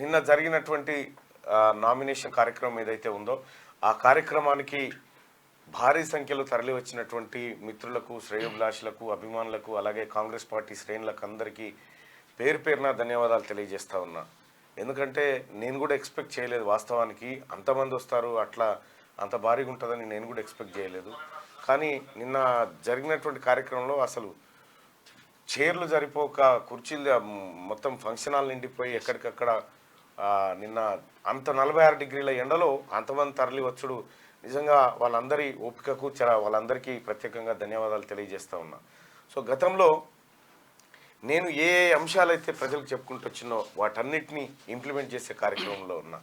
నిన్న జరిగినటువంటి నామినేషన్ కార్యక్రమం ఏదైతే ఉందో ఆ కార్యక్రమానికి భారీ సంఖ్యలో తరలి వచ్చినటువంటి మిత్రులకు, శ్రేయోభిలాషులకు, అభిమానులకు, అలాగే కాంగ్రెస్ పార్టీ శ్రేణులకు అందరికీ పేరు పేరున ధన్యవాదాలు తెలియజేస్తా ఉన్నా. ఎందుకంటే నేను కూడా ఎక్స్పెక్ట్ చేయలేదు, వాస్తవానికి అంతమంది వస్తారు అట్లా అంత భారీగా ఉంటుందని నేను కూడా ఎక్స్పెక్ట్ చేయలేదు. కానీ నిన్న జరిగినటువంటి కార్యక్రమంలో అసలు చైర్లు సరిపోక కుర్చీలు మొత్తం ఫంక్షన్ హాల్ నిండిపోయి ఎక్కడికక్కడ నిన్న అంత 46 డిగ్రీల ఎండలో అంతమంది తరలి వచ్చుడు నిజంగా వాళ్ళందరి ఓపికకు వాళ్ళందరికీ ప్రత్యేకంగా ధన్యవాదాలు తెలియజేస్తా ఉన్నా. సో గతంలో నేను ఏ అంశాలైతే ప్రజలకు చెప్పుకుంటూ వచ్చినో వాటన్నిటినీ ఇంప్లిమెంట్ చేసే కార్యక్రమంలో ఉన్నా.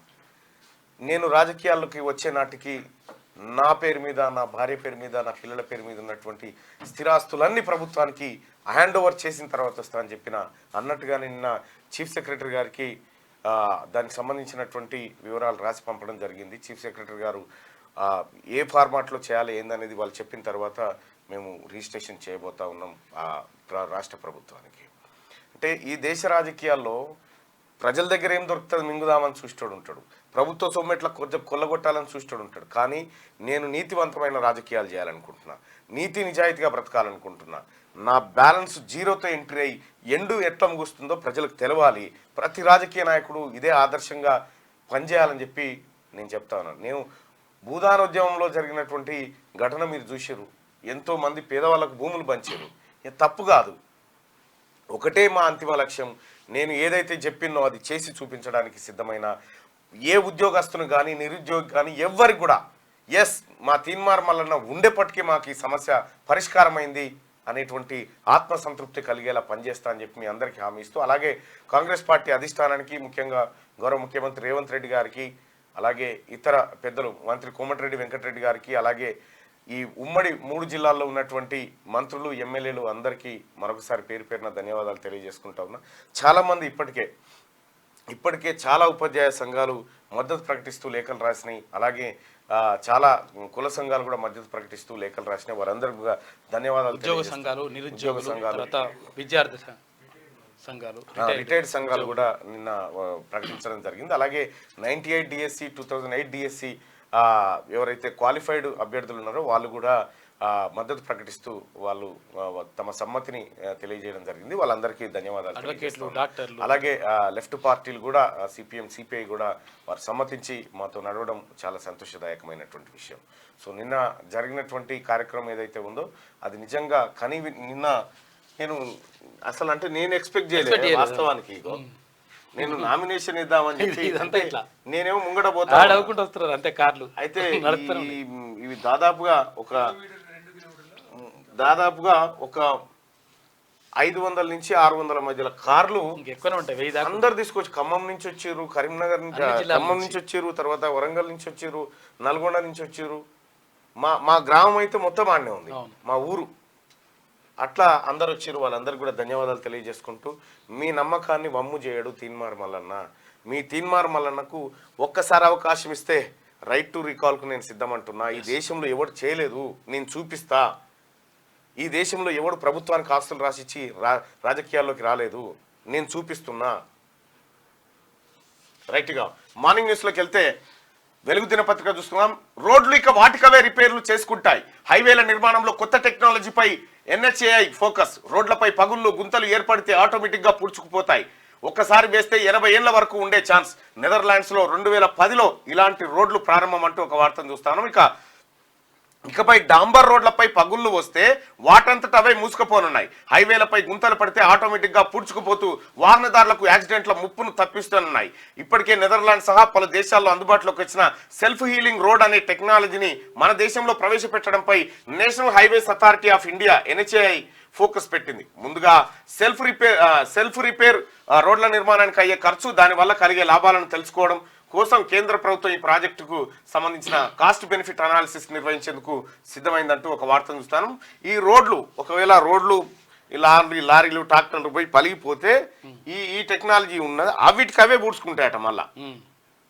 నేను రాజకీయాల్లోకి వచ్చే నాటికి నా పేరు మీద, నా భార్య పేరు మీద, నా పిల్లల పేరు మీద ఉన్నటువంటి స్థిరాస్తులన్నీ ప్రభుత్వానికి హ్యాండ్ ఓవర్ చేసిన తర్వాత వస్తానని చెప్పిన అన్నట్టుగానే నిన్న చీఫ్ సెక్రటరీ గారికి దానికి సంబంధించినటువంటి వివరాలు రాసి పంపడం జరిగింది. చీఫ్ సెక్రటరీ గారు ఏ ఫార్మాట్లో చేయాలి ఏందనేది వాళ్ళు చెప్పిన తర్వాత మేము రిజిస్ట్రేషన్ చేయబోతా ఉన్నాం రాష్ట్ర ప్రభుత్వానికి. అంటే ఈ దేశ రాజకీయాల్లో ప్రజల దగ్గర ఏం దొరుకుతుంది మింగుదామని చూస్తాడు ఉంటాడు, ప్రభుత్వ సొమ్మెట్ల కొంచెం కొల్లగొట్టాలని చూస్తాడు ఉంటాడు. కానీ నేను నీతివంతమైన రాజకీయాలు చేయాలనుకుంటున్నా, నీతి నిజాయితీగా బ్రతకాలనుకుంటున్నా. నా బ్యాలెన్స్ జీరోతో ఎంట్రీ అయ్యి ఎండు ఎట్లా ముగుస్తుందో ప్రజలకు తెలవాలి. ప్రతి రాజకీయ నాయకుడు ఇదే ఆదర్శంగా పనిచేయాలని చెప్పి నేను చెప్తా ఉన్నాను. నేను భూదానోద్యమంలో జరిగినటువంటి ఘటన మీరు చూసారు. ఎంతోమంది పేదవాళ్ళకు భూములు పంచారు. ఇది తప్పు కాదు. ఒకటే మా అంతిమ లక్ష్యం, నేను ఏదైతే చెప్పినో అది చేసి చూపించడానికి సిద్ధమైన ఏ ఉద్యోగస్తును కానీ, నిరుద్యోగి కానీ ఎవ్వరికి కూడా ఎస్ మా తీన్మార్ మల్లన్న ఉండేపటికీ మాకు ఈ సమస్య పరిష్కారమైంది అనేటువంటి ఆత్మసంతృప్తి కలిగేలా పనిచేస్తా అని చెప్పి మీ అందరికీ హామీ ఇస్తూ, అలాగే కాంగ్రెస్ పార్టీ అధిష్టానానికి, ముఖ్యంగా గౌరవ ముఖ్యమంత్రి రేవంత్ రెడ్డి గారికి, అలాగే ఇతర పెద్దలు మంత్రి కోమటిరెడ్డి వెంకటరెడ్డి గారికి, అలాగే ఈ ఉమ్మడి 3 జిల్లాల్లో ఉన్నటువంటి మంత్రులు, ఎమ్మెల్యేలు అందరికీ మరొకసారి పేరు పేరున ధన్యవాదాలు తెలియజేసుకుంటా ఉన్నా. చాలామంది ఇప్పటికే చాలా ఉపాధ్యాయ సంఘాలు మద్దతు ప్రకటిస్తూ లేఖలు రాసినాయి. అలాగే చాలా కుల సంఘాలు కూడా మద్దతు ప్రకటిస్తూ లేఖలు రాసినాయి. వారందరికీ కూడా ధన్యవాదాలు. ఉద్యోగ సంఘాలు, నిరుద్యోగ సంఘాలు, విద్యార్థి సంఘాలు, రిటైర్డ్ సంఘాలు కూడా నిన్న ప్రకటించడం జరిగింది. అలాగే 98 డిఎస్సి 2008 డిఎస్సి ఎవరైతే క్వాలిఫైడ్ అభ్యర్థులు ఉన్నారో వాళ్ళు కూడా మద్దతు ప్రకటిస్తూ వాళ్ళు తమ సమ్మతిని తెలియజేయడం జరిగింది. వాళ్ళందరికీ ధన్యవాదాలు. అలాగే లెఫ్ట్ పార్టీలు కూడా సిపిఎం, సిపిఐ కూడా వారు సమ్మతించి మాతో నడవడం చాలా సంతోషదాయకమైనటువంటి విషయం. సో నిన్న జరిగినటువంటి కార్యక్రమం ఏదైతే ఉందో అది నిజంగా నిన్న నేను అసలు అంటే నేను ఎక్స్పెక్ట్ చేయలేదు వాస్తవానికి. నేను నామినేషన్ ఇద్దామని చెప్పి నేనేమో ముంగట పోతా అంతే కార్లు అయితే ఇవి దాదాపుగా ఒక 500 నుంచి 600 మధ్యలో కార్లు అందరు తీసుకొచ్చి ఖమ్మం నుంచి వచ్చారు, కరీంనగర్ నుంచి, ఖమ్మం నుంచి వచ్చారు, తర్వాత వరంగల్ నుంచి వచ్చారు, నల్గొండ నుంచి వచ్చారు. మా గ్రామం అయితే మొత్తం ఆడనే ఉంది, మా ఊరు. అట్లా అందరు వచ్చారు. వాళ్ళందరికీ కూడా ధన్యవాదాలు తెలియజేసుకుంటూ, మీ నమ్మకాన్ని వమ్ము చేయడు తీన్మార్ మల్లన్న. మీ తీన్మార్ మల్లన్నకు ఒక్కసారి అవకాశం ఇస్తే రైట్ టు రికాల్కు నేను సిద్ధమంటున్నా. ఈ దేశంలో ఎవడు చేయలేదు, నేను చూపిస్తా. ఈ దేశంలో ఎవడు ప్రభుత్వానికి ఆస్తులు రాసిచ్చి రాజకీయాల్లోకి రాలేదు, నేను చూపిస్తున్నా. రైట్గా మార్నింగ్ న్యూస్లోకి వెళ్తే వెలుగు దినపత్రిక చూస్తున్నాం. రోడ్లు ఇక వాటికవే రిపేర్లు చేసుకుంటాయి. హైవేల నిర్మాణంలో కొత్త టెక్నాలజీపై NHAI ఫోకస్. రోడ్లపై పగుళ్ళు, గుంతలు ఏర్పడితే ఆటోమేటిక్గా పూడ్చుకుపోతాయి. ఒక్కసారి వేస్తే 80 ఏళ్ల వరకు ఉండే ఛాన్స్. నెదర్లాండ్స్లో 2010లో ఇలాంటి రోడ్లు ప్రారంభం అంటూ ఒక వార్తను చూస్తాను. ఇకపై డాంబర్ రోడ్లపై పగుళ్ళు వస్తే వాటంతట అవే మూసుకుపోనున్నాయి. హైవేలపై గుంతలు పడితే ఆటోమేటిక్గా పూడ్చుకుపోతూ వాహనదారులకు యాక్సిడెంట్ల ముప్పును తప్పిస్తున్నాయి. ఇప్పటికే నెదర్లాండ్ సహా పలు దేశాల్లో అందుబాటులోకి వచ్చిన సెల్ఫ్ హీలింగ్ రోడ్ అనే టెక్నాలజీని మన దేశంలో ప్రవేశపెట్టడంపై national highways authority of India NHAI focus పెట్టింది. ముందుగా సెల్ఫ్ రిపేర్ రోడ్ల నిర్మాణానికి అయ్యే ఖర్చు, దానివల్ల కలిగే లాభాలను తెలుసుకోవడం కోసం కేంద్ర ప్రభుత్వం ఈ ప్రాజెక్టుకు సంబంధించిన కాస్ట్ బెనిఫిట్ అనాలిసిస్ నిర్వహించేందుకు సిద్ధమైందంటూ ఒక వార్తను చూస్తాను. ఈ రోడ్లు ఒకవేళ లారీలు ట్రాక్టర్లు పోయి పలిగిపోతే ఈ టెక్నాలజీ ఉన్నది, అవిటికి అవే పూడ్చుకుంటాయట. మళ్ళా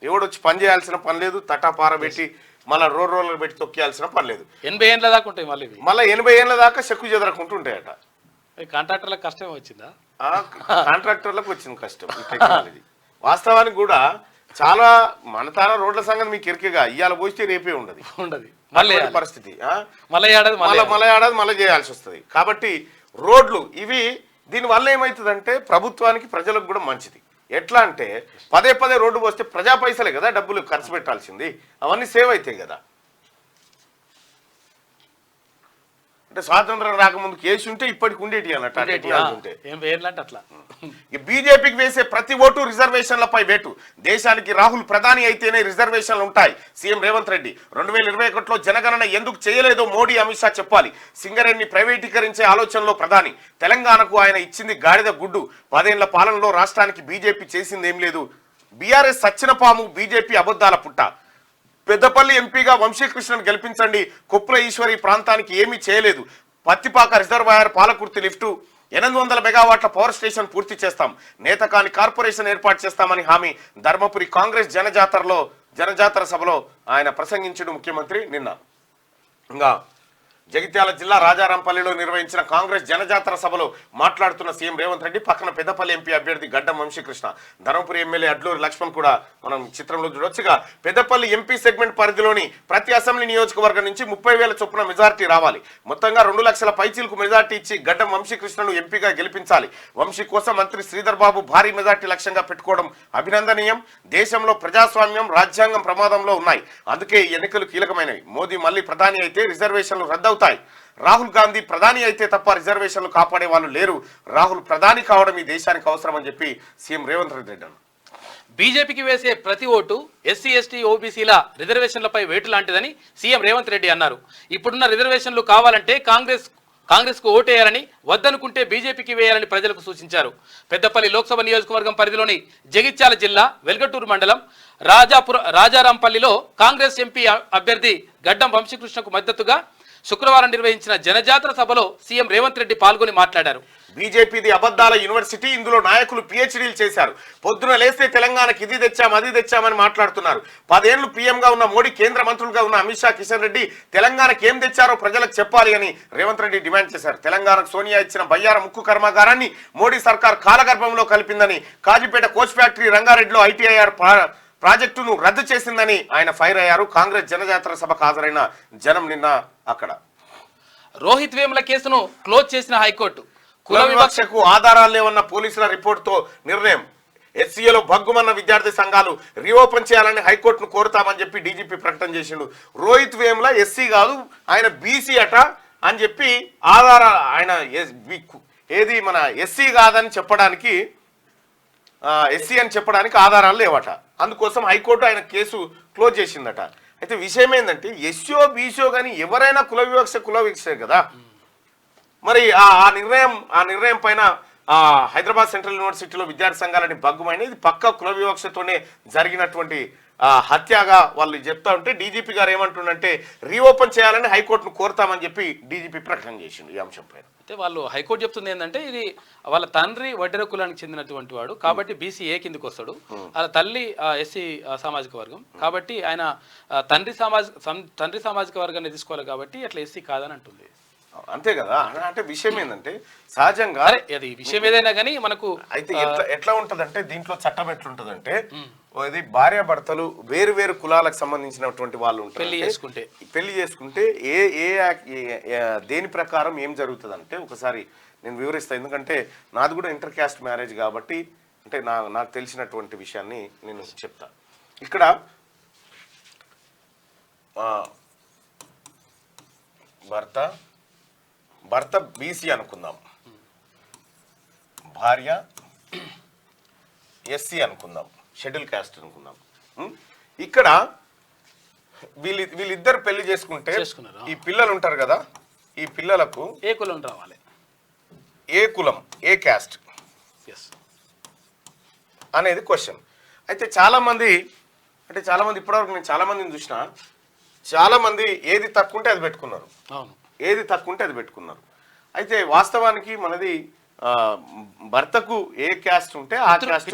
ఎవడొచ్చి పని చేయాల్సిన పని లేదు, తటా పారబెట్టి మళ్ళీ రోలర్ పెట్టి తొక్కేయాల్సిన పని లేదు. 80 ఏళ్ళ దాకా ఉంటాయి. మళ్ళీ 80 ఏళ్ళ దాకా చెక్కు చెదరకుంటూ ఉంటాయట. కాంట్రాక్టర్లకు కష్టమే వచ్చిందా? కాంట్రాక్టర్లకు వచ్చింది కష్టం ఈ టెక్నాలజీ. వాస్తవానికి కూడా చాలా మన తాన రోడ్ల సంగతి మీకు ఎరికగా ఇవాళ పోస్తే రేపే ఉండదు మళ్ళీ పరిస్థితి మళ్ళీ ఏడాది మళ్ళీ చేయాల్సి వస్తుంది. కాబట్టి రోడ్లు ఇవి దీనివల్ల ఏమవుతుందంటే ప్రభుత్వానికి ప్రజలకు కూడా మంచిది. ఎట్లా అంటే పదే పదే రోడ్డు పోస్తే ప్రజా పైసలే కదా డబ్బులు ఖర్చు పెట్టాల్సింది, అవన్నీ సేవ్ అవుతాయి కదా. అంటే స్వాతంత్రం రాకముందు కేసు ఉంటే ఇప్పటికి ఉండేటి అన్నట్టు. బీజేపీకి వేసే ప్రతి ఓటు రిజర్వేషన్లపై వేటు. దేశానికి రాహుల్ ప్రధాని అయితేనే రిజర్వేషన్లు ఉంటాయి. సీఎం రేవంత్ రెడ్డి 2021లో జనగణన ఎందుకు చేయలేదో మోడీ అమిత్ షా చెప్పాలి. సింగరేణిని ప్రైవేటీకరించే ఆలోచనలో ప్రధాని. తెలంగాణకు ఆయన ఇచ్చింది గాడిద గుడ్డు. 10 ఏళ్ల పాలనలో రాష్ట్రానికి బీజేపీ చేసింది ఏం లేదు. బీఆర్ఎస్ సచ్చిన పాము, బీజేపీ అబద్ధాల పుట్ట. పెద్దపల్లి ఎంపీగా వంశీకృష్ణను గెలిపించండి. కుప్ర ఈశ్వరి ప్రాంతానికి ఏమీ చేయలేదు. పత్తిపాక రిజర్వాయర్, పాలకుర్తి లిఫ్టు, 800 మెగావాట్ల పవర్ స్టేషన్ పూర్తి చేస్తాం. నేతకాని కార్పొరేషన్ ఏర్పాటు చేస్తామని హామీ. ధర్మపురి కాంగ్రెస్ జనజాతర సభలో ఆయన ప్రసంగించడు ముఖ్యమంత్రి నిన్న. ఇంకా జగిత్యాల జిల్లా రాజారాంపల్లిలో నిర్వహించిన కాంగ్రెస్ జనజాతర సభలో మాట్లాడుతున్న సీఎం రేవంత్ రెడ్డి పక్కన పెద్దపల్లి ఎంపీ అభ్యర్థి గడ్డం వంశీకృష్ణ, ధర్మపురి ఎమ్మెల్యే అడ్లూరి లక్ష్మణ్ కూడా మనం చిత్రంలో చూడొచ్చుగా. పెద్దపల్లి ఎంపీ సెగ్మెంట్ పరిధిలోని ప్రతి అసెంబ్లీ నియోజకవర్గం నుంచి 30,000 చొప్పున మెజార్టీ రావాలి. మొత్తంగా 2 లక్షల పైచీలకు మెజార్టీ ఇచ్చి గడ్డం వంశీకృష్ణను ఎంపీగా గెలిపించాలి. వంశీ కోసం మంత్రి శ్రీధర్ బాబు భారీ మెజార్టీ లక్ష్యంగా పెట్టుకోవడం అభినందనీయం. దేశంలో ప్రజాస్వామ్యం, రాజ్యాంగం ప్రమాదంలో ఉన్నాయి. అందుకే ఎన్నికలు కీలకమైనవి. మోదీ మళ్ళీ ప్రధాని అయితే రిజర్వేషన్లు రద్దవుతాయి. రాహుల్ గాంధీ ప్రధాని అయితే తప్ప రిజర్వేషన్లు కాపాడే వాళ్ళు లేరు. రాహుల్ ప్రధాని కావడం ఈ దేశానికి అవసరం అని చెప్పి సీఎం రేవంత్ రెడ్డి అన్నారు. బీజేపీకి వేసే ప్రతి ఓటు ఎస్సీ, ఎస్టీ, ఓబీసీల రిజర్వేషన్లపై వేటు లాంటిదని సీఎం రేవంత్ రెడ్డి అన్నారు. ఇప్పుడున్న రిజర్వేషన్లు కావాలంటే కాంగ్రెస్కు ఓటేయాలని, వద్దనుకుంటే బీజేపీకి వేయాలని ప్రజలకు సూచించారు. పెద్దపల్లి లోక్సభ నియోజకవర్గం పరిధిలోని జగిత్యాల జిల్లా వెల్గటూరు మండలం రాజారాంపల్లిలో కాంగ్రెస్ ఎంపీ అభ్యర్థి గడ్డం వంశీకృష్ణకు మద్దతుగా శుక్రవారం నిర్వహించిన జనజాతర సభలో సీఎం రేవంత్ రెడ్డి పాల్గొని మాట్లాడారు. బీజేపీది అబద్ధాల యూనివర్సిటీ, ఇందులో నాయకులు పిహెచ్డీలు చేశారు. పొద్దున లేస్తే తెలంగాణకి ఇది తెచ్చాం అది తెచ్చామని మాట్లాడుతున్నారు. 10 ఏళ్లు పీఎంగా ఉన్న మోడీ, కేంద్ర మంత్రులుగా ఉన్న అమిత్ షా, కిషన్ రెడ్డి తెలంగాణకి ఏం తెచ్చారో ప్రజలకు చెప్పాలి అని రేవంత్ రెడ్డి డిమాండ్ చేశారు. తెలంగాణకు సోనియా ఇచ్చిన బయ్యార ముక్కు కర్మాగారాన్ని మోడీ సర్కార్ కాలగర్భంలో కలిపిందని, కాజీపేట కోచ్ ఫ్యాక్టరీ, రంగారెడ్డిలో ఐటీఐఆర్ ప్రాజెక్టును రద్దు చేసిందని ఆయన ఫైర్ అయ్యారు. కాంగ్రెస్ జనజాతర సభకు హాజరైన జనం నిన్న అక్కడ. రోహిత్ వేముల కేసును క్లోజ్ చేసిన హైకోర్టు. కుల వివక్షకు ఆధారాలు లేవన్న పోలీసుల రిపోర్టుతో నిర్ణయం. ఎస్సీఏలో భగ్గుమన్న విద్యార్థి సంఘాలు రీఓపెన్ చేయాలని హైకోర్టును కోరుతామని చెప్పి డీజీపీ ప్రకటన చేసిండు. రోహిత్ వేముల ఎస్సీ కాదు, ఆయన బీసీ అట అని చెప్పి ఆధారాలు, ఆయన ఏది మన ఎస్సీ కాదని చెప్పడానికి, ఎస్సీ అని చెప్పడానికి ఆధారాలు లేవట. అందుకోసం హైకోర్టు ఆయన కేసు క్లోజ్ చేసిందట. అయితే విషయం ఏంటంటే ఎస్సీఓ బీసీఓ కానీ ఎవరైనా కుల వివక్ష కదా. మరి ఆ నిర్ణయం పైన హైదరాబాద్ సెంట్రల్ యూనివర్సిటీలో విద్యార్థి సంఘాలని భగ్గుమైన, ఇది పక్క కుల వివక్షతోనే జరిగినటువంటి హత్యగా వాళ్ళు చెప్తా ఉంటే డీజీపీ గారు ఏమంటుండంటే రీఓపెన్ చేయాలని హైకోర్టును కోరుతామని చెప్పి డీజీపీ ప్రకటన చేసిండు ఈ అంశం పైన. అయితే వాళ్ళు హైకోర్టు చెప్తుంది ఏంటంటే ఇది వాళ్ళ తండ్రి వడ్డెర కులానికి చెందినటువంటి వాడు కాబట్టి బీసీ ఏ కిందకి వస్తాడు, వాళ్ళ తల్లి ఎస్సీ సామాజిక వర్గం కాబట్టి ఆయన తండ్రి సామాజిక వర్గాన్ని తీసుకోవాలి కాబట్టి అట్లా ఎస్సీ కాదని అంటుంది. అంతే కదా. అంటే విషయం ఏంటంటే సహజంగా అది విషయం ఏదైనా కానీ మనకు అయితే ఎట్లా ఉంటదంటే దీంట్లో చట్టం ఎట్లుంటదంటే ఇది భార్యాభర్తలు వేరు వేరు కులాలకు సంబంధించినటువంటి వాళ్ళు ఉంటారు. పెళ్లి చేసుకుంటే దేని ప్రకారం ఏం జరుగుతుంది అంటే ఒకసారి నేను వివరిస్తాను. ఎందుకంటే నాది కూడా ఇంటర్ క్యాస్ట్ మ్యారేజ్ కాబట్టి అంటే నాకు తెలిసినటువంటి విషయాన్ని నేను చెప్తా. ఇక్కడ భర్త బీసీ అనుకుందాం, భార్య ఎస్సీ అనుకుందాం, షెడ్యూల్ క్యాస్ట్ అనుకుందాం. ఇక్కడ వీళ్ళిద్దరు పెళ్లి చేసుకుంటే ఈ పిల్లలు ఉంటారు కదా, ఈ పిల్లలకు ఏ కులం రావాలి, ఏ కులం, ఏ క్యాస్ట్ అనేది క్వశ్చన్. అయితే చాలా మంది ఇప్పటివరకు నేను చాలా మందిని చూసిన, చాలా మంది ఏది తక్కువ ఉంటే అది పెట్టుకున్నారు, అయితే వాస్తవానికి మనది భర్తకు ఏ క్యాస్ట్ ఉంటే ఆ క్యాస్ట్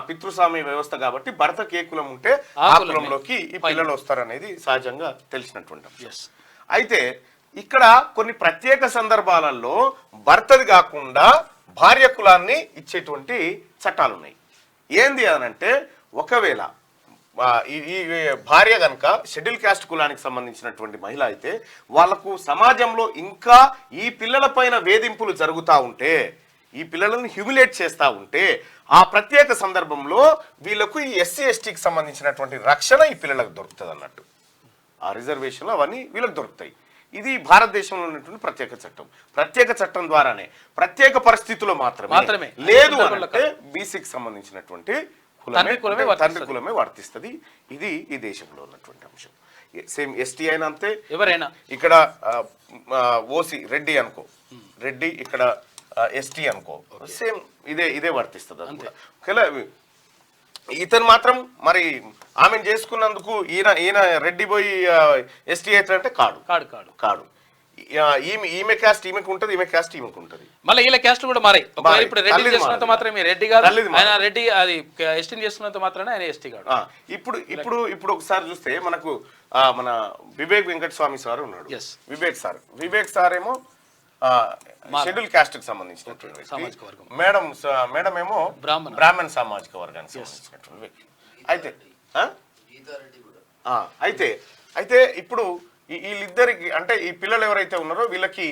పితృస్వామ్య వ్యవస్థ కాబట్టి భర్తకు ఏ కులం ఉంటే ఆ కులంలోకి ఈ పిల్లలు వస్తారనేది సహజంగా తెలిసినటువంటి. అయితే ఇక్కడ కొన్ని ప్రత్యేక సందర్భాలలో భర్తది కాకుండా భార్య కులాన్ని ఇచ్చేటువంటి చట్టాలు ఉన్నాయి. ఏంది అనంటే ఒకవేళ ఈ భార్య కనుక షెడ్యూల్ క్యాస్ట్ కులానికి సంబంధించినటువంటి మహిళ అయితే వాళ్ళకు సమాజంలో ఇంకా ఈ పిల్లల పైన వేధింపులు జరుగుతూ ఉంటే, ఈ పిల్లలను హ్యూమిలేట్ చేస్తూ ఉంటే, ఆ ప్రత్యేక సందర్భంలో వీళ్ళకు ఈ ఎస్సీ ఎస్టీకి సంబంధించినటువంటి రక్షణ ఈ పిల్లలకు దొరుకుతుంది అన్నట్టు. ఆ రిజర్వేషన్లు అవన్నీ వీళ్ళకి దొరుకుతాయి. ఇది భారతదేశంలో ఉన్నటువంటి ప్రత్యేక చట్టం ద్వారానే, ప్రత్యేక పరిస్థితుల్లో మాత్రమే లేదు అంటే బీసీకి సంబంధించినటువంటి తండ్రి కులమే వర్తిస్తుంది. ఇది ఈ దేశంలో ఉన్నటువంటి అంశం. సేమ్ ఎస్టీ అయినా అంతే, ఎవరైనా ఇక్కడ ఓసీ రెడ్డి అనుకో, రెడ్డి ఇక్కడ ఎస్టీ అనుకో, సేమ్ ఇదే వర్తిస్తుంది. ఒకవేళ ఇతను మాత్రం మరి ఆమెను చేసుకున్నందుకు ఈయన రెడ్డి పోయి ఎస్టీ అవుతాడంటే కాడు. ఈమె క్యాస్ట్ ఈమెకు ఉంటుంది, ఈమె క్యాస్ట్ ఈమెకు ఉంటుంది. మళ్ళీ వీళ్ళ క్యాస్ట్ కూడా మారాయి. ఇప్పుడు రెడ్డి చేసుకున్నంత మాత్రమే రెడ్డి కాదు, ఆయన రెడ్డి అది ఎస్టీని చేసుకున్నంత మాత్రమే ఆయన ఎస్టీ కాదు. ఇప్పుడు ఒకసారి చూస్తే మనకు మన వివేక్ వెంకటస్వామి సార్ ఉన్నాడు. వివేక్ సార్ ఏమో షెడ్యూల్ క్యాస్ట్ కి సంబంధించినటువంటి మేడం ఏమో బ్రాహ్మణ సామాజిక వర్గానికి సంబంధించినటువంటి వ్యక్తి. అయితే ఇప్పుడు వీళ్ళిద్దరికి అంటే ఈ పిల్లలు ఎవరైతే ఉన్నారో వీళ్ళకి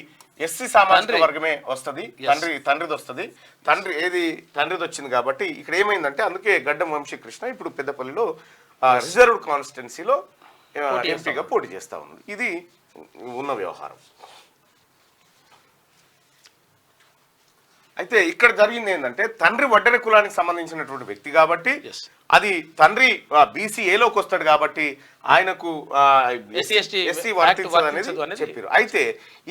ఎస్సీ సామాజిక వర్గమే వస్తుంది, తండ్రిది వస్తుంది. తండ్రిది వచ్చింది కాబట్టి ఇక్కడ ఏమైందంటే అందుకే గడ్డం వంశీకృష్ణ ఇప్పుడు పెద్దపల్లిలో రిజర్వ్డ్ కాన్స్టిట్యున్సీలో ఎంపీగా పోటీ చేస్తా ఉంది. ఇది ఉన్న వ్యవహారం. అయితే ఇక్కడ జరిగింది ఏంటంటే తండ్రి వడ్డెర కులానికి సంబంధించినటువంటి వ్యక్తి కాబట్టి, అది తండ్రి బీసీఏలోకి వస్తాడు కాబట్టి ఆయనకు ఎస్సీ వర్తించదనేది చెప్పారు. అయితే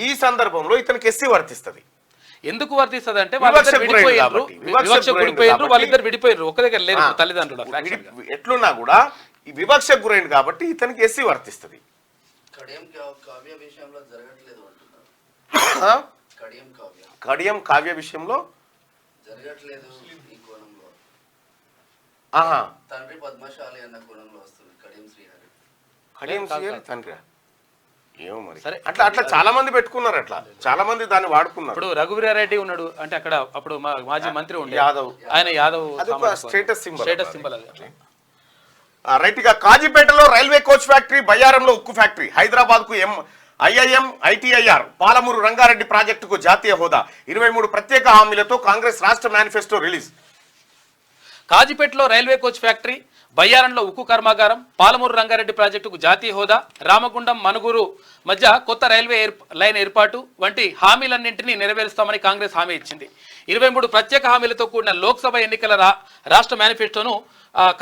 ఈ సందర్భంలో ఇతనికి ఎస్సీ వర్తిస్తుంది. ఎందుకు వర్తిస్తుంది అంటే వాళ్ళిద్దరు విడిపోయారు, ఒక దగ్గర లేరు తల్లిదండ్రులు. ఎట్లున్నా కూడా ఈ వివక్షకు గురైంది కాబట్టి ఇతనికి ఎస్సీ వర్తిస్తుంది. కడియం కావ్య విషయంలో జరగట్లేదు. ఈ కోణంలో తండ్రి పద్మశాలి అన్న కోణంలో వస్తుంది కడియం శ్రీహరి తండ్రి. ఏమో మరి అట్లా చాలా మంది పెట్టుకున్నారు, అట్లా చాలా మంది దాన్ని వాడుకున్నారు. ఇప్పుడు రఘువీరారెడ్డి ఉన్నాడు అంటే అక్కడ అప్పుడు మాజీ మంత్రి ఉండే ఆయన యాదవ్ స్టేటస్ సింబల్. రైట్ గా కాజీపేటలో రైల్వే కోచ్ ఫ్యాక్టరీ, బయ్యారంలో ఉక్కు ఫ్యాక్టరీ, హైదరాబాద్ కు ఐఐఎం ఐటీఐఆర్, పాలమూరు రంగారెడ్డి ప్రాజెక్టుకు జాతీయ హోదా, 23 ప్రత్యేక హామీలతో కాంగ్రెస్ రాష్ట్ర మేనిఫెస్టో రిలీజ్. కాజీపేటలో రైల్వే కోచ్ ఫ్యాక్టరీ, బయ్యారంలో ఉక్కు కర్మాగారం, పాలమూరు రంగారెడ్డి ప్రాజెక్టుకు జాతీయ హోదా, రామగుండం మనుగురు మధ్య కొత్త రైల్వే లైన్ ఏర్పాటు వంటి హామీలన్నింటినీ నెరవేరుస్తామని కాంగ్రెస్ హామీ ఇచ్చింది. 23 ప్రత్యేక హామీలతో కూడిన లోక్సభ ఎన్నికల రాష్ట్ర మేనిఫెస్టోను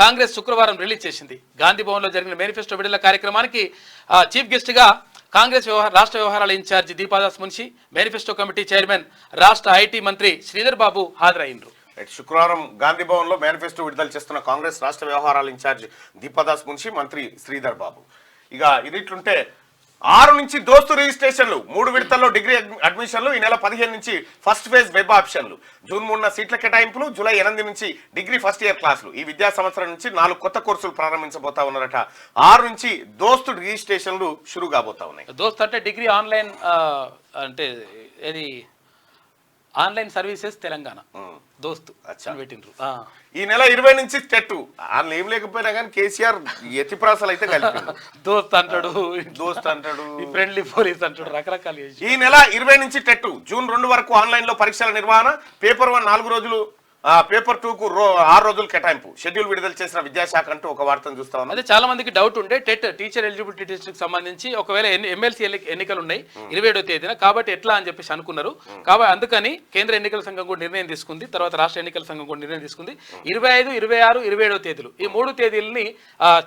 కాంగ్రెస్ శుక్రవారం రిలీజ్ చేసింది. గాంధీ భవన్లో జరిగిన మేనిఫెస్టో విడుదల కార్యక్రమానికి చీఫ్ గెస్ట్గా కాంగ్రెస్ రాష్ట్ర వ్యవహారాల incharge Deepa Das Munshi, manifesto committee chairman రాష్ట్ర ఐటీ మంత్రి శ్రీధర్ బాబు హాజరైనరు. శుక్రవారం గాంధీ భవన్ లో మేనిఫెస్టో విడుదల చేస్తున్న కాంగ్రెస్ రాష్ట్ర వ్యవహారాల ఇన్ఛార్జ్ దీపాదాస్ మున్షి, మంత్రి శ్రీధర్ బాబు. ఇక ఇది ఇట్లుంటే 6 నుంచి దోస్తు రిజిస్ట్రేషన్లు, 3 విడతల్లో డిగ్రీ అడ్మిషన్లు, ఈ నెల 15 నుంచి ఫస్ట్ ఫేజ్ వెబ్ ఆప్షన్లు, జూన్ 3న సీట్ల కేటాయింపులు, జూలై 8 నుంచి డిగ్రీ ఫస్ట్ ఇయర్ క్లాసులు. ఈ విద్యా సంవత్సరం నుంచి 4 కొత్త కోర్సులు ప్రారంభించబోతా ఉన్నారట. 6 నుంచి దోస్తు రిజిస్ట్రేషన్లు షురూ కాబోతా ఉన్నాయి. దోస్తు అంటే డిగ్రీ ఆన్లైన్ అంటే ఏది ఆన్లైన్ సర్వీసెస్ తెలంగాణ దోస్తు పెట్టిండ్రు. ఈ నెల 20 నుంచి టెట్. వాళ్ళు ఏం లేకపోయినా కానీ కేసీఆర్ ఎత్తిప్రాసాలు అయితే కలిపి దోస్త్ అంటాడు, ఫ్రెండ్లీ పోలీస్ అంటాడు, రకరకాల. ఈ నెల 20 నుంచి టెట్, జూన్ 2 వరకు ఆన్లైన్ లో పరీక్షల నిర్వహణ, పేపర్ 1 4 రోజులు, పేపర్ 2కు 6 రోజులు కేటాయింపు. షెడ్యూల్ విడుదల చేసిన విద్యాశాఖ అంటూ ఒక వార్తను చూస్తా ఉన్నాం. అదే చాలా మందికి డౌట్ ఉండే టెట్ టీచర్ ఎలిజిబిలిటీ టెస్ట్ కి సంబంధించి ఒకవేళ ఎమ్మెల్సీ ఎన్నికలు ఉన్నాయి 27వ తేదీన, కాబట్టి ఎట్లా అని చెప్పేసి అనుకున్నారు. కాబట్టి అందుకని కేంద్ర ఎన్నికల సంఘం కూడా నిర్ణయం తీసుకుంది, తర్వాత రాష్ట్ర ఎన్నికల సంఘం కూడా నిర్ణయం తీసుకుంది. 25, 26, 27వ తేదీలు ఈ 3 తేదీలని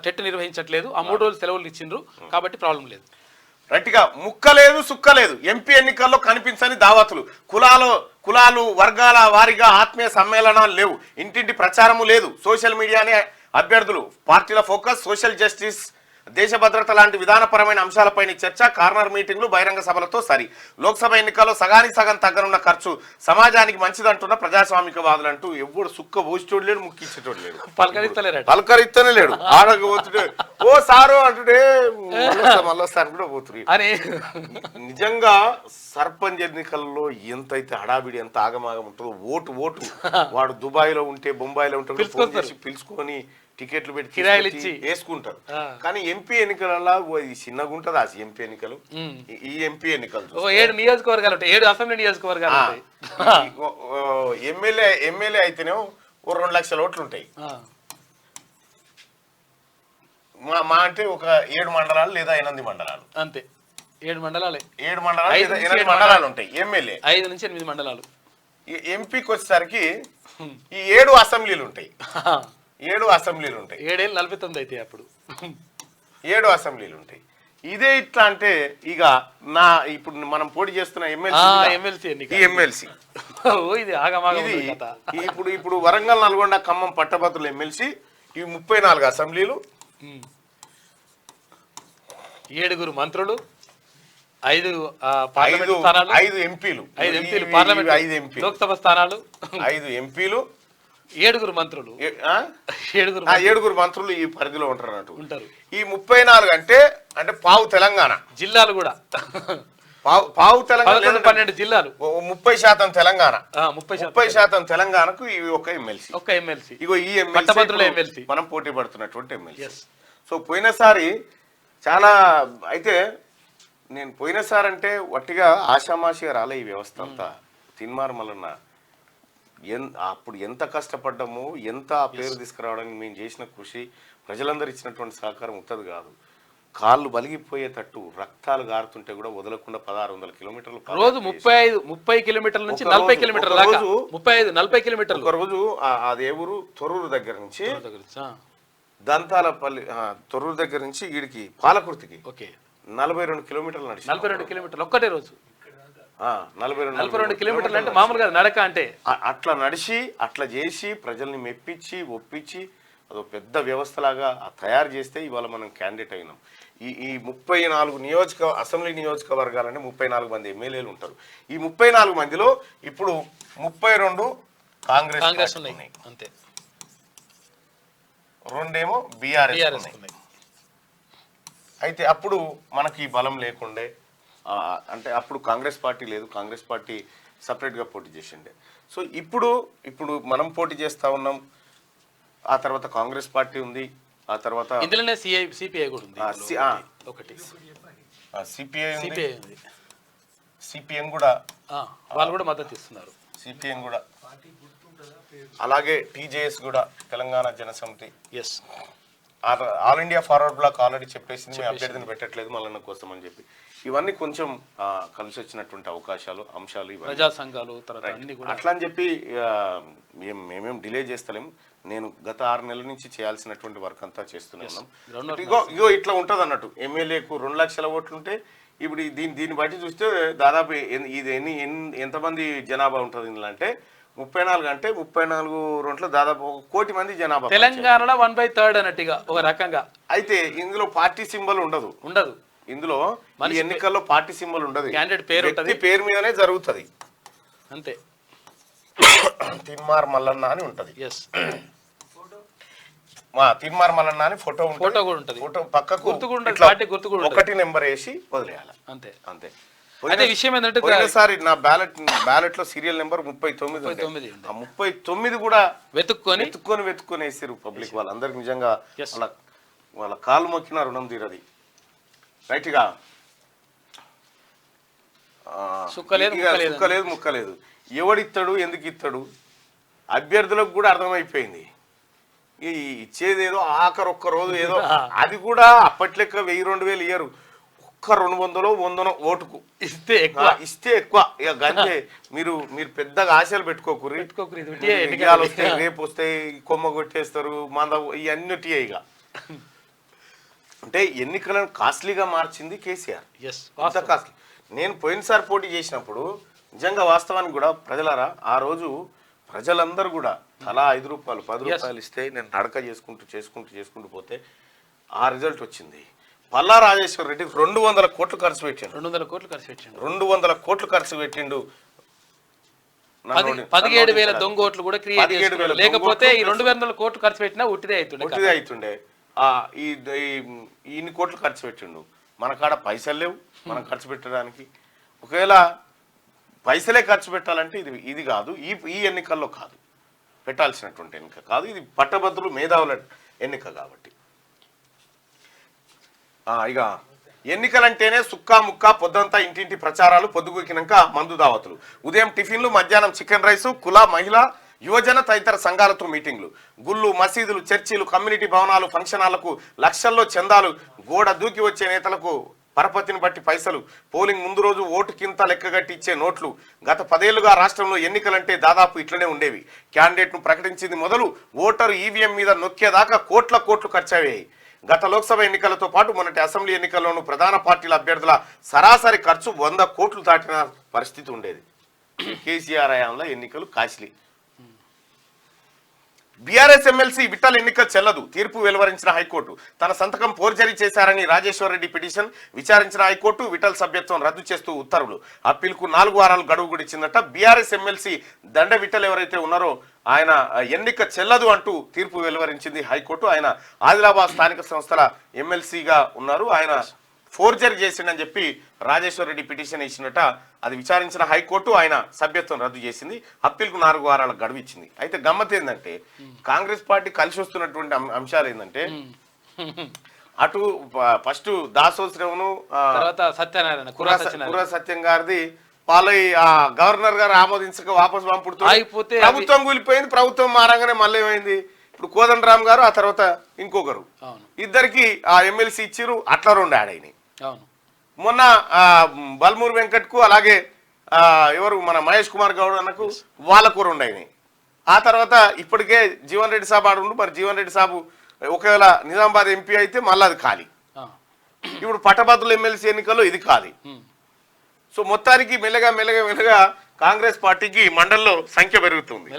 టెట్ నిర్వహించట్లేదు. ఆ 3 రోజులు సెలవులు ఇచ్చిండ్రు కాబట్టి ప్రాబ్లం లేదు. రైట్గా ముక్కలేదు సుక్కలేదు, ఎంపీ ఎన్నికల్లో కనిపించని దావతులు, కులాలు వర్గాల వారీగా ఆత్మీయ సమ్మేళనాలు లేవు, ఇంటింటి ప్రచారము లేదు, సోషల్ మీడియానే అభ్యర్థులు, పార్టీల ఫోకస్ సోషల్ జస్టిస్ దేశ భద్రత లాంటి విధానపరమైన అంశాలపైన చర్చ, కార్నర్ మీటింగ్లు, బహిరంగ సభలతో సరి. లోక్సభ ఎన్నికల్లో సగానికి సగం తగ్గనున్న ఖర్చు సమాజానికి మంచిదంటున్న ప్రజాస్వామికవాదులు అంటూ ఎవడు సుక్క పోసేటోడు లేడు, ముక్కిచ్చేటోడు లేడు, పలకరిస్తూనే లేడు. ఆడకు పోతుంటే ఓ సారు అంటుంటే మళ్ళొస్తారు కూడా పోతుంది. నిజంగా సర్పంచ్ ఎన్నికల్లో ఎంతైతే హడావిడి, ఎంత ఆగమాగం ఉంటుందో, ఓటు వాడు దుబాయ్ లో ఉంటే బొంబాయిలో ఉంటే పిలుచుకొని టికెట్లు పెట్టి వేసుకుంటారు. కానీ ఎంపీ ఎన్నికలలో ఇది చిన్నగా ఉంటుంది. ఆ ఎంపీ ఎన్నికలు, ఈ ఎంపీ ఎన్నికలు 7 నియోజకవర్గాలు ఉంటాయి, 7 అసెంబ్లీ నియోజకవర్గాలు ఉంటాయి. ఎమ్మెల్యే అయితేనే 2 లక్షల ఓట్లు ఉంటాయి. మా అంటే ఒక 7 మండలాలు లేదా 8 మండలాలు అంతే. 7 మండలాలు 8 మండలాలు ఉంటాయి. ఎమ్మెల్యే 5 నుంచి 8 మండలాలు. ఎంపీకి వచ్చేసరికి ఈ 7 అసెంబ్లీలు ఉంటాయి. 7 అసెంబ్లీలు ఉంటాయి. 7 ఏళ్ళు 49 అయితే అప్పుడు 7 అసెంబ్లీలు ఉంటాయి. ఇదే ఇట్లా అంటే ఇక ఇప్పుడు మనం పోటీ చేస్తున్న ఎమ్మెల్సీ ఇప్పుడు వరంగల్, నల్గొండ, ఖమ్మం పట్టభద్రుల ఎమ్మెల్సీ ఇవి 34 అసెంబ్లీలు, 7 మంత్రులు, 5 ఎంపీలు, 5 ఎంపీలు పార్లమెంట్, 5 ఎంపీలు లోక్సభ స్థానాలు, 5 ఎంపీలు, 7 మంత్రులు, 7 మంత్రులు ఈ పరిధిలో ఉంటారు. ఈ 34 అంటే పావు తెలంగాణ జిల్లాలు కూడా, పావు తెలంగాణ 12 జిల్లాలు, 30% తెలంగాణ, 30% తెలంగాణకు ఇవి ఒక ఎమ్మెల్సీ. ఇగో ఈ ఎమ్మెల్సీ మనం పోటీ పడుతున్నటువంటి ఎమ్మెల్సీ. సో పోయినసారి చాలా అయితే నేను పోయినసారి అంటే వట్టిగా ఆషామాషిగా రాలే ఈ వ్యవస్థ అంతా. తిన్మార్ మల్లన్న అప్పుడు ఎంత కష్టపడ్డాము, ఎంత ఆ పేరు తీసుకురావడానికి మేము చేసిన కృషి, ప్రజలందరూ ఇచ్చినటువంటి సహకారం ఉత్తది కాదు. కాళ్ళు బలిగిపోయేటట్టు రక్తాలు గారుతుంటే కూడా వదలకుండా 1600 కిలోమీటర్లు రోజు 30 కిలోమీటర్ల నుంచి 40 కిలోమీటర్ల దాకా, 35-40 కిలోమీటర్లు. ఒక రోజు అదే ఊరు తొర్రూరు దగ్గర నుంచి దంతాలపల్లి, తొర్రూరు దగ్గర నుంచి ఈడికి పాలకుర్తికి 42 కిలోమీటర్లు నడిచి 42 కిలోమీటర్లు ఒక్కటే రోజు. 42 కిలోమీటర్లు అంటే మామూలుగా నడక అంటే అట్లా నడిచి అట్లా చేసి ప్రజల్ని మెప్పించి ఒప్పించి అదో పెద్ద వ్యవస్థలాగా తయారు చేస్తే ఇవాళ మనం క్యాండిడేట్ అయినాం. ఈ 34 అసెంబ్లీ నియోజకవర్గాలంటే 34 మంది ఎమ్మెల్యేలు ఉంటారు. ఈ 34 మందిలో ఇప్పుడు 32 కాంగ్రెస్ ఉన్నాయి, అంతే. 2 బీఆర్ఎస్ ఉన్నాయి. అయితే అప్పుడు మనకి బలం లేకుండే, అంటే అప్పుడు కాంగ్రెస్ పార్టీ లేదు, కాంగ్రెస్ పార్టీ సపరేట్గా పోటీ చేసిండే. సో ఇప్పుడు మనం పోటీ చేస్తూ ఉన్నాం. ఆ తర్వాత కాంగ్రెస్ పార్టీ ఉంది, ఆ తర్వాత ఇందులోనే సిపిఐ కూడా ఉంది, ఒకటి సిపిఎం కూడా వాళ్ళు కూడా మద్దతు ఇస్తున్నారు. సిపిఎం కూడా, అలాగే టీజేఎస్ కూడా, Telangana Jana Samithi, all India forward bloc already చెప్పేసింది మేము అభ్యర్థిని పెట్టట్లేదు మల్లన్న కోసం అని చెప్పి. ఇవన్నీ కొంచెం కలిసి వచ్చినటువంటి అవకాశాలు, అంశాలు, ప్రజా సంఘాలు అట్లా అని చెప్పి మేమేం డిలే చేస్తలేము. నేను గత 6 నెలల నుంచి చేయాల్సినటువంటి వర్క్ అంతా చేస్తూనే ఉన్నాం. ఇగో ఇట్లా ఉంటుంది అన్నట్టు. ఎమ్మెల్యేకు 2 లక్షల ఓట్లు ఉంటే ఇప్పుడు దీన్ని బట్టి చూస్తే దాదాపు ఇది ఎంతమంది జనాభా ఉంటుంది ఇందులో అంటే 34 అంటే 34 రోడ్లు దాదాపు 1 కోటి మంది జనాభా. తెలంగాణలో 1/3 అన్నట్టుగా ఒక రకంగా. అయితే ఇందులో పార్టీ సింబల్ ఉండదు. ఇందులో ఈ ఎన్నికల్లో పార్టీ సింబల్ ఉండదు. క్యాండిడేట్ పేరు ఉంటది, పేరు మీదనే జరుగుతుంది అంతే. తిన్మార్ మల్లన్న అని ఉంటది, తిన్మార్ మల్లన్న అని ఫోటో కూడా ఉంటది. ఫోటో పక్కకు గుర్తు 1 నెంబర్ వేసి వదిలేయాలి, అంతే. అయితే విషయం ఏంటంటే ఒకసారి నా బ్యాలెట్ లో సీరియల్ నెంబర్ 39. ఆ 39 కూడా వెతుక్కొని వేసారు పబ్లిక్ వాళ్ళందరికి. నిజంగా వాళ్ళ కాలు మొక్కిన రుణం తీరది. రైట్ గా సుక్కలేదు ముక్కలేదు. ఎవడిస్తాడు, ఎందుకు ఇస్తాడు అభ్యర్థులకు కూడా అర్థమైపోయింది. ఇచ్చేదేదో ఒక్క రోజు ఏదో, అది కూడా అప్పట్లెక్క 1000-2000 ఇయ్యరు. 200-100 ఓటుకు ఇస్తే ఎక్కువ. ఇక గంతే. మీరు పెద్దగా ఆశలు పెట్టుకోకూరి. రేపు వస్తే కొమ్మ కొట్టేస్తారు, మంద ఇవన్నీ ఇక. అంటే ఎన్నికలను కాస్ట్లీగా మార్చింది కేసీఆర్. కాస్ట్లీ. నేను పోయినసారి పోటీ చేసినప్పుడు నిజంగా వాస్తవానికి కూడా ప్రజలారా, ఆ రోజు ప్రజలందరూ కూడా తలా 5 రూపాయలు 10 రూపాయలు ఇస్తే నేను నడక చేసుకుంటూ పోతే ఆ రిజల్ట్ వచ్చింది. పల్లా రాజేశ్వర రెడ్డి 200 కోట్లు ఖర్చు పెట్టిండు. 200 కోట్లు ఖర్చు పెట్టిండు. 200 కోట్లు ఖర్చు పెట్టిండు. 17,000 దొంగ ఓట్లు కూడా క్రియేట్ చేశారు. లేకపోతే ఈ 200 కోట్లు ఖర్చు పెట్టినా ఉట్టిదే అవుతుండే. ఇన్ని కోట్లు ఖర్చు పెట్టిండు. మన కాడ పైసలు లేవు మనం ఖర్చు పెట్టడానికి. ఒకవేళ పైసలే ఖర్చు పెట్టాలంటే ఇది కాదు, ఈ ఎన్నికల్లో కాదు, పెట్టాల్సినటువంటి ఎన్నిక కాదు. ఇది పట్టభద్రులు మేధావుల ఎన్నిక కాబట్టి. ఇక ఎన్నికలంటేనే సుక్కా ముక్క పొద్దంతా ఇంటింటి ప్రచారాలు, పొద్దుగూకినాక మందు దావతులు, ఉదయం టిఫిన్లు, మధ్యాహ్నం చికెన్ రైసు, కుల, మహిళ, యువజన తదితర సంఘాలతో మీటింగ్లు, గుళ్ళు, మసీదులు, చర్చిలు, కమ్యూనిటీ భవనాలు, ఫంక్షన్ హాళ్లకు లక్షల్లో చందాలు, గోడ దూకి వచ్చే నేతలకు పరపతిని బట్టి పైసలు, పోలింగ్ ముందు రోజు ఓటు కింత లెక్కగట్టి ఇచ్చే నోట్లు. గత 10 ఏళ్లుగా రాష్ట్రంలో ఎన్నికలంటే దాదాపు ఇట్లనే ఉండేవి. క్యాండిడేట్ను ప్రకటించింది మొదలు ఓటరు ఈవీఎం మీద నొక్కేదాకా కోట్లు ఖర్చయ్యాయి. గత లోక్సభ ఎన్నికలతో పాటు మొన్నటి అసెంబ్లీ ఎన్నికల్లోనూ ప్రధాన పార్టీల అభ్యర్థుల సరాసరి ఖర్చు 100 కోట్లు దాటిన పరిస్థితి ఉండేది. కేసీఆర్ హయాంలో ఎన్నికలు కాస్ట్లీ. బీఆర్ఎస్ ఎమ్మెల్సీ విఠల్ ఎన్నిక చెల్లదు, తీర్పు వెలువరించిన హైకోర్టు. తన సంతకం ఫోర్జరీ చేశారని రాజేశ్వర్ రెడ్డి పిటిషన్ విచారించిన హైకోర్టు విఠల్ సభ్యత్వం రద్దు చేస్తూ ఉత్తర్వులు. అప్పీల్కు 4 వారాలు గడువు కూడా ఇచ్చిందట. బీఆర్ఎస్ ఎమ్మెల్సీ దండ విఠల్ ఎవరైతే ఉన్నారో ఆయన ఎన్నిక చెల్లదు అంటూ తీర్పు వెలువరించింది హైకోర్టు. ఆయన ఆదిలాబాద్ స్థానిక సంస్థల ఎమ్మెల్సీగా ఉన్నారు. ఆయన ఫోర్జరీ చేసిండని చెప్పి రాజేశ్వర్ రెడ్డి పిటిషన్ ఇచ్చినట. అది విచారించిన హైకోర్టు ఆయన సభ్యత్వం రద్దు చేసింది. అప్పీల్కు 4 వారాల గడువు ఇచ్చింది. అయితే గమ్మత్ ఏంటంటే కాంగ్రెస్ పార్టీ కలిసి వస్తున్నటువంటి అంశాలు ఏంటంటే అటు ఫస్ట్ దాసోత్సవను కుర్ర సత్యం గారిది పాలై గవర్నర్ గారు ఆమోదించక వాపసు పంపుడుతూ ప్రభుత్వం కూలిపోయింది. ప్రభుత్వం మారంగానే మళ్ళీ ఏమైంది, ఇప్పుడు కోదండరామ్ గారు, ఆ తర్వాత ఇంకొకరు, ఇద్దరికి ఆ ఎమ్మెల్సీ ఇచ్చిరు. అట్లా 2 యాడ్ అయినాయి. మొన్న బల్మూరు వెంకట్కు అలాగే ఎవరు మన మహేష్ కుమార్ గౌడ్ అన్నకు వాళ్ళకు 2 అయినాయి. ఆ తర్వాత ఇప్పటికే జీవన్ రెడ్డి సాబ్ ఆడుండు. మరి జీవన్ రెడ్డి సాబు ఒకవేళ నిజామాబాద్ ఎంపీ అయితే మళ్ళీ అది ఖాళీ. ఇప్పుడు పట్టభద్రుల ఎమ్మెల్సీ ఎన్నికల్లో ఇది ఖాళీ. సో మొత్తానికి మెల్లగా కాంగ్రెస్ పార్టీకి మండలిలో సంఖ్య పెరుగుతుంది.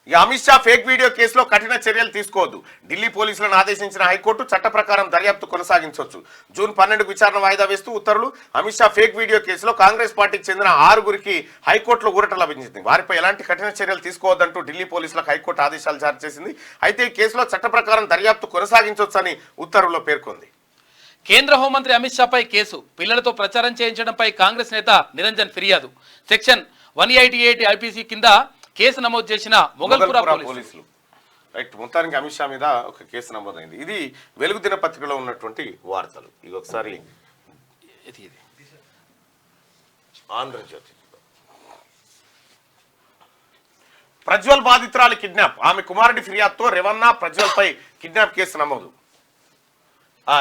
ఇక అమిత్ షా ఫేక్ వీడియో కేసులో కఠిన చర్యలు తీసుకోవద్దు. ఢిల్లీ పోలీసులను ఆదేశించిన హైకోర్టు చట్ట ప్రకారం దర్యాప్తు కొనసాగించవచ్చు. జూన్ 12కు విచారణ వాయిదా వేస్తూ ఉత్తర్వులు. అమిత్ షా ఫేక్ వీడియో కేసులో కాంగ్రెస్ పార్టీకి చెందిన 6గురికి హైకోర్టులో ఊరట లభించింది. వారిపై ఎలాంటి కఠిన చర్యలు తీసుకోవద్దంటూ ఢిల్లీ పోలీసులకు హైకోర్టు ఆదేశాలు జారీ చేసింది. అయితే ఈ కేసులో చట్ట ప్రకారం దర్యాప్తు కొనసాగించవచ్చని ఉత్తర్వుల్లో పేర్కొంది. కేంద్ర హోంమంత్రి అమిత్ షాపై కేసు. పిల్లలతో ప్రచారం చేయించడంపై కాంగ్రెస్ నేత నిరంజన్ ఫిర్యాదు. సెక్షన్ 188 ఐపీసీ కింద కేసు నమోదు చేసిన మొగల్పురా పోలీసులు. రైట్, మొత్తానికి అమిత్ షా మీద ఒక కేసు నమోదైంది. ఇది వెలుగు దినపత్రికలో ఉన్నటువంటి వార్తలు. ఇది ఒకసారి ఆంధ్రజ్యోతి. ప్రజ్వల్ బాధితురాలి కిడ్నాప్. ఆమె కుమారుడి ఫిర్యాదుతో రేవన్న ప్రజ్వల్ పై కిడ్నాప్ కేసు నమోదు.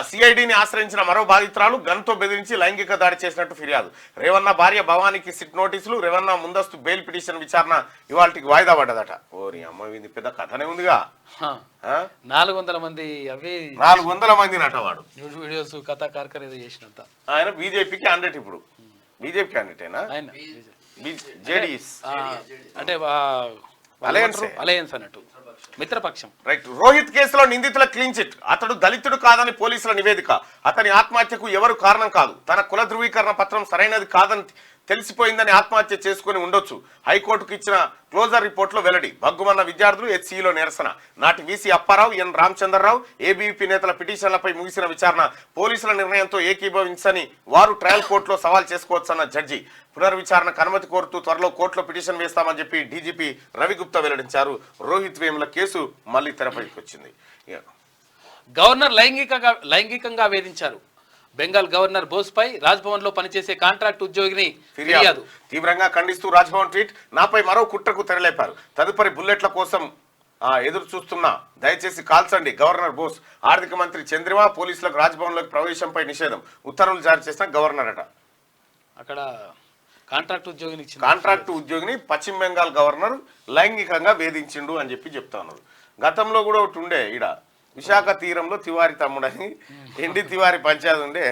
సిఐడిని ఆశ్రయించిన మరో బాధితురాలు గన్తో బెదిరించి లైంగిక దాడి చేసినట్టు ఫిర్యాదు. రేవన్న భార్య భవానీకి సిట్ నోటీసులు. రేవన్న ముందస్తు బెయిల్ పిటిషన్ విచారణ ఇవాళకి వాయిదా పడ్డదట. ఓరి అమ్మ, ఇది పెద్ద కథనే ఉందిగా. 400 మంది 400 మంది నటవాడు వీడియోస్ కథా కార్కర్ ఏదో చేసినంత. ఆయన బీజేపీ క్యాండిడేట్. ఇప్పుడు బీజేపీ క్యాండిడేటేనా? జేడీఎస్ అంటే అలయన్స్ అన్నట్టు మిత్రపక్షం. రైట్. రోహిత్ కేసులో నిందితుల క్లీన్ చిట్. అతడు దళితుడు కాదని పోలీసుల నివేదిక. అతని ఆత్మహత్యకు ఎవరు కారణం కాదు. తన కుల ధృవీకరణ పత్రం సరైనది కాదని తెలిసిపోయిందని ఆత్మహత్య చేసుకుని ఉండొచ్చు. హైకోర్టుకు ఇచ్చిన క్లోజర్ రిపోర్టులో వెల్లడి. భగ్గుమన్న విద్యార్థులు హెచ్సిలో నిరసన. నాటి వీసీ అప్పారావు, ఎన్ రామచంద్రరావు, ఏబీవీపీ నేతల పిటిషన్లపై ముగిసిన విచారణ. పోలీసుల నిర్ణయంతో ఏకీభవించని వారు ట్రయల్ కోర్టులో సవాల్ చేసుకోవచ్చన్న జడ్జి. పునర్విచారణకు అనుమతి కోరుతూ త్వరలో కోర్టులో పిటిషన్ వేస్తామని చెప్పి డీజీపీ రవిగుప్తా వెల్లడించారు. రోహిత్ వేముల కేసు మళ్లీ తెరపైకి వచ్చింది. గవర్నర్ లైంగికంగా వేధించారు. బెంగాల్ గవర్నర్ బోస్పై రాజ్భవన్ లో పనిచేసే కాంట్రాక్ట్ ఉద్యోగిని ఫిర్యాదు. తీవ్రంగా ఖండిస్తూ రాజ్భవన్ ట్వీట్. నాపై మరో కుట్రకు తెరలేపారు. తదుపరి బుల్లెట్ల కోసం ఎదురు చూస్తున్నా, దయచేసి కాల్చండి. గవర్నర్ బోస్. ఆర్థిక మంత్రి చంద్రిమా. పోలీసులకు రాజ్భవన్లోకి ప్రవేశంపై నిషేధం. ఉత్తర్వులు జారీ చేసిన గవర్నర్ అట. అక్కడ కాంట్రాక్ట్ ఉద్యోగిని పశ్చిమ బెంగాల్ గవర్నర్ లైంగికంగా వేధించిండు అని చెప్పి చెప్తా ఉన్నారు. గతంలో కూడా ఒకటి ఉండే ఈడ విశాఖ తీరంలో తివారి తమ్ముడని ఎండి తివారి పంచాయతీ ఉండే.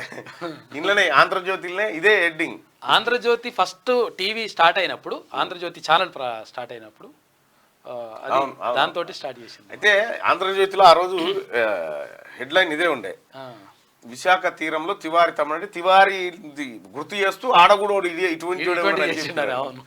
ఇంట్లోనే ఆంధ్రజ్యోతిలోనే ఇదే heading. Andhra Jyothi first TV start అయినప్పుడు, ఆంధ్రజ్యోతి ఛానల్ స్టార్ట్ అయినప్పుడు అది దాంతో స్టార్ట్ చేసింది. అయితే ఆంధ్రజ్యోతిలో ఆ రోజు హెడ్లైన్ ఇదే ఉండే, విశాఖ తీరంలో తివారి తమ్ముడు తివారి గుర్తు చేస్తూ ఆడగూడోడు ఇది ఇటువంటి అవును.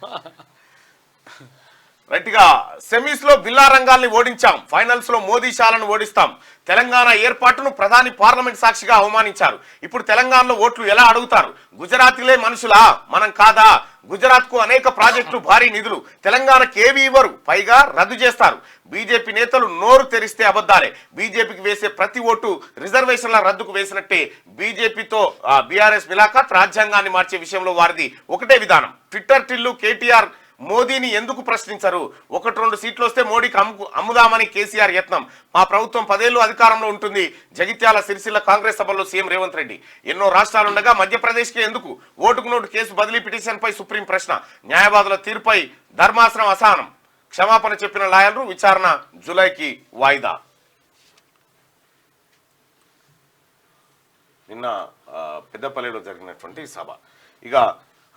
రైట్ గా సెమీస్ లో బిల్లా రంగాల్ని ఓడించాం, ఫైనల్స్ లో మోదీ షాలను ఓడిస్తాం. తెలంగాణ ఏర్పాటును ప్రధాని పార్లమెంట్ సాక్షిగా అవమానించారు. ఇప్పుడు తెలంగాణలో ఓట్లు ఎలా అడుగుతారు? గుజరాతీలే మనుషులా, మనం కాదా? గుజరాత్ కు అనేక ప్రాజెక్టులు, భారీ నిధులు, తెలంగాణకు ఏవి ఇవ్వరు, పైగా రద్దు చేస్తారు. బీజేపీ నేతలు నోరు తెరిస్తే అబద్ధాలే. బీజేపీకి వేసే ప్రతి ఓటు రిజర్వేషన్ల రద్దుకు వేసినట్టే. బీజేపీతో బీఆర్ఎస్ మిలాఖాత్, రాజ్యాంగాన్ని మార్చే విషయంలో వారిది ఒకటే విధానం. ట్విట్టర్ టిల్లు కేటీఆర్ మోదీని ఎందుకు ప్రశ్నించరు? 1-2 సీట్లు వస్తే మోడీకి అమ్ముదామని కేసీఆర్ యత్నం. మా ప్రభుత్వం 10 ఏళ్లు అధికారంలో ఉంటుంది. జగిత్యాల సిరిసిల్ల కాంగ్రెస్ సభలో సీఎం రేవంత్ రెడ్డి. ఎన్నో రాష్ట్రాలుండగా మధ్యప్రదేశ్కి ఎందుకు? ఓటుకు నోటు కేసు బదిలీ పిటిషన్పై సుప్రీం ప్రశ్న. న్యాయవాదుల తీర్పుపై ధర్మాసనం అసహనం. క్షమాపణ చెప్పిన లాయర్లు, విచారణ జూలైకి వాయిదా. నిన్న పెద్దపల్లిలో జరిగినటువంటి సభ. ఇక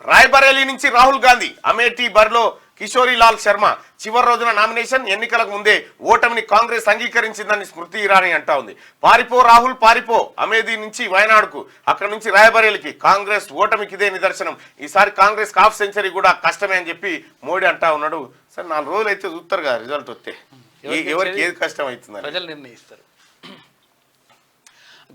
రాయ్బరేలీ నుంచి రాహుల్ గాంధీ, అమేఠీ బరిలో కిషోరీలాల్ శర్మ. చివరి రోజున నామినేషన్. ఎన్నికలకు ముందే ఓటమిని కాంగ్రెస్ అంగీకరించిందని స్మృతి ఇరానీ అంటా ఉంది. పారిపో రాహుల్ పారిపో, అమేథీ నుంచి వయనాడుకు, అక్కడ నుంచి రాయ్బరేలీకి. కాంగ్రెస్ ఓటమికి ఇదే నిదర్శనం. ఈసారి కాంగ్రెస్ హాఫ్ సెంచరీ కూడా కష్టమే అని చెప్పి మోడీ అంటా ఉన్నాడు. సరే 4 రోజులు అయితే చూస్తారు కదా రిజల్ట్ వస్తే, ఎవరికి ఏది కష్టం అవుతుంది ప్రజలు నిర్ణయిస్తారు.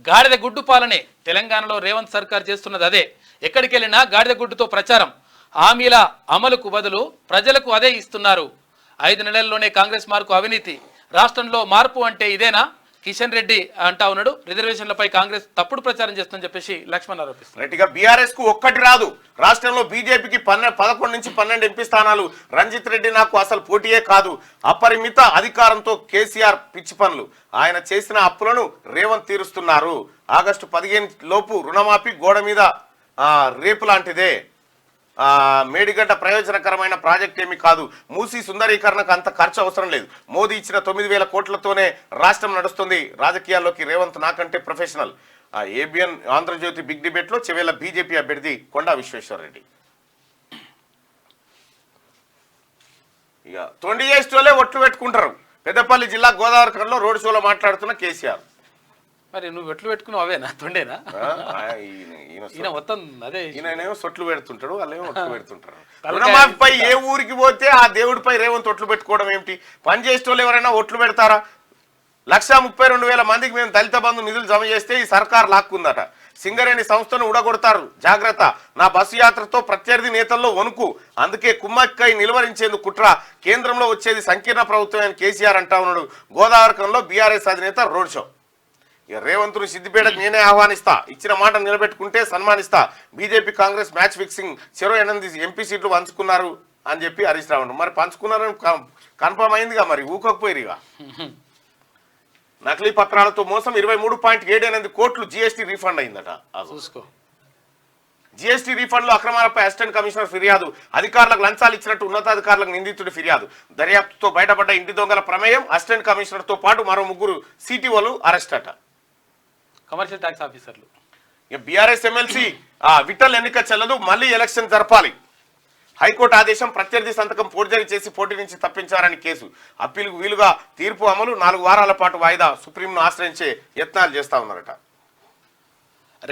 గాడిద గుడ్డు పాలనే తెలంగాణలో రేవంత్ సర్కార్ చేస్తున్నది అదే. ఎక్కడికి వెళ్ళినా గాడిద గుడ్డుతో ప్రచారం. హామీల అమలుకు బదులు ప్రజలకు అదే ఇస్తున్నారు. 5 నెలల్లోనే కాంగ్రెస్ మార్కు అవినీతి. రాష్ట్రంలో మార్పు అంటే ఇదేనా? కిషన్ రెడ్డి అంటా ఉన్నాడు. రిజర్వేషన్లపై కాంగ్రెస్ తప్పుడు ప్రచారం చేస్తుందని చెప్పేసి లక్ష్మణ్ ఆరోపిస్తున్నారు. రైట్గా బీఆర్ఎస్ కు ఒక్కటి రాదు. రాష్ట్రంలో బీజేపీకి 11 నుంచి 12 ఎంపీ స్థానాలు. రంజిత్ రెడ్డి నాకు అసలు పోటీయే కాదు. అపరిమిత అధికారంతో కేసీఆర్ పిచ్చి పనులు. ఆయన చేసిన అప్పులను రేవంత్ తీరుస్తున్నారు. ఆగస్టు 15 లోపు రుణమాఫీ గోడ మీద రేపు లాంటిదే. మేడిగడ్డ ప్రయోజనకరమైన ప్రాజెక్ట్ ఏమీ కాదు. మూసీ సుందరీకరణకు అంత ఖర్చు అవసరం లేదు. మోదీ ఇచ్చిన 9,000 కోట్లతోనే రాష్ట్రం నడుస్తుంది. రాజకీయాల్లోకి రేవంత్ నాకంటే professional. ABN Andhra Jyothi big debate లో చెవేల బీజేపీ అభ్యర్థి కొండా విశ్వేశ్వరరెడ్డి. ఇక తొండి చేసేటోళ్ళే ఒట్లు పెట్టుకుంటారు. పెద్దపల్లి జిల్లా గోదావరిఖంలో రోడ్ షోలో మాట్లాడుతున్న కేసీఆర్. మరి నువ్వు ఎట్లు పెట్టుకున్నావు అవేనా? తొండేనా? ఈయన మొత్తం అదే. ఈయనేమో సొట్లు పెడుతుంటాడు, వాళ్ళేమో ఒట్లు పెడుతుంటారు. రుణమాఫీపై ఏ ఊరికి పోతే ఆ దేవుడిపై రేవంత్ ఒట్లు పెట్టుకోవడం ఏమిటి? పని చేసేటోళ్ళు ఎవరైనా ఒట్లు పెడతారా? 132,000 మందికి మేము దళిత బంధు నిధులు జమ చేస్తే ఈ సర్కార్ లాక్కుందట. సింగరేణి సంస్థను ఉడగొడతారు, జాగ్రత్త. నా బస్సు యాత్రతో ప్రత్యర్థి నేతల్లో వణుకు. అందుకే కుమ్మక్కై నిలువరించేందుకు కుట్ర. కేంద్రంలో వచ్చేది సంకీర్ణ ప్రభుత్వం అని కేసీఆర్ అంటా ఉన్నాడు. గోదావరిఖంలో బీఆర్ఎస్ అధినేత రోడ్ షో. రేవంత్ను సిద్దిపేటకు నేనే ఆహ్వానిస్తా, ఇచ్చిన మాట నిలబెట్టుకుంటే సన్మానిస్తా. BJP Congress match fixing. 8 MP సీట్లు పంచుకున్నారు అని చెప్పి హరీష్ రావు. మరి పంచుకున్నారని కన్ఫర్మ్ అయిందిగా, మరి ఊకోకపోయిరుగా. నకిలీ పత్రాలతో మోసం. 23.78 కోట్లు జీఎస్టీ రీఫండ్ అయిందట. చూసుకో. జీఎస్టీ రీఫండ్ లో అక్రమాలపై అసిస్టెంట్ కమిషనర్ ఫిర్యాదు. అధికారులకు లంచాలు ఇచ్చినట్టు ఉన్నతాధికారులకు నిందితుడి ఫిర్యాదు. దర్యాప్తుతో బయటపడ్డ ఇంటి దొంగల ప్రమేయం. అసిస్టెంట్ కమిషనర్ తో పాటు మరో 3 సిటీఓలు అరెస్ట్ అట. కమర్షియల్ ట్యాక్స్ ఆఫీసర్లు. బీఆర్ఎస్ ఎమ్మెల్సీ విఠల్ ఎన్నిక చెల్లదు, మళ్లీ ఎలక్షన్ జరపాలి. హైకోర్టు ఆదేశం. ప్రత్యర్థి సంతకం ఫోర్జరీ చేసి పోటీ నుంచి తప్పించారని కేసు. అప్పీలుకు వీలుగా తీర్పు అమలు. 4 వారాల పాటు వాయిదా. సుప్రీంను ఆశ్రయించే యత్నాలు చేస్తా ఉన్నారట.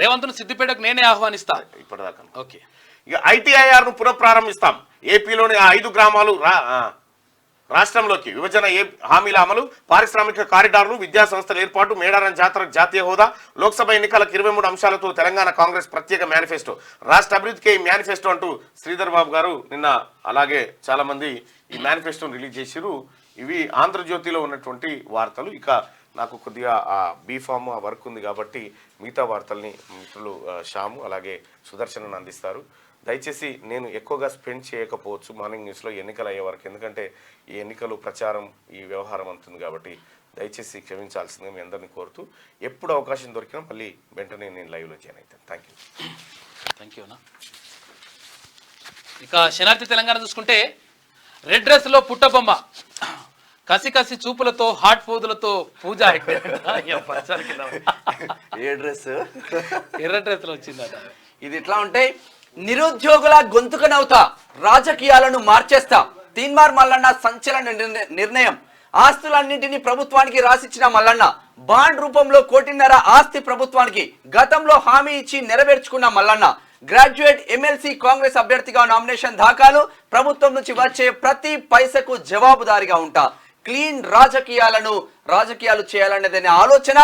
రేవంత్ను సిద్దిపేటకు నేనే ఆహ్వానిస్తా. ఇప్పటిదాకా ఓకే. ఇక ఐటీఐఆర్ ను పునఃప్రారంభిస్తాం. ఏపీలోని 5 గ్రామాలు రాష్ట్రంలోకి విభజన హామీల అమలు. పారిశ్రామిక కారిడార్లు, విద్యా సంస్థల ఏర్పాటు, మేడారం జాతరకు జాతీయ హోదా. లోక్సభ ఎన్నికలకు 23 అంశాలతో తెలంగాణ కాంగ్రెస్ ప్రత్యేక మేనిఫెస్టో. రాష్ట్ర అభివృద్ధికి ఈ మేనిఫెస్టో అంటూ శ్రీధర్ బాబు గారు నిన్న, అలాగే చాలా మంది ఈ మేనిఫెస్టోను రిలీజ్ చేసిరు. ఇవి ఆంధ్రజ్యోతిలో ఉన్నటువంటి వార్తలు. ఇక నాకు కొద్దిగా ఆ బీఫామ్ ఆ వర్క్ ఉంది కాబట్టి మిగతా వార్తల్ని మిత్రులు శ్యాము అలాగే సుదర్శన్ అందిస్తారు. దయచేసి నేను ఎక్కువగా స్పెండ్ చేయకపోవచ్చు మార్నింగ్ న్యూస్లో ఎన్నికలు అయ్యే వరకు, ఎందుకంటే ఈ ఎన్నికలు ప్రచారం ఈ వ్యవహారం అంటుంది కాబట్టి దయచేసి క్షమించాల్సిందిగా మీ అందరినీ కోరుతూ, ఎప్పుడు అవకాశం దొరికినా మళ్ళీ వెంటనే నేను లైవ్లో జాయిన్ అవుతాను. Thank you. ఇక శనార్థి తెలంగాణ చూసుకుంటే రెడ్ డ్రెస్లో పుట్టబొమ్మ, కసి కసి చూపులతో హాట్ పూజలతో పూజ. ఏ డ్రెస్? ఎర్ర డ్రెస్ లో వచ్చిందట. ఇది ఎట్లా ఉంటే, నిరుద్యోగుల గొంతుకనవుతా, రాజకీయాలను మార్చేస్తా, తీన్మార్ మల్లన్న సంచలన నిర్ణయం. ఆస్తులన్నింటినీ ప్రభుత్వానికి రాసిచ్చిన మల్లన్న బాండ్ రూపంలో 1.5 కోటి ఆస్తి ప్రభుత్వానికి గతంలో హామీ ఇచ్చి నెరవేర్చుకున్న మల్లన్న గ్రాడ్యుయేట్ ఎమ్మెల్సీ కాంగ్రెస్ అభ్యర్థిగా నామినేషన్ దాఖలు. ప్రభుత్వం నుంచి వచ్చే ప్రతి పైసకు జవాబుదారీగా ఉంటా. క్లీన్ రాజకీయాలు చేయాలనేదనే ఆలోచన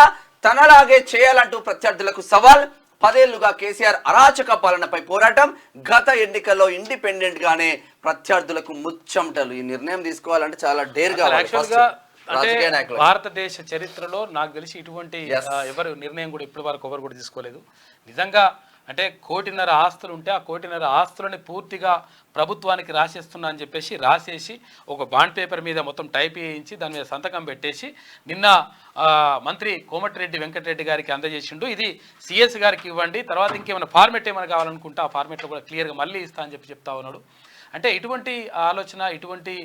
తనలాగే చేయాలంటూ ప్రత్యర్థులకు సవాల్. 10 ఏళ్లుగా కేసీఆర్ అరాచక పాలనపై పోరాటం. గత ఎన్నికల్లో ఇండిపెండెంట్ గానే ప్రత్యర్థులకు ముచ్చమటలు. ఈ నిర్ణయం తీసుకోవాలంటే చాలా డేర్ గా రాజకీయ నాయకులు. భారతదేశ చరిత్రలో నాకు తెలిసి ఇటువంటి ఎవరు నిర్ణయం కూడా ఇప్పటి వరకు ఎవరు కూడా తీసుకోలేదు. నిజంగా అంటే 1.5 కోటి ఆస్తులు ఉంటే ఆ 1.5 కోటి ఆస్తులని పూర్తిగా ప్రభుత్వానికి రాసేస్తున్నా అని చెప్పేసి రాసేసి ఒక బాండ్ పేపర్ మీద మొత్తం టైప్ చేయించి దాని మీద సంతకం పెట్టేసి నిన్న మంత్రి కోమటిరెడ్డి వెంకటరెడ్డి గారికి అందజేసిండు. ఇది సిఎస్ గారికి ఇవ్వండి, తర్వాత ఇంకేమైనా ఫార్మెట్ ఏమైనా కావాలనుకుంటే ఆ ఫార్మెట్లో కూడా క్లియర్గా మళ్ళీ ఇస్తా అని చెప్తా ఉన్నాడు. అంటే ఇటువంటి ఆలోచన, ఇటువంటి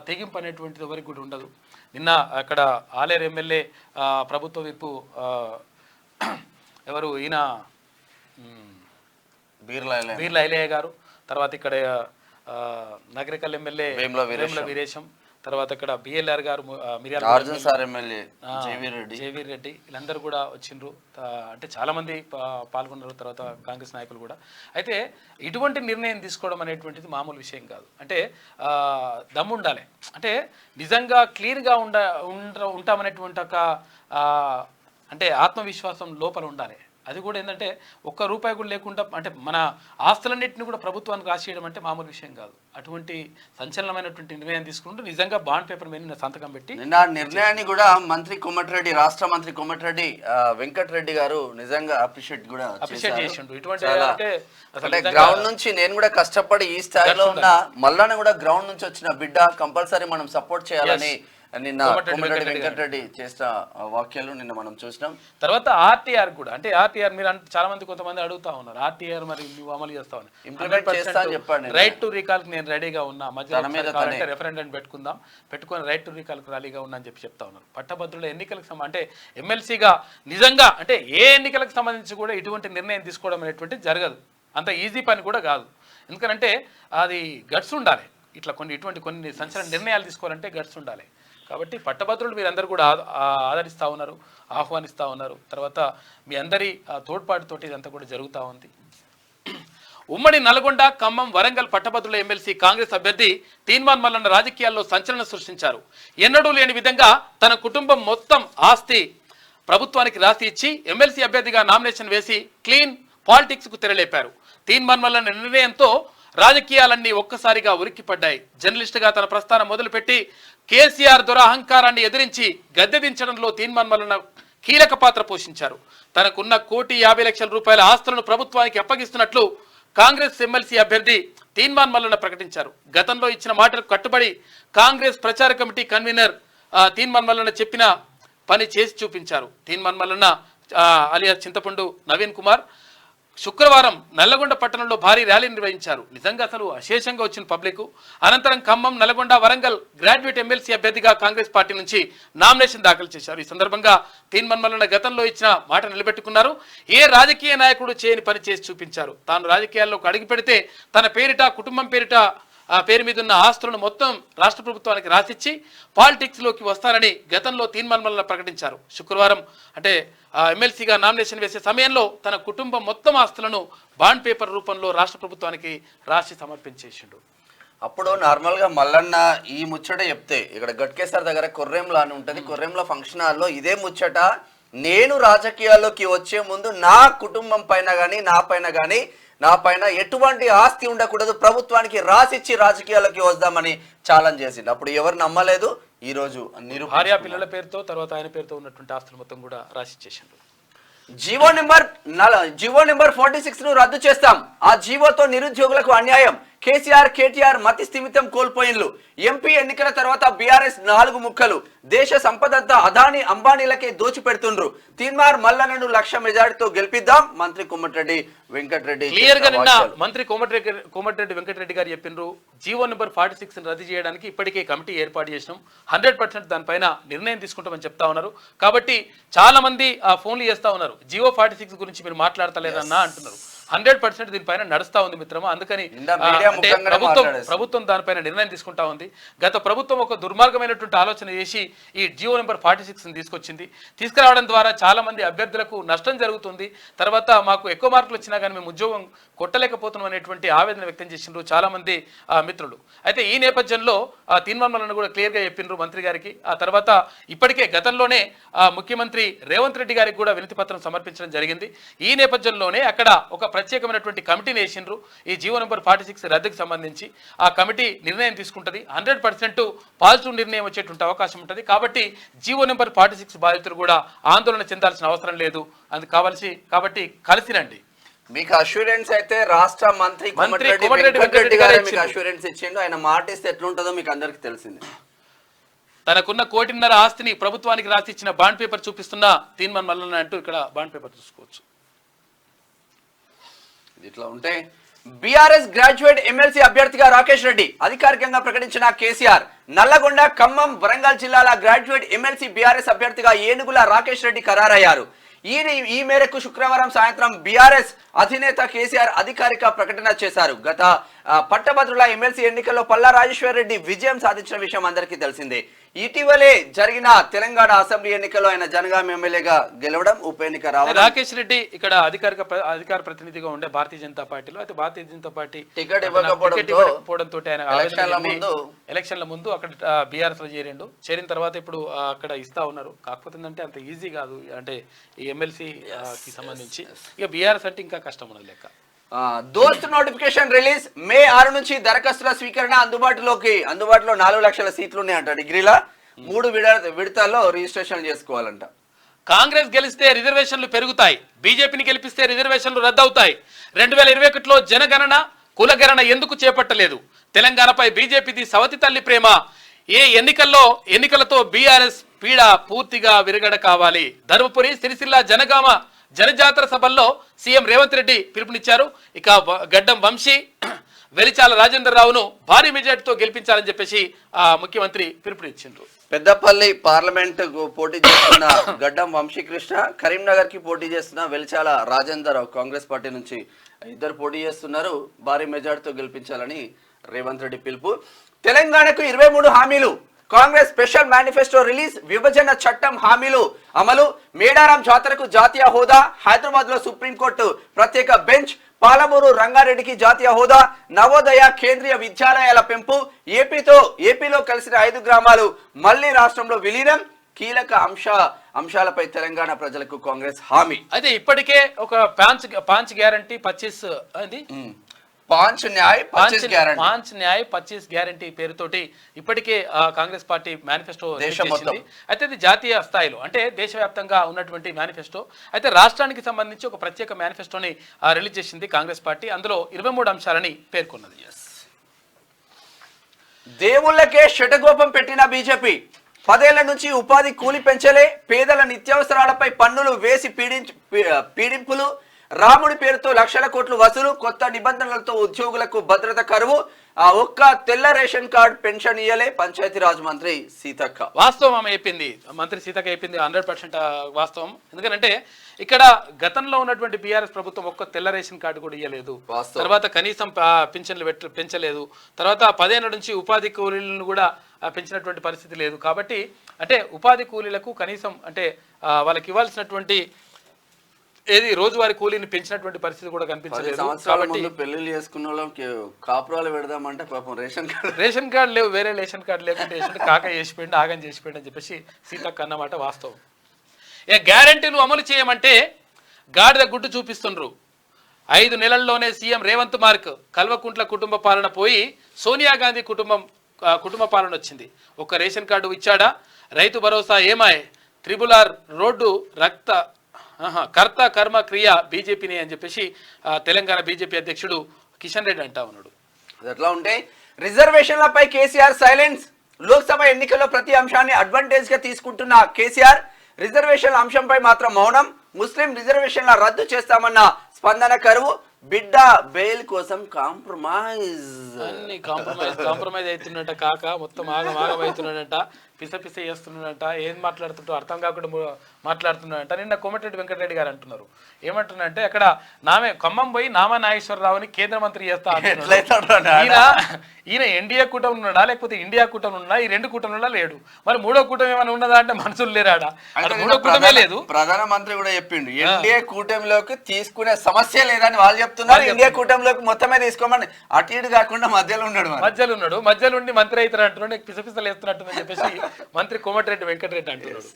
తెగింపు అనేటువంటిది ఎవరికి కూడా ఉండదు. నిన్న అక్కడ ఆలేరు ఎమ్మెల్యే ప్రభుత్వ విప్పు ఎవరు ఈయన బీర్లా ఐలయ్య గారు, తర్వాత ఇక్కడ నగరికల్ ఎమ్మెల్యే వేముల వీరేశం, తర్వాత ఇక్కడ బిఎల్ఆర్ గారు, జేవీర్ రెడ్డి, వీళ్ళందరూ కూడా వచ్చిండ్రు. అంటే చాలా మంది పాల్గొన్నారు, తర్వాత కాంగ్రెస్ నాయకులు కూడా. అయితే ఇటువంటి నిర్ణయం తీసుకోవడం అనేటువంటిది మామూలు విషయం కాదు. అంటే దమ్ము ఉండాలి, అంటే నిజంగా క్లీన్గా ఉంటామనేటువంటి ఒక అంటే ఆత్మవిశ్వాసం లోపల ఉండాలి. అది కూడా ఏంటంటే ఒక్క రూపాయి కూడా లేకుండా అంటే మన ఆస్తులన్నింటినీ కూడా ప్రభుత్వానికి రాసేయడం అంటే మామూలు విషయం కాదు. అటువంటి సంచలనమైనటువంటి నిర్ణయం తీసుకుంటూ నిజంగా బాండ్ పేపర్ మీద సంతకం పెట్టి నిన్న నిర్ణయాన్ని కూడా మంత్రి కోమటిరెడ్డి, రాష్ట్ర మంత్రి కోమటిరెడ్డి వెంకటరెడ్డి గారు నిజంగా అప్రిషియేట్ చేసిండు. ఇటువంటి గ్రౌండ్ నుంచి నేను కూడా కష్టపడి ఈ స్థాయిలో ఉన్న మల్లన్న కూడా గ్రౌండ్ నుంచి వచ్చిన బిడ్డ, కంపల్సరీ మనం సపోర్ట్ చేయాలని నిన్న వెంకటరెడ్డి చేసిన వాక్యాలు నిన్న మనం చూసినాం. తర్వాత ఆర్టీఆర్ కూడా, అంటే ఆర్టీఆర్ మీరు చాలా మంది కొంతమంది అడుగుతా ఉన్నారు, ఆర్టీఆర్ మరి నువ్వు అమలు చేస్తా ఉన్నా, ఇంప్లిమెంట్ చేస్తా అని చెప్పండి. రైట్ టు రీకాల్ కి నేను రెడీగా ఉన్నా, మధ్య రెఫరెండం పెట్టుకొని రైట్ టు రీకాల్ కి రెడీగా ఉన్నా అని చెప్తా ఉన్నారు. పట్టభద్రుల ఎన్నికలకు అంటే ఎమ్మెల్సీగా నిజంగా అంటే ఏ ఎన్నికలకు సంబంధించి కూడా ఇటువంటి నిర్ణయం తీసుకోవడం అనేటువంటిది జరగదు. అంత ఈజీ పని కూడా కాదు. ఎందుకంటే అది గట్స్ ఉండాలి. ఇట్లా కొన్ని సంచలన నిర్ణయాలు తీసుకోవాలంటే గట్స్ ఉండాలి. కాబట్టి పట్టభద్రులు మీరందరూ కూడా ఆదరిస్తూ ఉన్నారు, ఆహ్వానిస్తూ ఉన్నారు. తర్వాత మీ అందరి తోడ్పాటుతోటి ఇదంతా కూడా జరుగుతూ ఉంది. ఉమ్మడి నల్గొండ, ఖమ్మం, వరంగల్ పట్టభద్రుల ఎమ్మెల్సీ కాంగ్రెస్ అభ్యర్థి తీన్మార్ మల్లన్న రాజకీయాల్లో సంచలనం సృష్టించారు. ఎన్నడూ లేని విధంగా తన కుటుంబం మొత్తం ఆస్తి ప్రభుత్వానికి రాసి ఇచ్చి ఎమ్మెల్సీ అభ్యర్థిగా నామినేషన్ వేసి క్లీన్ పాలిటిక్స్కు తెరలేపారు. తీన్మార్ మల్లన్న నిర్ణయంతో రాజకీయాలన్నీ ఒక్కసారిగా ఉరిక్కిపడ్డాయి. జర్నలిస్టుగా తన ప్రస్థానం మొదలుపెట్టి కేసీఆర్ దురహంకారాన్ని ఎదిరించి గద్దె దించడంలో తీన్మార్ మల్లన్న కీలక పాత్ర పోషించారు. తనకున్న 1,50,00,000 రూపాయల ఆస్తులను ప్రభుత్వానికి అప్పగిస్తున్నట్లు కాంగ్రెస్ ఎమ్మెల్సీ అభ్యర్థి తీన్మార్ మల్లన్న ప్రకటించారు. గతంలో ఇచ్చిన మాటలకు కట్టుబడి కాంగ్రెస్ ప్రచార కమిటీ కన్వీనర్ తీన్మార్ మల్లన్న చెప్పిన పని చేసి చూపించారు. తీన్మార్ మల్లన్న అలియాస్ చింతపండు నవీన్ కుమార్ శుక్రవారం నల్లగొండ పట్టణంలో భారీ ర్యాలీ నిర్వహించారు. నిజంగా అసలు అశేషంగా వచ్చిన పబ్లిక్. అనంతరం ఖమ్మం, నల్గొండ, వరంగల్ గ్రాడ్యుయేట్ ఎమ్మెల్సీ అభ్యర్థిగా కాంగ్రెస్ పార్టీ నుంచి నామినేషన్ దాఖలు చేశారు. ఈ సందర్భంగా తీన్మార్ మల్లన్న గతంలో ఇచ్చిన మాట నిలబెట్టుకున్నారు. ఏ రాజకీయ నాయకుడు చేయని పని చేసి చూపించారు. తాను రాజకీయాల్లోకి అడుగు పెడితే తన పేరిట, కుటుంబం పేరు మీద ఉన్న ఆస్తులను మొత్తం రాష్ట్ర ప్రభుత్వానికి రాసిచ్చి పాలిటిక్స్లోకి వస్తారని గతంలో తీన్మార్ మల్లన్న ప్రకటించారు. శుక్రవారం అంటే ఎమ్మెల్సీగా నామినేషన్ వేసే సమయంలో తన కుటుంబం మొత్తం ఆస్తులను బాండ్ పేపర్ రూపంలో రాష్ట్ర ప్రభుత్వానికి రాసి సమర్పించేసిండు. అప్పుడు నార్మల్ గా మల్లన్న ఈ ముచ్చట చెప్తే ఇక్కడ గట్కేసర్ దగ్గర కొర్రెంలా అని ఉంటది, కొర్రెంల ఫంక్షన్ హాల్లో ఇదే ముచ్చట నేను రాజకీయాల్లోకి వచ్చే ముందు నా కుటుంబం పైన గానీ నా పైన ఎటువంటి ఆస్తి ఉండకూడదు, ప్రభుత్వానికి రాసిచ్చి రాజకీయాల్లోకి వద్దామని ఛాలెంజ్ చేసిండు. అప్పుడు ఎవరు నమ్మలేదు. ఈ రోజు భార్య పిల్లల పేరుతో తర్వాత ఆయన పేరుతో ఉన్నటువంటి ఆస్తులు మొత్తం కూడా రాసిచ్చేసిండు. జీవో నెంబర్ 46 ను రద్దు చేస్తాం. ఆ జీవోతో నిరుద్యోగులకు అన్యాయం. కేసీఆర్, కేటీఆర్ మతి స్థిమితం కోల్పోయిన్లు. ఎంపీ ఎన్నికల తర్వాత బీఆర్ఎస్ 4 ముక్కలు. దేశ సంపదంతా అదాని అంబానీలకే దోచిపెడుతుండ్రు. తీన్మార్ మల్లన్నను 1,00,000 మెజార్టీతో గెలిపిద్దాం. మంత్రి కోమటిరెడ్డి వెంకటరెడ్డి క్లియర్ గా నిన్న మంత్రి కోమటిరెడ్డి వెంకటరెడ్డి గారు చెప్పిండ్రు. జీవో నెంబర్ 46 రద్దు చేయడానికి ఇప్పటికే కమిటీ ఏర్పాటు చేసినాం, 100% దానిపైన నిర్ణయం తీసుకుంటామని చెప్తా ఉన్నారు. కాబట్టి చాలా మంది ఫోన్లు చేస్తా ఉన్నారు, జీవో 46 గురించి మీరు మాట్లాడతలేదన్నా అంటున్నారు. 100% దీనిపైన నడుస్తా ఉంది మిత్రమా. అందుకని అంటే ప్రభుత్వం దానిపైన నిర్ణయం తీసుకుంటా ఉంది. గత ప్రభుత్వం ఒక దుర్మార్గమైనటువంటి ఆలోచన చేసి ఈ జియో నెంబర్ 46 తీసుకొచ్చింది. తీసుకురావడం ద్వారా చాలా మంది అభ్యర్థులకు నష్టం జరుగుతుంది. తర్వాత మాకు ఎక్కువ మార్కులు వచ్చినా కానీ మేము ఉద్యోగం కొట్టలేకపోతున్నాం అనేటువంటి ఆవేదన వ్యక్తం చేసిండ్రు చాలా మంది మిత్రులు. అయితే ఈ నేపథ్యంలో తీర్మానాలను కూడా క్లియర్గా చెప్పిండ్రు మంత్రి గారికి. ఆ తర్వాత ఇప్పటికే గతంలోనే ముఖ్యమంత్రి రేవంత్ రెడ్డి గారికి కూడా వినతి పత్రం సమర్పించడం జరిగింది. ఈ నేపథ్యంలోనే అక్కడ ఒక ప్రత్యేకమైనటువంటి కమిటీని వేసిండ్రు ఈ జియో నెంబర్ 46 రద్దుకు సంబంధించి. ఆ కమిటీ నిర్ణయం తీసుకుంటుంది. 100% పాజిటివ్ నిర్ణయం వచ్చేటువంటి అవకాశం ఉంటుంది. కాబట్టి జియో నెంబర్ 46 బాధితులు కూడా ఆందోళన చెందాల్సిన అవసరం లేదు. కాబట్టి కలిసి రండి. మీకు అష్యూరెన్స్ అయితే రాష్ట్ర మంత్రి కోమటిరెడ్డి గారు మీకు అష్యూరెన్స్ ఇచ్చిండు. ఆయన మాట ఇస్తే ఎట్లుంటుందో మీకు అందరికి తెలిసింది. తనకున్న 1.5 కోటి ఆస్తిని ప్రభుత్వానికి రాసి ఇచ్చిన బాండ్ పేపర్ చూపిస్తున్న తీన్మాన్ మల్లన్న అంటూ ఇక్కడ బాండ్ పేపర్ చూసుకోవచ్చు. ఇట్లా ఉంటే బీఆర్ఎస్ గ్రాడ్యుయేట్ ఎమ్మెల్సీ అభ్యర్థిగా రాకేష్ రెడ్డి అధికారికంగా ప్రకటించిన కేసీఆర్ నల్లగొండ, ఖమ్మం, వరంగల్ జిల్లాల గ్రాడ్యుయేట్ ఎమ్మెల్సీ బీఆర్ఎస్ అభ్యర్థిగా ఏనుగుల రాకేష్ రెడ్డి ఖరారయ్యారు. ఈ మేరకు శుక్రవారం సాయంత్రం బీఆర్ఎస్ అధినేత కేసీఆర్ అధికారిక ప్రకటన చేశారు. గత పట్టభద్రుల ఎమ్మెల్సీ ఎన్నికల్లో పల్లా రాజేశ్వర్ రెడ్డి విజయం సాధించిన విషయం అందరికీ తెలిసిందే. ఇటీవలే జరిగిన తెలంగాణ అసెంబ్లీ ఎన్నికల్లో ఆయన జనగాం ఎమ్మెల్యేగా గెలవడం, ఉప ఎన్నిక రావడం. రాకేష్ రెడ్డి ఇక్కడ అధికార ప్రతినిధిగా ఉండే భారతీయ జనతా పార్టీలో, అయితే భారతీయ జనతా పార్టీ టికెట్ ఇవ్వకపోవడంతో ఆయన ఎలక్షన్ల ముందు అక్కడ బీఆర్ఎస్ లో చేరిన తర్వాత ఇప్పుడు అక్కడ ఇస్తా ఉన్నారు. కాకపోతే ఏంటంటే అంత ఈజీ కాదు, అంటే ఈ ఎమ్మెల్సీ కి సంబంధించి. ఇక బీఆర్ఎస్ అంటే ఇంకా కష్టం ఉన్నది లెక్క. దోస్త్ నోటిఫికేషన్ రిలీజ్. మే 6 నుంచి దరఖాస్తుల స్వీకరణ. అందుబాటులో 4 లక్షల సీట్లు ఉన్నాయంట. డిగ్రీల 3 విడతల్లో రిజిస్ట్రేషన్ చేసుకోవాలంట. కాంగ్రెస్ గెలిస్తే రిజర్వేషన్లు పెరుగుతాయి, బీజేపీని గెలిపిస్తే రిజర్వేషన్లు రద్దవుతాయి. 2021లో జనగణన కులగణన ఎందుకు చేపట్టలేదు? తెలంగాణపై బీజేపీది సవతి తల్లి ప్రేమ. ఎన్నికలతో బీఆర్ఎస్ పీడ పూర్తిగా విరగడ కావాలి. ధర్మపురి, సిరిసిల్ల, జనగామ జనజాతర సభల్లో సీఎం రేవంత్ రెడ్డి పిలుపునిచ్చారు. ఇక గడ్డం వంశీ, వెలిచాల రాజేందర్ రావును భారీ మెజార్టీతో గెలిపించాలని చెప్పేసి ముఖ్యమంత్రి పిలుపునిచ్చిండ్రు. పెద్దపల్లి పార్లమెంట్ పోటీ చేస్తున్న గడ్డం వంశీకృష్ణ, కరీంనగర్ కి పోటీ చేస్తున్న వెలిచాల రాజేందర్ రావు కాంగ్రెస్ పార్టీ నుంచి ఇద్దరు పోటీ చేస్తున్నారు. భారీ మెజార్టీతో గెలిపించాలని రేవంత్ రెడ్డి పిలుపు. తెలంగాణకు 23 హామీలు. Congress special manifesto release. విభజన చట్టం హామీలు అమలు. మేడారం జాతరకు జాతీయ హోదా. హైదరాబాద్ లో సుప్రీంకోర్టు ప్రత్యేక బెంచ్. పాలమూరు రంగారెడ్డికి జాతీయ హోదా. నవోదయ కేంద్రీయ విద్యాలయాల పెంపు. ఏపీలో కలిసిన 5 గ్రామాలు మళ్లీ రాష్ట్రంలో విలీనం. కీలక అంశాలపై తెలంగాణ ప్రజలకు కాంగ్రెస్ హామీ. అయితే ఇప్పటికే ఒక పాంచ్ గ్యారంటీ 25 అది పాంచ్ న్యాయ్ 25 గ్యారంటీ పేరుతోటి ఇప్పటికే కాంగ్రెస్ పార్టీ మేనిఫెస్టో చేసింది. అయితే ఇది జాతీయ స్థాయిలో, అంటే దేశవ్యాప్తంగా ఉన్నటువంటి మేనిఫెస్టో. అయితే రాష్ట్రానికి సంబంధించి ఒక ప్రత్యేక మేనిఫెస్టోని రిలీజ్ చేసింది కాంగ్రెస్ పార్టీ. అందులో 23 అంశాలని పేర్కొన్నది. దేవుళ్ళకే శటగోపం పెట్టిన బీజేపీ. 10 ఏళ్ల నుంచి ఉపాధి కూలి పెంచలే. పేదల నిత్యావసరాలపై పన్నులు వేసి పీడింపులు. రాముడి పేరుతో లక్షల కోట్లు వసూలు. కొత్త నిబంధనలతో ఉద్యోగులకు భద్రత కరువు. ఒక్క తెల్ల రేషన్ కార్డ్ పెన్షన్ ఇయ్యలే. పంచాయతీరాజ్ మంత్రి సీతక్క. వాస్తవం ఆమె చెప్పింది, మంత్రి సీతక్క చెప్పింది 100% వాస్తవం. ఎందుకంటే ఇక్కడ గతంలో ఉన్నటువంటి బీఆర్ఎస్ ప్రభుత్వం ఒక్క తెల్ల రేషన్ కార్డు కూడా ఇయ్యలేదు. తర్వాత కనీసం పింఛన్లు పెంచలేదు. తర్వాత 10 ఏళ్ల నుంచి ఉపాధి కూలీలను కూడా పెంచినటువంటి పరిస్థితి లేదు. కాబట్టి అంటే ఉపాధి కూలీలకు కనీసం అంటే వాళ్ళకి ఇవ్వాల్సినటువంటి రోజువారీ కూలీని పెంచినటువంటి పరిస్థితి కూడా కనిపించలేదు. కాబట్టి పెళ్లిళ్ళు చేసుకున్న వాళ్ళకి కాపురాలు పెడదామంటే పాపం రేషన్ కార్డు లేవు, వేరే రేషన్ కార్డు లేకుంటే కాక చేసిపోయింది, ఆగం చేసిపోయింది అని చెప్పేసి సీతక్క అన్నమాట వాస్తవం. గ్యారెంటీలు అమలు చేయమంటే గాడిద గుడ్డు చూపిస్తుండ్రు. 5 నెలల్లోనే సీఎం రేవంత్ మార్క్. కల్వకుంట్ల కుటుంబ పాలన పోయి సోనియా గాంధీ కుటుంబ పాలన వచ్చింది. ఒక్క రేషన్ కార్డు ఇచ్చాడా? రైతు భరోసా ఏమాయ్? RRR రోడ్డు కర్త కర్మ క్రియ బీజేపీని అని చెప్పేసి తెలంగాణ బీజేపీ అధ్యక్షుడు కిషన్ రెడ్డి అంటా ఉన్నాడు. ఎట్లా ఉంటే రిజర్వేషన్లపై కేసీఆర్ సైలెన్స్. లోక్సభ ఎన్నికల్లో ప్రతి అంశాన్ని అడ్వాంటేజ్ గా తీసుకుంటున్న కేసీఆర్ రిజర్వేషన్ల అంశంపై మాత్రం మౌనం. ముస్లిం రిజర్వేషన్ల రద్దు చేస్తామన్న స్పందన కరువు. బిడ్డ బెయిల్ కోసం కాంప్రమైజ్ అవుతున్నట కాక మొత్తం ఆగమవుతున్నాడట. పిస చేస్తున్నాడంట, ఏం మాట్లాడుతుంటో అర్థం కాకుండా మాట్లాడుతున్నాడంట. నిన్న కోమటిరెడ్డి వెంకటరెడ్డి గారు అంటున్నారు, ఏమంటున్నారంటే అక్కడ ఖమ్మం పోయి నామా నాగేశ్వరరావుని కేంద్ర మంత్రి చేస్తా ఈయన ఎన్డీఏ కూటమి ఉన్నాడా లేకపోతే ఇండియా కూటమి ఉన్నా, ఈ రెండు కూటమిలో లేడు. మరి మూడో కూటమి ఏమైనా ఉన్నదా అంటే మనుషులు లేరాడా? మూడో కూటమే లేదు. ప్రధానమంత్రి కూడా చెప్పిండు ఎన్డీఏ కూటమిలోకి తీసుకునే సమస్య లేదని వాళ్ళు చెప్తున్నారు. ఇండియా కూటమిలోకి మొత్తమే తీసుకోమని అటు ఇటు కాకుండా మధ్యలో ఉన్నాడు. మధ్యలో ఉండి మంత్రి అవుతారు అంటున్నాడు, పిసపిసలు వేస్తున్నట్టు అని చెప్పేసి మంత్రి కోమటిరెడ్డి వెంకటరెడ్డి అంటున్నాడు.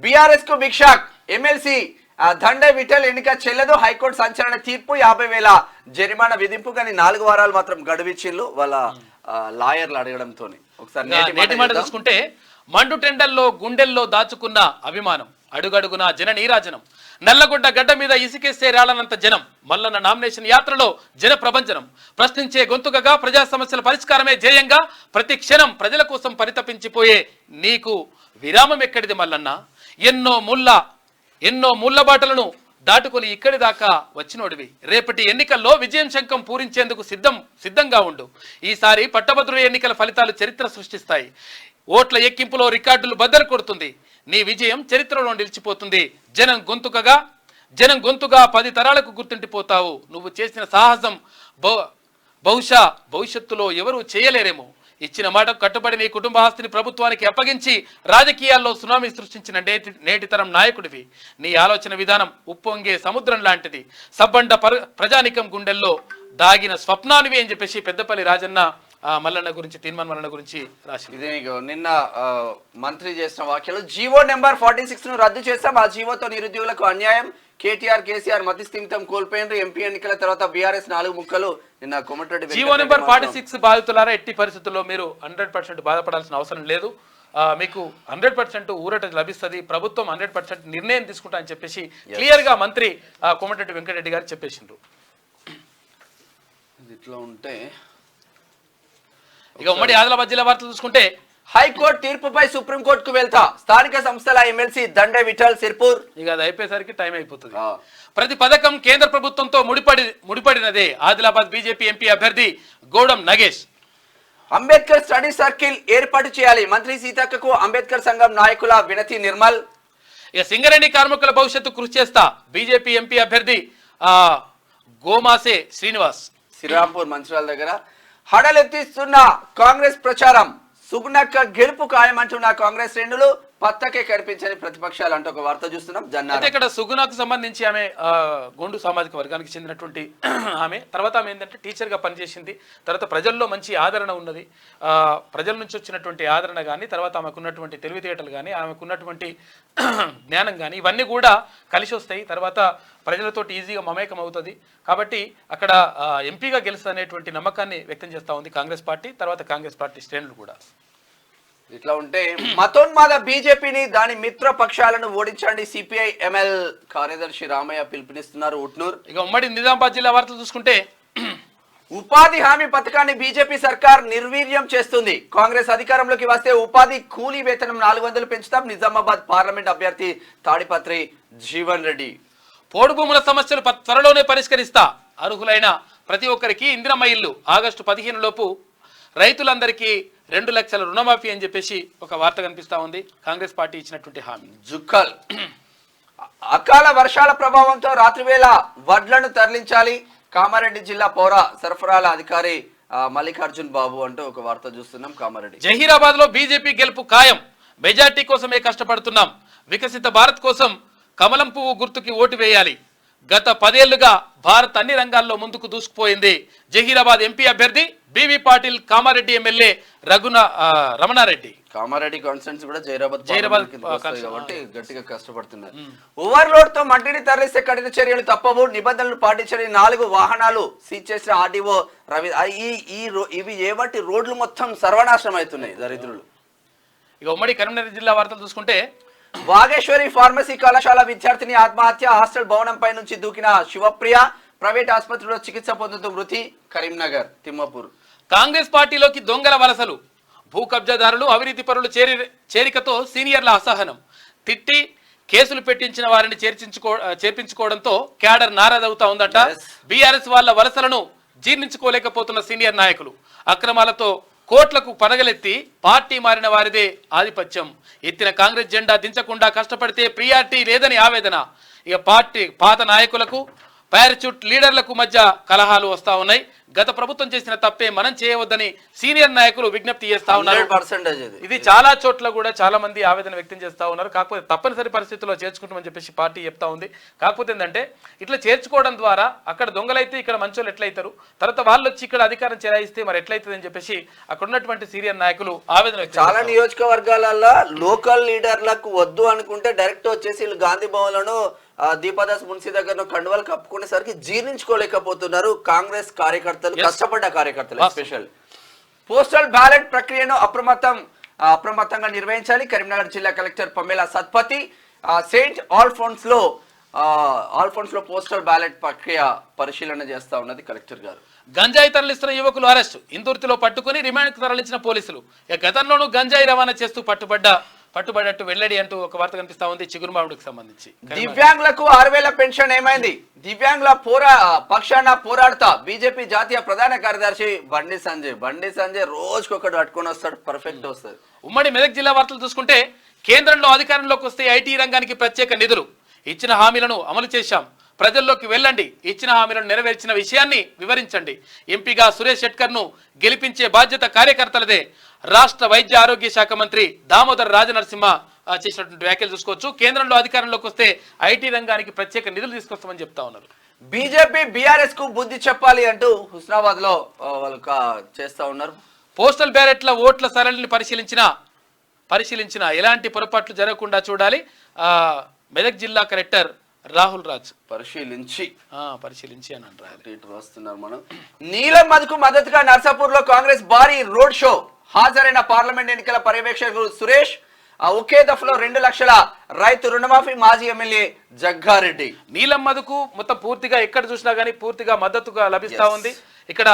బీఆర్ఎస్ కు big shock. MLC Dande Vithal ఎన్నిక చెల్లదు, హైకోర్టు సంచలన తీర్పు, 50,000 జరిమానా విధింపు. కానీ 4 వారాలు మాత్రం గడువిచ్చిళ్ళు వాళ్ళ లాయర్లు అడగడంతో. ఒకసారి నేటి మాట చూసుకుంటే, మండు టెండల్లో గుండెల్లో దాచుకున్న అభిమానం, అడుగడుగున జన నీరాజనం, నల్లగొండ గడ్డ మీద ఇసుకేస్తే రాలనంత జనం, మల్లన్న నామినేషన్ యాత్రలో జన ప్రభంజనం, ప్రశ్నించే గొంతుకగా ప్రజా సమస్యల పరిష్కారమే ధ్యేయంగా ప్రతి క్షణం ప్రజల కోసం పరితపించిపోయే నీకు విరామం ఎక్కడిది మల్లన్న, ఎన్నో ముళ్ళ బాటలను దాటుకొని ఇక్కడి దాకా వచ్చినోడివి, రేపటి ఎన్నికల్లో విజయం శంఖం పూరించేందుకు సిద్ధంగా ఉండు. ఈసారి పట్టభద్రుల ఎన్నికల ఫలితాలు చరిత్ర సృష్టిస్తాయి, ఓట్ల ఎక్కింపులో రికార్డులు బద్దలు కొడుతుంది, నీ విజయం చరిత్రలో నిలిచిపోతుంది. జనం గొంతుగా 10 తరాలకు గుర్తుండిపోతావు. నువ్వు చేసిన సాహసం బహుశా భవిష్యత్తులో ఎవరూ చేయలేరేమో. ఇచ్చిన మాటకు కట్టుబడి నీ కుటుంబ ఆస్తిని ప్రభుత్వానికి అప్పగించి రాజకీయాల్లో సునామీ సృష్టించిన నేటి తరం నాయకుడివి. నీ ఆలోచన విధానం ఉప్పొంగే సముద్రం లాంటిది, సబ్బండ ప్రజానికం గుండెల్లో దాగిన స్వప్నానివి అని చెప్పేసి పెద్దపల్లి రాజన్న మల్లన్న గురించి, తీర్మాన్ మల్లన్న గురించి రాసి. ఇదే నిన్న మంత్రి చేసిన వ్యాఖ్యలు. జీవో నెంబర్ 46 ను రద్దు చేస్తాం, ఆ జీవోతో నిరుద్యోగులకు అన్యాయం, కేటీఆర్ కేసీఆర్ మతిస్థిమితం కోల్పోయినారు, ఎంపీ ఎన్నికల తర్వాత బీఆర్ఎస్ 4 ముక్కలు. నిన్న కోమటిరెడ్డి జీవో నెంబర్ 46 బాధితులారా, ఎట్టి పరిస్థితుల్లో మీరు 100% బాధపడాల్సిన అవసరం లేదు. మీకు 100% ఊరట లభిస్తుంది, ప్రభుత్వం 100% నిర్ణయం తీసుకుంటా అని చెప్పేసి క్లియర్ గా మంత్రి కోమటిరెడ్డి వెంకటరెడ్డి గారు చెప్పేసిండ్రు. ఇట్లా ఉంటే ఇక ఉమ్మడి ఆదిలాబాద్ జిల్లా వార్తలు చూసుకుంటే, హైకోర్టు తీర్పుపై సుప్రీంకోర్టుకు వెళ్తా, స్థానిక సంస్థల ఎమ్మెల్సీ దండే విఠల్ సిర్పూర్. ఇక అది అయిపోయేసరికి టైం అయిపోతుంది. ప్రతి పథకం కేంద్ర ప్రభుత్వంతో ముడిపడినదే. ఆదిలాబాద్ బీజేపీ ఎంపీ అభ్యర్థి గౌడం నగేష్. అంబేద్కర్ స్టడీ సర్కిల్ ఏర్పాటు చేయాలి, మంత్రి సీతక్కకు అంబేద్కర్ సంఘం నాయకుల వినతి. నిర్మల్. ఇక సింగరేణి కార్మికుల భవిష్యత్తు కృషి చేస్తా, బీజేపీ ఎంపీ అభ్యర్థి గోమాసే శ్రీనివాస్. శ్రీరాంపూర్ మంచిర్యాల దగ్గర హడలెత్తిస్తున్న కాంగ్రెస్ ప్రచారం, సుగుణక్క గెలుపు ఖాయమంటున్న కాంగ్రెస్ శ్రేణులు, పత్తకే కనిపించని ప్రతిపక్షాలు అంటూ ఒక వార్త చూస్తున్నాం. అయితే ఇక్కడ సుగుణకు సంబంధించి ఆమె గోండు సామాజిక వర్గానికి చెందినటువంటి ఆమె. తర్వాత ఆమె ఏంటంటే టీచర్గా పనిచేసింది, తర్వాత ప్రజల్లో మంచి ఆదరణ ఉన్నది, ప్రజల నుంచి వచ్చినటువంటి ఆదరణ కానీ, తర్వాత ఆమెకున్నటువంటి తెలివితేటలు కానీ, ఆమెకున్నటువంటి జ్ఞానం కానీ, ఇవన్నీ కూడా కలిసి వస్తాయి. తర్వాత ప్రజలతో ఈజీగా మమేకం అవుతుంది. కాబట్టి అక్కడ ఎంపీగా గెలుస్తుంది అనేటువంటి నమ్మకాన్ని వ్యక్తం చేస్తూ ఉంది కాంగ్రెస్ పార్టీ, తర్వాత కాంగ్రెస్ పార్టీ శ్రేణులు కూడా. ఇట్లా ఉంటే మతోన్మాద బీజేపీని, దాని మిత్ర పక్షాలను ఓడించండి, సిపిఐ ఎంఎల్ కార్యదర్శి రామయ్య పిలుపునిస్తున్నారు. ఉట్నూర్. ఇక ఉమ్మడి నిజామాబాద్ జిల్లా వార్తలు చూసుకుంటే, ఉపాధి హామీ పథకాన్ని బీజేపీ సర్కార్ నిర్వీర్యం చేస్తుంది, కాంగ్రెస్ అధికారంలోకి వస్తే ఉపాధి కూలీ వేతనం 400 పెంచుతాం, నిజామాబాద్ పార్లమెంట్ అభ్యర్థి తాడిపత్రి జీవన్ రెడ్డి. పోడు భూముల సమస్యలు త్వరలోనే పరిష్కరిస్తా, అర్హులైన ప్రతి ఒక్కరికి ఇందిరమ్మ ఇల్లు, ఆగస్టు 15 లోపు రైతులందరికీ 2 లక్షల రుణమాఫీ అని చెప్పేసి ఒక వార్త కనిపిస్తా ఉంది. కాంగ్రెస్ పార్టీ ఇచ్చినటువంటి హామీ. జుక్కల్. అకాల వర్షాల ప్రభావంతో రాత్రివేళ వడ్లను తరలించాలి, కామారెడ్డి జిల్లా పౌర సరఫరాల అధికారి మల్లికార్జున్ బాబు అంటూ ఒక వార్త చూస్తున్నాం. కామారెడ్డి. జహీరాబాద్ లో బీజేపీ గెలుపు ఖాయం, మెజార్టీ కోసమే కష్టపడుతున్నాం, వికసిత భారత్ కోసం కమలం పువ్వు గుర్తుకి ఓటు వేయాలి, గత 10 ఏళ్లుగా భారత్ అన్ని రంగాల్లో ముందుకు దూసుకుపోయింది. జహీరాబాద్ ఎంపీ అభ్యర్థి BV Patil, Kamareddy MLA Ramana Reddy. Kamareddy constituency కూడా జైరాబాద్ కాబట్టి గట్టిగా కష్టపడుతున్నారు. ఓవర్లోడ్ తో మట్టిని తరలిస్తే కఠిన చర్యలు తప్పవు, నిబంధనలు పాటించని 4 వాహనాలు సీజ్ చేసిన ఆర్డీఓ రవి. ఇవి ఏబట్టి రోడ్లు మొత్తం సర్వనాశనం అవుతున్నాయి దరిద్రులు. ఇక ఉమ్మడి కరీంనగర్ జిల్లా వార్తలు చూసుకుంటే, వాగేశ్వరి ఫార్మసీ కళాశాల విద్యార్థిని ఆత్మహత్య, హాస్టల్ భవనంపై నుంచి దూకిన శివప్రియ, ప్రైవేట్ ఆసుపత్రిలో చికిత్స పొందుతూ మృతి. కరీంనగర్ తిమ్మపూర్. కాంగ్రెస్ పార్టీలోకి దొంగల వలసలు, భూ కబ్జాదారులు, అవినీతి పరులు చేరికతో సీనియర్ల అసహనం, తిట్టి కేసులు పెట్టించిన వారిని చేర్పించుకోవడంతో క్యాడర్ నారాజవుతా ఉందట. బీఆర్ఎస్ వాళ్ళ వలసలను జీర్ణించుకోలేకపోతున్న సీనియర్ నాయకులు, అక్రమాలతో కోట్లకు పనగలెత్తి పార్టీ మారిన వారిదే ఆధిపత్యం. ఎత్తిన కాంగ్రెస్ జెండా దించకుండా కష్టపడితే ప్రియారిటీ లేదని ఆవేదన. ఇక పార్టీ పాత నాయకులకు పారాచూట్ లీడర్లకు మధ్య కలహాలు వస్తా ఉన్నాయి. గత ప్రభుత్వం చేసిన తప్పే మనం చేయవద్దని సీనియర్ నాయకులు విజ్ఞప్తి చేస్తా ఉన్నారు. ఇది చాలా చోట్ల కూడా చాలా మంది ఆవేదన వ్యక్తం చేస్తా ఉన్నారు. కాకపోతే తప్పనిసరి పరిస్థితుల్లో చేర్చుకుంటామని చెప్పేసి పార్టీ చెప్తా ఉంది. కాకపోతే ఏంటంటే ఇట్లా చేర్చుకోవడం ద్వారా అక్కడ దొంగలైతే ఇక్కడ మంచోళ్ళు ఎట్లయితారు, తర్వాత వాళ్ళు వచ్చి ఇక్కడ అధికారం చెలాయిస్తే మరి ఎట్లయితుంది అని చెప్పేసి అక్కడ ఉన్నటువంటి సీనియర్ నాయకులు ఆవేదన వ్యక్తం చాలా నియోజకవర్గాలలో లోకల్ లీడర్లకు వద్దు అనుకుంటే డైరెక్ట్ వచ్చేసి వీళ్ళు గాంధీ భవన్లను దీపాదాస్ మున్సీ దగ్గర కండువాలు కప్పుకునేసరికి జీర్ణించుకోలేకపోతున్నారు కాంగ్రెస్ కార్యకర్తలు, కష్టపడ్డ కార్యకర్తలు. ఎస్పెషల్ పోస్టల్ బ్యాలెట్ ప్రక్రియను అప్రమత్తంగా నిర్వహించాలి. కరీంనగర్ జిల్లా collector Pamela Satpathy saint Alphonse లో పోస్టల్ బ్యాలెట్ ప్రక్రియ పరిశీలన చేస్తా ఉన్నది కలెక్టర్ గారు. గంజాయి తరలిస్తున్న యువకులు అరెస్టు. ఇందుర్తిలో పట్టుకుని రిమాండ్కు తరలించిన పోలీసులు. ఇక గతంలోనూ గంజాయి రవాణా చేస్తూ పట్టుబడ్డట్టు వెల్లడి అంటూ ఒక వార్త కనిపిస్తా ఉంది చిగురుమావుడికి సంబంధించి. దివ్యాంగులకు 6,000 పెన్షన్ ఏమైంది? దివ్యాంగుల పక్షాన పోరాడతా బీజేపీ జాతీయ ప్రధాన కార్యదర్శి బండి సంజయ్ రోజుకొకటి పట్టుకొని వస్తాడు, పర్ఫెక్ట్ వస్తుంది. ఉమ్మడి మెదక్ జిల్లా వార్తలు చూసుకుంటే కేంద్రంలో అధికారంలోకి వస్తే ఐటీ రంగానికి ప్రత్యేక నిధులు, ఇచ్చిన హామీలను అమలు చేశాం, ప్రజల్లోకి వెళ్ళండి, ఇచ్చిన హామీలను నెరవేర్చిన విషయాన్ని వివరించండి. ఎంపీగా సురేష్ షెట్కర్ను గెలిపించే బాధ్యత కార్యకర్తలదే. రాష్ట్ర వైద్య ఆరోగ్య శాఖ మంత్రి దామోదర్ రాజనరసింహ చేసినటువంటి వ్యాఖ్యలు చూసుకోవచ్చు. కేంద్రంలో అధికారంలోకి వస్తే ఐటీ రంగానికి ప్రత్యేక నిధులు తీసుకొస్తామని చెప్తా ఉన్నారు. బీజేపీ బీఆర్ఎస్ కు బుద్ధి చెప్పాలి అంటూ హుస్నాబాద్ లో వాళ్ళు చేస్తా ఉన్నారు. పోస్టల్ బ్యాలెట్ల ఓట్ల సరళిని పరిశీలించిన ఎలాంటి పొరపాట్లు జరగకుండా చూడాలి. మెదక్ జిల్లా కలెక్టర్ రాహుల్ రాజ్ పరిశీలించి అని అంటారు. వస్తున్నారు మనం. నీలం మధుకు మద్దతుగా నర్సాపూర్ లో కాంగ్రెస్ భారీ రోడ్ షో. హాజరైన పార్లమెంట్ ఎన్నికల పర్యవేక్షకుడు సురేష్. ఒకే దఫలో 2 లక్షల రైతు రుణమాఫీ. మాజీ ఎమ్మెల్యే జగ్గారెడ్డి. నీలం మధుకు మొత్తం పూర్తిగా ఎక్కడ చూసినా గానీ పూర్తిగా మద్దతుగా లభిస్తా ఉంది. ఇక్కడ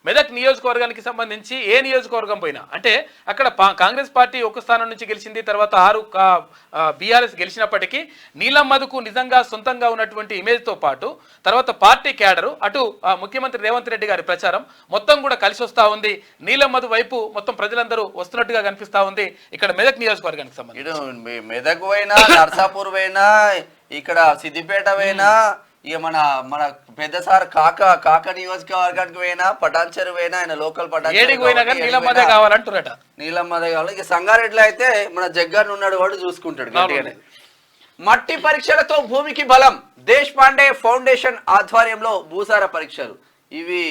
మెదక్ నియోజకవర్గానికి సంబంధించి ఏ నియోజకవర్గం పోయినా అంటే అక్కడ కాంగ్రెస్ పార్టీ ఒక స్థానం నుంచి గెలిచింది, తర్వాత 6 బీఆర్ఎస్ గెలిచినప్పటికీ నీలం మధుకు నిజంగా సొంతంగా ఉన్నటువంటి ఇమేజ్తో పాటు తర్వాత పార్టీ క్యాడరు అటు ముఖ్యమంత్రి రేవంత్ రెడ్డి గారి ప్రచారం మొత్తం కూడా కలిసి వస్తూ ఉంది. నీలం మధు వైపు మొత్తం ప్రజలందరూ వస్తున్నట్టుగా కనిపిస్తూ ఉంది ఇక్కడ మెదక్ నియోజకవర్గానికి సంబంధించి. మెదక్ పోయినా, నర్సాపూర్ పోయినా, ఇక్కడ సిద్దిపేట పోయినా, ఇక మన పెద్ద సార్ కాక నియోజకవర్గానికి పోయినా, పటాన్చెరు పోయినా, ఆయన లోకల్ నీలమ్మదే కావాలంటున్నట. నీలమ్మదే కావాలి. ఇక సంగారెడ్డిలో అయితే మన జగ్గారు ఉన్నాడు, వాడు చూసుకుంటాడు. మట్టి పరీక్షలతో భూమికి బలం. దేశ్ పాండే ఫౌండేషన్ ఆధ్వర్యంలో భూసార పరీక్షలు. ఇవి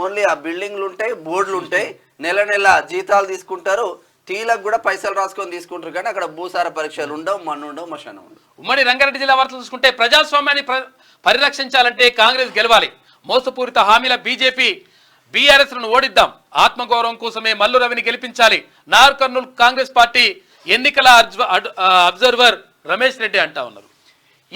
ఓన్లీ ఆ బిల్డింగ్లు ఉంటాయి, బోర్డులు ఉంటాయి, నెల జీతాలు తీసుకుంటారు, టీలకు కూడా పైసలు రాసుకొని తీసుకుంటారు. కానీ అక్కడ భూసార పరీక్షలు ఉండవు, మన్ను ఉండవు, మశానం ఉండవు. ఉమ్మడి రంగారెడ్డి జిల్లా వార్తలు చూసుకుంటే ప్రజాస్వామ్యాన్ని పరిరక్షించాలంటే కాంగ్రెస్ గెలవాలి. మోసపూరిత హామీల బీజేపీ బీఆర్ఎస్ లను ఓడిద్దాం. ఆత్మగౌరవం కోసమే మల్లు రవిని గెలిపించాలి. నార్ కర్నూలు కాంగ్రెస్ పార్టీ ఎన్నికల అబ్జర్వర్ రమేష్ రెడ్డి అంటా ఉన్నారు.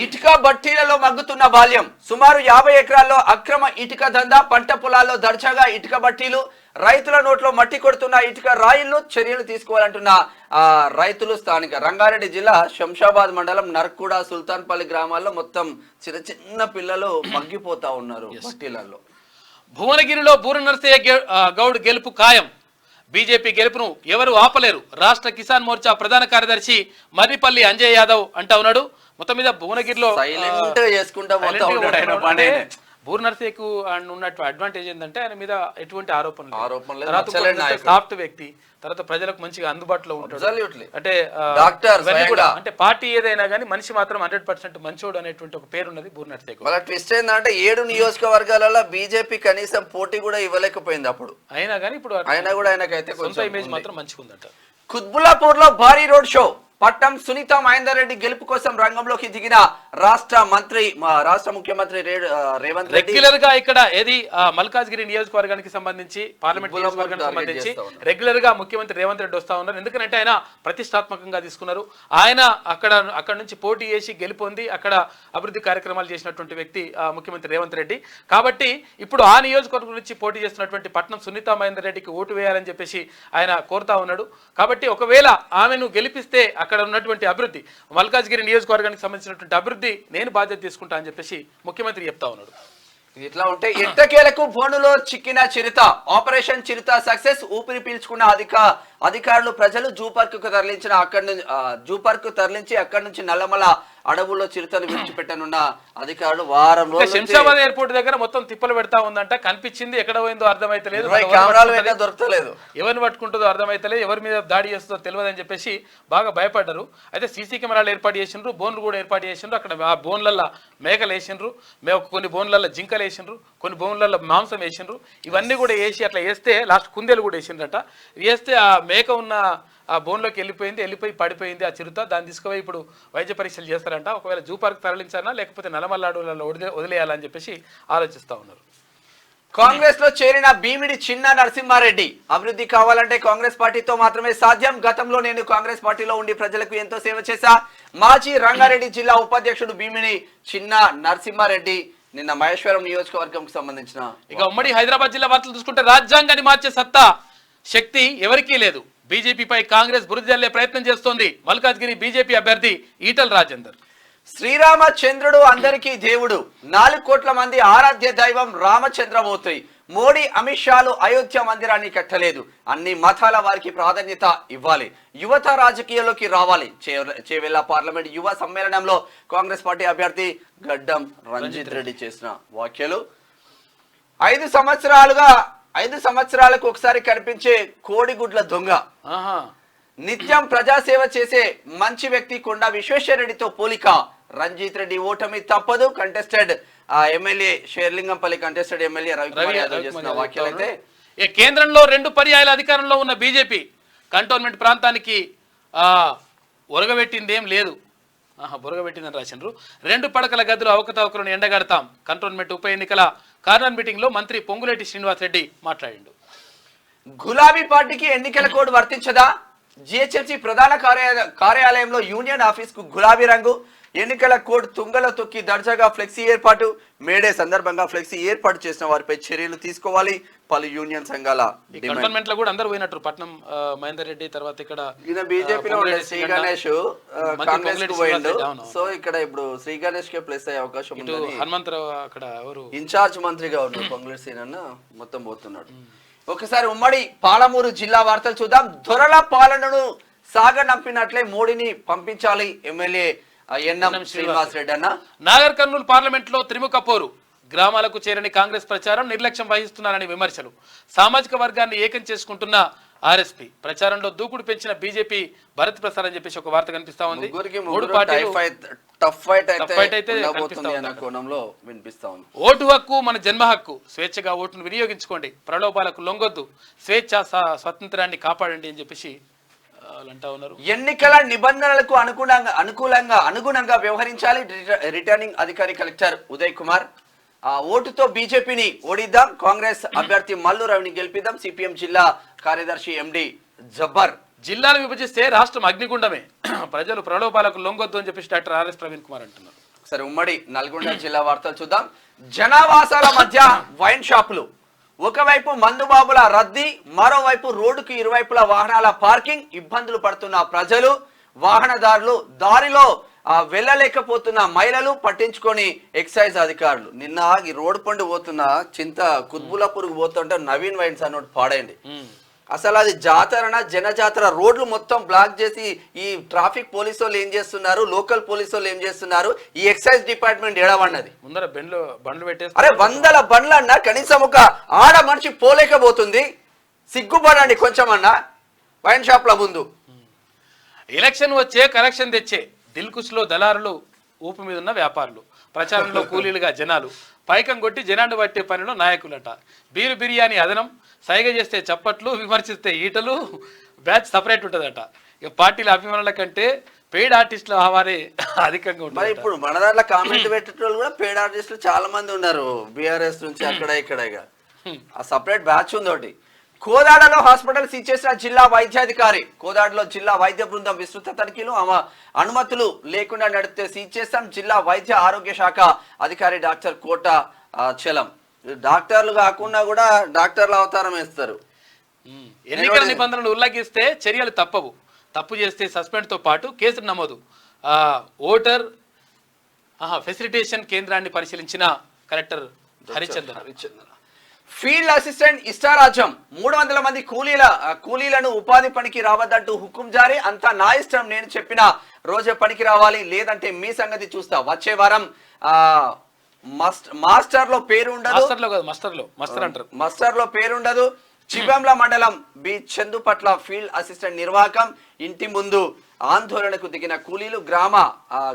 ఇటుక బట్టీలలో మగ్గుతున్న బాల్యం. సుమారు 50 ఎకరాల్లో అక్రమ ఇటుక దందా. పంట పొలాల్లో దర్జాగా ఇటుక బట్టీలు. రైతుల నోట్లో మట్టి కొడుతున్న ఇటుక రాయిల్లో చర్యలు తీసుకోవాలంటున్న రైతులు. స్థానిక రంగారెడ్డి జిల్లా శంషాబాద్ మండలం నర్కుడ, సుల్తాన్పల్లి గ్రామాల్లో మొత్తం చిన్న పిల్లలు మగ్గిపోతా ఉన్నారు బట్టీలలో. భువనగిరిలో బూర నరసయ్య గౌడ్ గెలుపు ఖాయం. బీజేపీ గెలుపును ఎవరు ఆపలేరు. రాష్ట్ర కిసాన్ మోర్చా ప్రధాన కార్యదర్శి మర్రిపల్లి అంజయ్ యాదవ్ అంటా ఉన్నాడు. మొత్తం మీద భువనగిరిలో బూర నరసయ్యకు ఉన్నట్టు అడ్వాంటేజ్ ఏంటంటే ఆయన మీద ఎటువంటి ఆరోపణలు, సాఫ్ట్ వ్యక్తి, తర్వాత ప్రజలకు మంచిగా అందుబాటులో ఉంటాడు. అంటే అంటే పార్టీ ఏదైనా కానీ మనిషి మాత్రం 100% మంచోడు అనేటువంటి ఒక పేరు ఉన్నది బూర నరసయ్యకు. వాళ్ళ ట్విస్ట్ ఏంటంటే 7 నియోజకవర్గాలలో బీజేపీ కనీసం పోటీ కూడా ఇవ్వలేకపోయింది అప్పుడు. అయినా కానీ ఇప్పుడు ఆయనకైతే సొంత ఇమేజ్ మాత్రం మంచిగా ఉందట. కుత్బుల్లాపూర్ లో భారీ రోడ్ షో. పట్టం సునీత మహేందర్ రెడ్డి గెలుపు కోసం రంగంలోకి దిగిన రాష్ట్ర ముఖ్యమంత్రి రేవంత్ రెడ్డి. రెగ్యులర్ గా ఇక్కడ ఏది మల్కాజ్గిరి నియోజకవర్గానికి సంబంధించి, పార్లమెంట్ నియోజకవర్గానికి సంబంధించి రెగ్యులర్ గా ముఖ్యమంత్రి రేవంత్ రెడ్డి వస్తా ఉన్నారు. ఎందుకంటే ఆయన ప్రతిష్టాత్మకంగా తీసుకున్నారు. ఆయన అక్కడ నుంచి పోటీ చేసి గెలుపొంది అక్కడ అభివృద్ధి కార్యక్రమాలు చేసినటువంటి వ్యక్తి ముఖ్యమంత్రి రేవంత్ రెడ్డి. కాబట్టి ఇప్పుడు ఆ నియోజకవర్గం నుంచి పోటీ చేస్తున్నటువంటి పట్నం సునీత మహేందర్ రెడ్డికి ఓటు వేయాలని చెప్పేసి ఆయన కోరుతా ఉన్నాడు. కాబట్టి ఒకవేళ ఆమెను గెలిపిస్తే అక్కడ ఉన్నటువంటి అభివృద్ధి, మల్కాజ్గిరి నియోజకవర్గానికి సంబంధించినటువంటి అభివృద్ధి నేను బాధ్యత తీసుకుంటా అని చెప్పేసి ముఖ్యమంత్రి చెప్తా ఉన్నాడు. ఇట్లా ఉంటే ఎట్టకేలకు బోనులో చిక్కిన చిరుత. ఆపరేషన్ చిరుత సక్సెస్. ఊపిరి పీల్చుకున్న అధికారులు ప్రజలు జూ పార్క్ కు తరలించి అక్కడి నుంచి నల్లమల అడవుల్లో చిరుతను విడిచిపెట్టనున్న అధికారులు వారం రోజులు. శంషాబాద్ ఎయిర్పోర్ట్ దగ్గర మొత్తం తిప్పలు పెడతా ఉందంట. కనిపించింది, ఎక్కడ పోయిందో అర్థమైతలేదు, కెమెరాలు దొరకలేదు, ఎవరిని పట్టుకుంటుందో అర్థమైతలేదు, ఎవరి మీద దాడి చేస్తుందో తెలియదు అని చెప్పేసి బాగా భయపడ్డారు. అయితే సీసీ కెమెరాలు ఏర్పాటు చేసిండ్రు, బోన్లు కూడా ఏర్పాటు చేసిండ్రు. అక్కడ ఆ బోన్లల్లో మేకలు వేసిండ్రు, కొన్ని బోన్లలో జింకలు వేసిండ్రు, కొన్ని బోన్లలో మాంసం వేసిండ్రు. ఇవన్నీ కూడా వేసి అట్లా వేస్తే లాస్ట్ కుందేలు కూడా వేసిండ్రట. వేస్తే ఆ మేక ఉన్న ఆ బోన్లోకి వెళ్ళిపోయి పడిపోయింది ఆ చిరుత. దాన్ని తీసుకుపోయి ఇప్పుడు వైద్య పరీక్షలు చేస్తారంట. ఒకవేళ జూ పార్క్ తరలించాలన్నా లేకపోతే నల్లమల్ల అడవులలో వదిలేయాలని చెప్పేసి ఆలోచిస్తూ ఉన్నారు. కాంగ్రెస్ లో చేరిన భీమిడి చిన్న నరసింహారెడ్డి. అభివృద్ధి కావాలంటే కాంగ్రెస్ పార్టీతో మాత్రమే సాధ్యం. గతంలో నేను కాంగ్రెస్ పార్టీలో ఉండి ప్రజలకు ఎంతో సేవ చేశా. మాజీ రంగారెడ్డి జిల్లా ఉపాధ్యక్షుడు భీమిడి చిన్న నరసింహారెడ్డి నిన్న మహేశ్వరం నియోజకవర్గం సంబంధించిన ఇక ఉమ్మడి హైదరాబాద్ జిల్లా వార్తలు చూసుకుంటే రాజ్యాంగాన్ని మార్చే సత్తా శక్తి ఎవరికీ లేదు. బీజేపీపై కాంగ్రెస్ బురద జల్లే ప్రయత్నం చేస్తోంది. మల్కాజ్గిరి బీజేపీ అభ్యర్థి ఈటల రాజేందర్. శ్రీరామచంద్రుడు అందరికీ దేవుడు. 4 కోట్ల మంది ఆరాధ్య దైవం రామచంద్రమూర్తి. మోడీ అమిత్ షాలు అయోధ్య మందిరాన్ని కట్టలేదు. అన్ని మతాల వారికి ప్రాధాన్యత ఇవ్వాలి. యువత రాజకీయాల్లోకి రావాలి. చేవెళ్ల పార్లమెంట్ యువ సమ్మేళనంలో కాంగ్రెస్ పార్టీ అభ్యర్థి గడ్డం రంజిత్ రెడ్డి చేసిన వ్యాఖ్యలు. 5 సంవత్సరాలకు ఒకసారి కనిపించే కోడిగుడ్ల దొంగ. నిత్యం ప్రజాసేవ చేసే మంచి వ్యక్తి కొండా విశ్వేశ్వరరెడ్డితో పోలిక. రంజిత్ రెడ్డి ఓటమి తప్పదు. Contested MLA Serilingampally contested MLA Ravikumar Yadav చేసిన వ్యాఖ్యలైతే కేంద్రంలో 2 పర్యాయాల అధికారంలో ఉన్న బీజేపీ కంటోన్మెంట్ ప్రాంతానికి ఒరగబెట్టిందేం లేదు. బొరగబెట్టిందని రాసిండ్రు. 2 పడకల గదులు అవకతవకలను ఎండగడతాం. కంటోన్మెంట్ ఉప ఎన్నికల కార్నర్ మీటింగ్ లో మంత్రి పొంగులేటి శ్రీనివాసరెడ్డి మాట్లాడిండు. గులాబీ పార్టీకి ఎన్నికల కోడ్ వర్తించదా? జిహెచ్ఎంసీ ప్రధాన కార్యాలయంలో యూనియన్ ఆఫీస్ కు గులాబీ రంగు. ఎన్నికల కోడ్ తుంగలో తొక్కి దర్జాగా ఫ్లెక్సీ ఏర్పాటు. మేడే సందర్భంగా ఫ్లెక్సీ ఏర్పాటు చేసిన వారిపై చర్యలు తీసుకోవాలి. పలు యూనియన్ సంఘాల కంటోన్మెంట్ లో కూడా అందరూ పోయినట్టు. పట్నం మహేందర్ రెడ్డి తర్వాత ఇక్కడ బీజేపీలో శ్రీ గణేష్ కాంగ్రెస్ కు పోయిండు. సో ఇక్కడ ఇప్పుడు శ్రీ గణేష్ కే ప్లేస్ అయ్యే అవకాశం ఉంది. హనుమంతరావు అక్కడ ఎవరు ఇన్ఛార్జ్ మంత్రిగా ఉన్నారు కాంగ్రెస్ సేన మొత్తం పోతున్నాడు. ఒకసారి ఉమ్మడి పాలమూరు జిల్లా వార్తలు చూద్దాం. దొరల పాలనను సాగనంపినట్లే మోడీని పంపించాలి. ఎమ్మెల్యే ఎన్ఎం శ్రీనివాస్ రెడ్డి అన్న. నాగర్ కర్నూలు పార్లమెంట్ లో త్రిముఖ పోరు. గ్రామాలకు చేరని కాంగ్రెస్ ప్రచారం నిర్లక్ష్యం వహిస్తున్నారని విమర్శలు. సామాజిక వర్గాన్ని ఏకం చేసుకుంటున్న ఆర్ఎస్పీ ప్రచారంలో దూకుడు పెంచిన బీజేపీ భరత్ ప్రసాద్ అని చెప్పేసి ఒక వార్త కనిపిస్తా ఉంది. 3 పార్టీలు టఫ్ ఫైట్ అయితే కోణంలో వినిపిస్తా ఉంది. ఓటు హక్కు మన జన్మ హక్కు. స్వేచ్ఛగా ఓటును వినియోగించుకోండి. ప్రలోభాలకు లొంగొద్దు. స్వేచ్ఛ స్వాతంత్రాన్ని కాపాడండి అని చెప్పేసి అంటా ఉన్నారు. ఎన్నికల నిబంధనలకు అనుగుణంగా వ్యవహరించాలి. రిటర్నింగ్ అధికారి కలెక్టర్ ఉదయ్ కుమార్. ఓటుతో బీజేపీని ఓడిద్దాం. కాంగ్రెస్ అభ్యర్థి మల్లు రవిని గెలిపిద్దాం. సిపిఎం జిల్లా కార్యదర్శి ఎండి జబ్బర్. జిల్లాను విభజిస్తే రాష్ట్రం అగ్నిగుండమే. ప్రజలు ప్రలోభాలకు లొంగొద్దు అని చెప్పేసి డాక్టర్ ఆర్ఎస్ ప్రవీణ్ కుమార్ అంటున్నారు. సరే ఉమ్మడి నల్గొండ జిల్లా వార్తలు చూద్దాం. జనావాసాల మధ్య వైన్ షాపులు. ఒకవైపు మందుబాబుల రద్దీ, మరోవైపు రోడ్డుకు ఇరువైపుల వాహనాల పార్కింగ్. ఇబ్బందులు పడుతున్న ప్రజలు, వాహనదారులు, దారిలో వెళ్ళలేకపోతున్న మహిళలు పట్టించుకొని ఎక్సైజ్ అధికారులు. నిన్న ఈ రోడ్డు పండు పోతున్న చింత కుత్బులాపూర్కి పోతుంటే నవీన్ వైన్స్ అన్నోటి పాడైంది. అసలు అది జాతరన జనజాతర. రోడ్లు మొత్తం బ్లాక్ చేసి ఈ ట్రాఫిక్ పోలీసు వాళ్ళు ఏం చేస్తున్నారు, లోకల్ పోలీసు వాళ్ళు ఏం చేస్తున్నారు, ఈ ఎక్సైజ్ డిపార్ట్మెంట్ ఎడవన్నది. అరే 100 బండ్లు అన్నా కనీసం ఒక ఆడ మనిషి పోలేకపోతుంది. సిగ్గుపడండి కొంచెం అన్నా వైన్ షాప్ల ముందు. ఎలక్షన్ వచ్చే కలెక్షన్ తెచ్చే దిల్కుష్లో దళారులు, ఊపు మీద ఉన్న వ్యాపారులు, ప్రచారంలో కూలీలుగా జనాలు, పైకం కొట్టి జనాన్ని పట్టే పనిలో నాయకులట. బీరు బిర్యానీ అదనం, సైగ చేస్తే చప్పట్లు, విమర్శిస్తే ఈటలు. బ్యాచ్ సపరేట్ ఉంటుందట. ఇక పార్టీల అభిమానుల కంటే పెయిడ్ ఆర్టిస్టుల వారే అధికంగా ఉంటుంది. ఇప్పుడు మన దాంట్లో కామెంట్ పెట్టేటోళ్ళు కూడా పెయిడ్ ఆర్టిస్టులు చాలా మంది ఉన్నారు. బీఆర్ఎస్ నుంచి అక్కడ ఇక్కడ ఆ సపరేట్ బ్యాచ్ ఉంది ఒకటి. కోదాడలో హాస్పిటల్ సీజ్ చేసిన జిల్లా వైద్యాధికారి. కోదాడలో జిల్లా వైద్య బృందం విస్తృత తనిఖీలు. అనుమతులు లేకుండా నడిపితే సీజ్ చేస్తాం. జిల్లా వైద్య ఆరోగ్య శాఖ అధికారి డాక్టర్ కోట చలం. డాక్టర్లు కాకుండా కూడా డాక్టర్ల అవతారం వేస్తారు. ఎన్నికల నిబంధనలు ఉల్లంఘిస్తే చర్యలు తప్పవు. తప్పు చేస్తే సస్పెండ్ తో పాటు కేసులు నమోదు. ఓటర్ ఫెసిలిటేషన్ కేంద్రాన్ని పరిశీలించిన కలెక్టర్ హరిచందన్. ఫీల్డ్ అసిస్టెంట్ ఇష్టారాజ్యం 300 మంది కూలీలను ఉపాధి పనికి రావద్దంటూ హుకుం జారీ. అంతా నా ఇష్టం, నేను చెప్పిన రోజే పనికి రావాలి, లేదంటే మీ సంగతి చూస్తా. వచ్చే వారం మాస్టర్ లో పేరు ఉండదు, మస్టర్ లో పేరుండదు. చివ్వంల మండలం బి చందుపట్ల ఫీల్డ్ అసిస్టెంట్ నిర్వాహకం ఇంటి ముందు ఆందోళనకు దిగిన కూలీలు,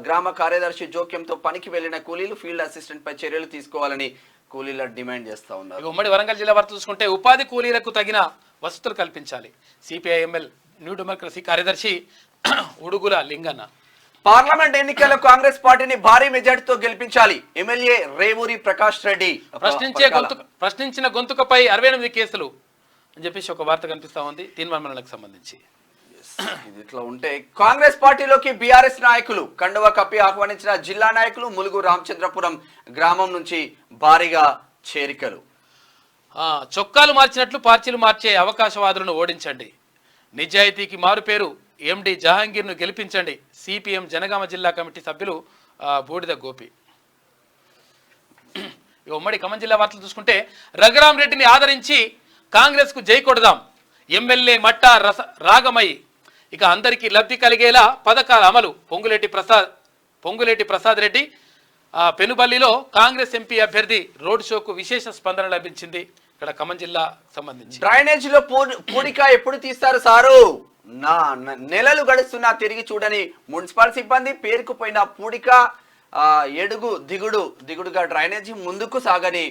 గ్రామ కార్యదర్శి జోక్యంతో పనికి వెళ్లిన కూలీలు ఫీల్డ్ అసిస్టెంట్ పై చర్యలు తీసుకోవాలని కూలీల డిమాండ్ చేస్తా ఉన్నారు. ఉమ్మడి వరంగల్ జిల్లా వార్త చూసుకుంటే ఉపాధి కూలీలకు తగిన వసతులు కల్పించాలి. సిపిఐఎంఎల్ న్యూ డెమోక్రసీ కార్యదర్శి ఉడుగుల లింగన్న. పార్లమెంట్ ఎన్నికల్లో కాంగ్రెస్ పార్టీని భారీ మెజార్టీతో గెలిపించాలి. ఎమ్మెల్యే రేవూరి ప్రకాష్ రెడ్డి. ప్రశ్నించిన గొంతుకపై 68 కేసులు అని చెప్పేసి ఒక వార్త కనిపిస్తా ఉంది తీర్మానాలకు సంబంధించి. ఇది ఇట్లా ఉంటే కాంగ్రెస్ పార్టీలోకి బీఆర్ఎస్ నాయకులు కండువా కప్పి ఆహ్వానించిన జిల్లా నాయకులు ములుగు రామచంద్రపురం గ్రామం నుంచి భారీగా చేరికలు. చొక్కాలు మార్చినట్లు పార్టీలు మార్చే అవకాశవాదులను ఓడించండి. నిజాయితీకి మారుపేరు ఎండి జహాంగీర్ను గెలిపించండి. సిపిఎం జనగామ జిల్లా కమిటీ సభ్యులు బూడిద గోపి. ఉమ్మడి ఖమ్మం జిల్లా వార్తలు చూసుకుంటే రఘురాం రెడ్డిని ఆదరించి కాంగ్రెస్ కు జై కొడదాం. ఎమ్మెల్యే మట్టా రాగమయ్యి. ఇక అందరికీ లబ్ధి కలిగేలా పథకాల అమలు. పొంగులేటి ప్రసాద్ రెడ్డి పెనుబల్లిలో కాంగ్రెస్ ఎంపీ అభ్యర్థి రోడ్ షోకు విశేష స్పందన లభించింది. ఇక్కడ ఖమ్మం జిల్లా సంబంధించి డ్రైనేజ్ లో పూడిక ఎప్పుడు తీస్తారు సారు? నెలలు గడుస్తున్నా తిరిగి చూడని మున్సిపల్ సిబ్బంది. పేరుకుపోయిన పూడిక ఎడుగు దిగుడుగా డ్రైనేజీ ముందుకు సాగని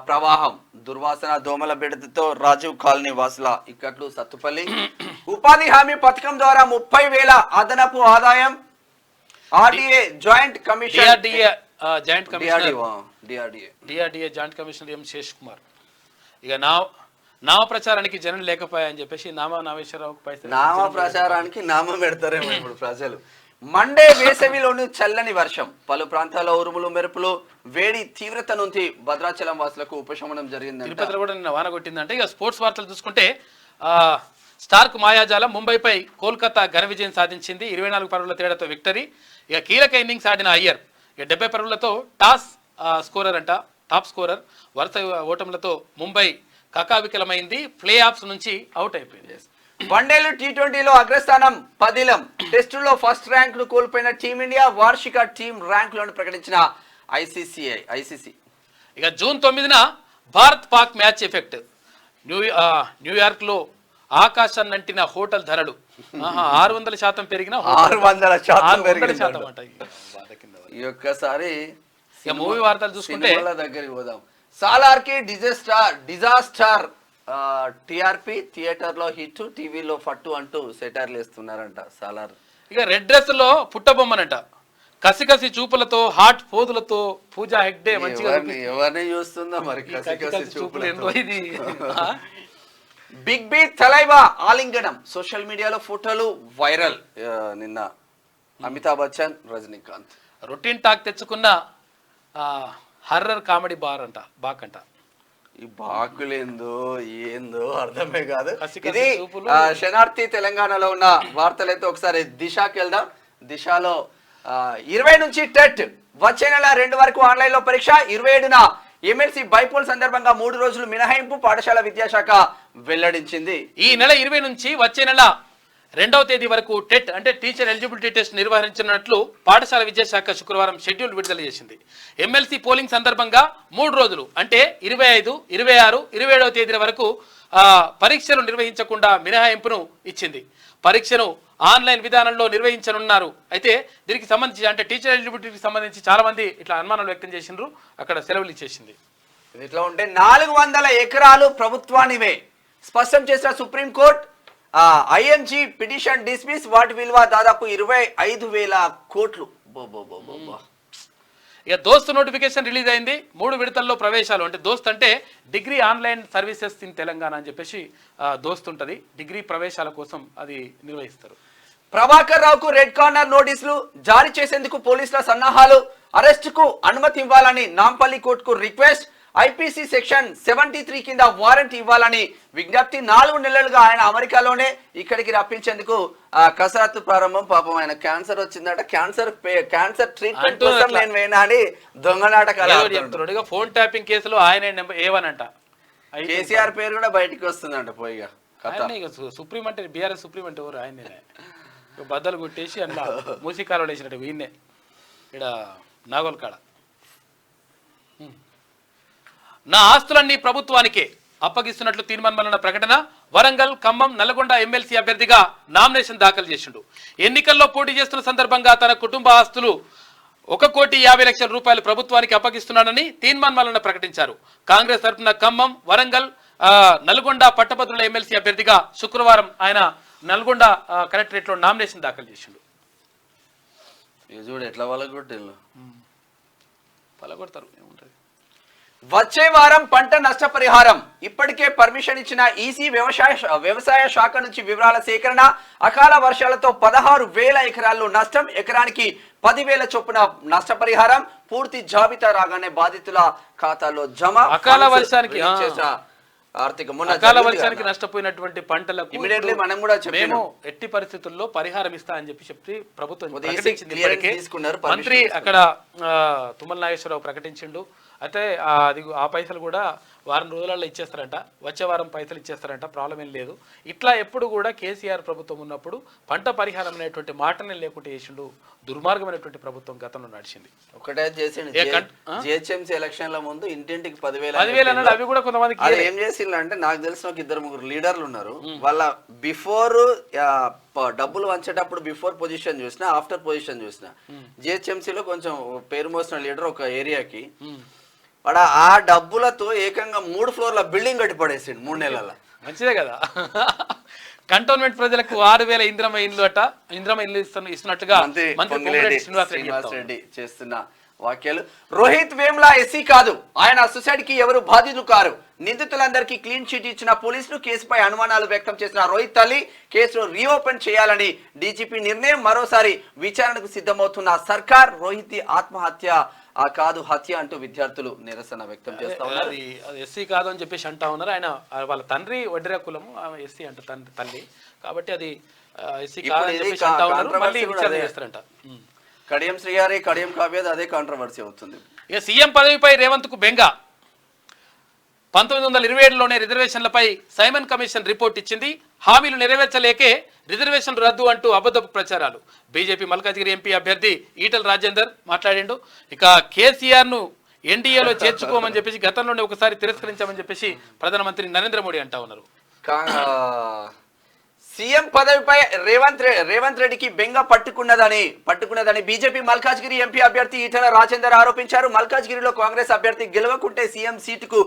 ప్రవాహం. దుర్వాసన దోమల బిడతతో రాజీవ్ కాలనీ వాసుల ఇక్కట్లు సత్తుపల్లి. ఉపాధి హామీ పథకం ద్వారా 30,000 అదనపు ఆదాయం. RDA joint commissioner joint commissioner M Shesh Kumar. ఇక నామ ప్రచారానికి జనం లేకపోయాయని చెప్పేసి నామ ప్రచారానికి నామం పెడతారేమో ఇప్పుడు ప్రజలు. మండే వేసవిలోని చల్లని వర్షం. పలు ప్రాంతాల్లో ఉరుములు మెరుపులు. వేడి తీవ్రత నుంచి భద్రాచలం వాసులకు ఉపశమనం జరిగింది. తిరుపతిలో కూడా నిన్న వాన కొట్టిందంటే. ఇక స్పోర్ట్స్ వార్తలు చూసుకుంటే స్టార్క్ మాయాజాలం ముంబైపై కోల్కతా ఘన విజయం సాధించింది. 24 పరుగుల తేడాతో విక్టరీ. ఇక కీలక ఇన్నింగ్స్ ఆడిన అయ్యర్. ఇక 70 పరుగులతో టాప్ స్కోరర్. వరుస ఓటములతో ముంబై కకావికలమైంది. ప్లే ఆఫ్స్ నుంచి అవుట్ అయిపోయింది. వన్డేలు T20లో అగ్రస్థానం 10లం. టెస్టులో ఫస్ట్ ర్యాంక్ ను కోల్పోయిన టీమిండియా వార్షిక టీం ర్యాంకులను ప్రకటించిన ఐసీసీ. ఇక జూన్ 9న Bharat Pak match effect. New York లో ఆకాశాన్నంటిన హోటల్ ధరలు 600% పెరిగిన 600% అంట. ఈ ఒక్కసారి మూవీ వార్తలు చూసుకుంటే దగ్గరికి పోదాం. సాలార్కి డిజాస్టర్. టిఆర్పి థియేటర్ లో హిట్, టీవీలో ఫట్టు అంటూ సెటర్లు వేస్తున్నారంట సాలార్. ఇక రెడ్ డ్రెస్ లో పుట్టబొమ్మనంట. కసికసి చూపులతో హాట్ పోదులతో పూజా హెగ్డే మంచిగా ఎవరిని చూస్తుందో మరి కసికసి చూపులు. ఇది బిగ్ బి తలైవా ఆలింగనం. సోషల్ మీడియాలో ఫోటోలు వైరల్. నిన్న అమితాబ్ బచ్చన్, రజనీకాంత్ రొటీన్ టాక్ తెచ్చుకున్న హర్రర్ కామెడీ బాకంట. ఈ బాకులేందో ఏందో అర్థమే కాదు. ఇది శనార్థి తెలంగాణలో ఉన్న వార్తలైతే ఒకసారి దిశకి వెళ్దాం. దిశలో 20 నుంచి టెట్. వచ్చే నెల 2 వరకు ఆన్లైన్ లో పరీక్ష. 27న ఎమ్మెల్సీ బైపోల్ సందర్భంగా 3 రోజులు మినహాయింపు పాఠశాల విద్యాశాఖ వెల్లడించింది. ఈ నెల 20 నుంచి వచ్చే నెల 2వ తేదీ వరకు టెట్ అంటే టీచర్ ఎలిజిబిలిటీ టెస్ట్ నిర్వహించినట్లు పాఠశాల విద్యాశాఖ శుక్రవారం షెడ్యూల్ విడుదల చేసింది. ఎమ్మెల్సీ పోలింగ్ సందర్భంగా 3 రోజులు అంటే 25, 26, 27వ తేదీల వరకు పరీక్షలు నిర్వహించకుండా మినహాయింపును ఇచ్చింది. పరీక్షను ఆన్లైన్ విధానంలో నిర్వహించనున్నారు. అయితే దీనికి సంబంధించి అంటే టీచర్ ఎలిజిబిలిటీకి సంబంధించి చాలా మంది ఇట్లా అనుమానాలు వ్యక్తం చేసిండ్రు. అక్కడ సెలవులు ఇచ్చేసింది. ఇట్లా ఉంటే 400 ఎకరాలు ప్రభుత్వానివే స్పష్టం చేసిన సుప్రీంకోర్టు. ING petition dismiss. వాటి విలువ దాదాపు 25,000 కోట్లు. ఇక దోస్త్ నోటిఫికేషన్ రిలీజ్ అయింది. 3 విడతల్లో ప్రవేశాలు. అంటే దోస్త్ అంటే degree online services in Telangana అని చెప్పేసి దోస్త్ ఉంటుంది. డిగ్రీ ప్రవేశాల కోసం అది నిర్వహిస్తారు. ప్రభాకర్ రావుకు రెడ్ కార్నర్ నోటీసులు జారీ చేసేందుకు పోలీసుల సన్నాహాలు. అరెస్టుకు అనుమతి ఇవ్వాలని నాంపల్లి కోర్టుకు రిక్వెస్ట్. ఐపీసీ సెక్షన్ 73 కింద వారెంట్ ఇవ్వాలని విజ్ఞప్తి. 4 నెలలుగా ఆయన అమెరికాలోనే ఇక్కడికి రప్పించేందుకు కసరత్తు ప్రారంభం. పాపం ఆయన క్యాన్సర్ వచ్చిందట, క్యాన్సర్ ట్రీట్మెంట్ కోసం నేను వేనా అని దొంగ నాటకాలు. ఫోన్ ట్యాపింగ్ కేసులో ఆయన ఏవనంట కేసీఆర్ పేరు కూడా బయటికి వస్తుందంట పోయిగా. సుప్రీం అంటే బీఆర్ఎస్ సుప్రీం అంటే ఎవరు ఆయనే బద్దలు కొట్టేసి అట్లా మూసికాలలో వేసినట్టు వీన్నే ఇక్కడ నాగోల్ కాడ. నా ఆస్తులన్నీ ప్రభుత్వానికే అప్పగిస్తున్నట్లు తీర్మానమన్న ప్రకటన. వరంగల్, ఖమ్మం, నల్గొండ ఎమ్మెల్సీ అభ్యర్థిగా నామినేషన్ దాఖలు చేసిండు. ఎన్నికల్లో పోటీ చేస్తున్న సందర్భంగా తన కుటుంబ ఆస్తులు 1,50,00,000 రూపాయలు ప్రభుత్వానికి అప్పగిస్తున్నానని తీర్మానమన్న ప్రకటించారు. కాంగ్రెస్ తరఫున ఖమ్మం, వరంగల్, నల్గొండ పట్టభద్రుల ఎమ్మెల్సీ అభ్యర్థిగా శుక్రవారం ఆయన నల్గొండ కలెక్టరేట్ లో నామినేషన్ దాఖలు చేసిండు. చూడు ఎట్లా పలగొడతారు ఏముంటది. వచ్చే వారం పంట నష్టపరిహారం. ఇప్పటికే పర్మిషన్ ఇచ్చిన ఈసీ వ్యవసాయ శాఖ నుంచి వివరాల సేకరణ. అకాల వర్షాలతో 16,000 ఎకరాల్లో నష్టం, ఎకరానికి 10,000 చొప్పున నష్టపరిహారం. పూర్తి జాబితా రాగానే బాధితుల ఖాతాలో జమ. అకాల వర్షానికి అకాల వర్షానికి నష్టపోయినటువంటి పంటలకు మనం కూడా మేము ఎట్టి పరిస్థితుల్లో పరిహారం ఇస్తా అని చెప్పి ప్రభుత్వం ప్రకటించింది. మంత్రి అక్కడ తుమ్మల నాగేశ్వరరావు ప్రకటించిండు. అయితే అది ఆ పైసలు కూడా వారం రోజులలో ఇచ్చేస్తారంట, వచ్చే వారం పైసలు ఇచ్చేస్తారంట, ప్రాబ్లం ఏం లేదు. ఇట్లా ఎప్పుడు కూడా కేసీఆర్ ప్రభుత్వం ఉన్నప్పుడు పంట పరిహారం అనేటువంటి మాటనే లేకుండా చేసిండు. దుర్మార్గమైనటువంటి ప్రభుత్వం గతంలో నడిచింది. ఒకటే చేసిండు. జిహెచ్ఎంసీ ఎలక్షన్ల ముందు ఇంటింటికి 10,000 అన్నాడు. అవి కూడా కొంతమంది ఏం చేసిండు అంటే, నాకు తెలిసిన ఒక 2-3 లీడర్లు ఉన్నారు. వాళ్ళ బిఫోర్ డబ్బులు వంచేటప్పుడు బిఫోర్ పొజిషన్ చూసిన, ఆఫ్టర్ పొజిషన్ చూసిన. జిహెచ్ఎంసీలో కొంచెం పేరు మోసిన లీడర్ ఒక ఏరియాకి వాడు ఆ డబ్బులతో ఏకంగా 3 ఫ్లోర్ల బిల్డింగ్ కట్టి పడేసిండు 3 నెలల. మంచిదే కదా. కంటోన్మెంట్ ప్రజలకు 6,000 ఇంద్రమ ఇల్లు ఇస్తున్నట్టుగా మంత్రి శ్రీనివాస్ రెడ్డి చేస్తున్న వ్యాఖ్యలు. రోహిత్ వేమ్లా ఎస్సీ కాదు, ఆయన సూసైడ్ కి ఎవరు బాధితులు కారు. నిందితులందరికీ క్లీన్ చిట్ ఇచ్చిన పోలీసులు. కేసుపై అనుమానాలు వ్యక్తం చేసిన రోహిత్ తల్లి కేసును రీఓపెన్ చేయాలని డీజీపీ నిర్ణయం. మరోసారి విచారణకు సిద్ధమవుతున్న సర్కార్. రోహిత్ ఆత్మహత్య కాదు హత్య అంటూ విద్యార్థులు నిరసన వ్యక్తం చేస్తా ఉన్నారు. అది ఎస్సీ కాదు అని చెప్పేసి అంటా ఉన్నారు. ఆయన వాళ్ళ తండ్రి వడ్డెర కులము, ఎస్సీ అంట తల్లి, కాబట్టి అది ఎస్సీ కాదని చెప్పేసి అంటా ఉన్నారు. మళ్ళీ విచారణ చేస్తారంట. కడియం శ్రీగారి, కడియం కావ్యది అదే కాంట్రవర్సీ అవుతుంది. ఇక సీఎం పదవిపై రేవంత్ కు బెంగ. 1927లోనే రిజర్వేషన్లపై సైమన్ కమిషన్ రిపోర్ట్ ఇచ్చింది. హామీలు నెరవేర్చలేకే రిజర్వేషన్లు రద్దు అంటూ అబద్ధపు ప్రచారాలు. బీజేపీ మల్కాజ్గిరి ఎంపీ అభ్యర్థి ఈటల రాజేందర్ మాట్లాడిండు. ఇక కేసీఆర్ ను ఎన్డీఏలో చేర్చుకోమని చెప్పేసి గతంలోనే ఒకసారి తిరస్కరించామని చెప్పేసి ప్రధానమంత్రి నరేంద్ర మోడీ అంటా ఉన్నారు. సీఎం పదవిపై రేవంత్ రెడ్డికి బెంగ పట్టుకున్నదని బీజేపీ మల్కాజ్గిరి ఎంపీ అభ్యర్థి ఈటల రాజేందర్ ఆరోపించారు. మల్కాజ్గిరిలో కాంగ్రెస్ అభ్యర్థి గెలవకుంటే సీఎం సీటుకు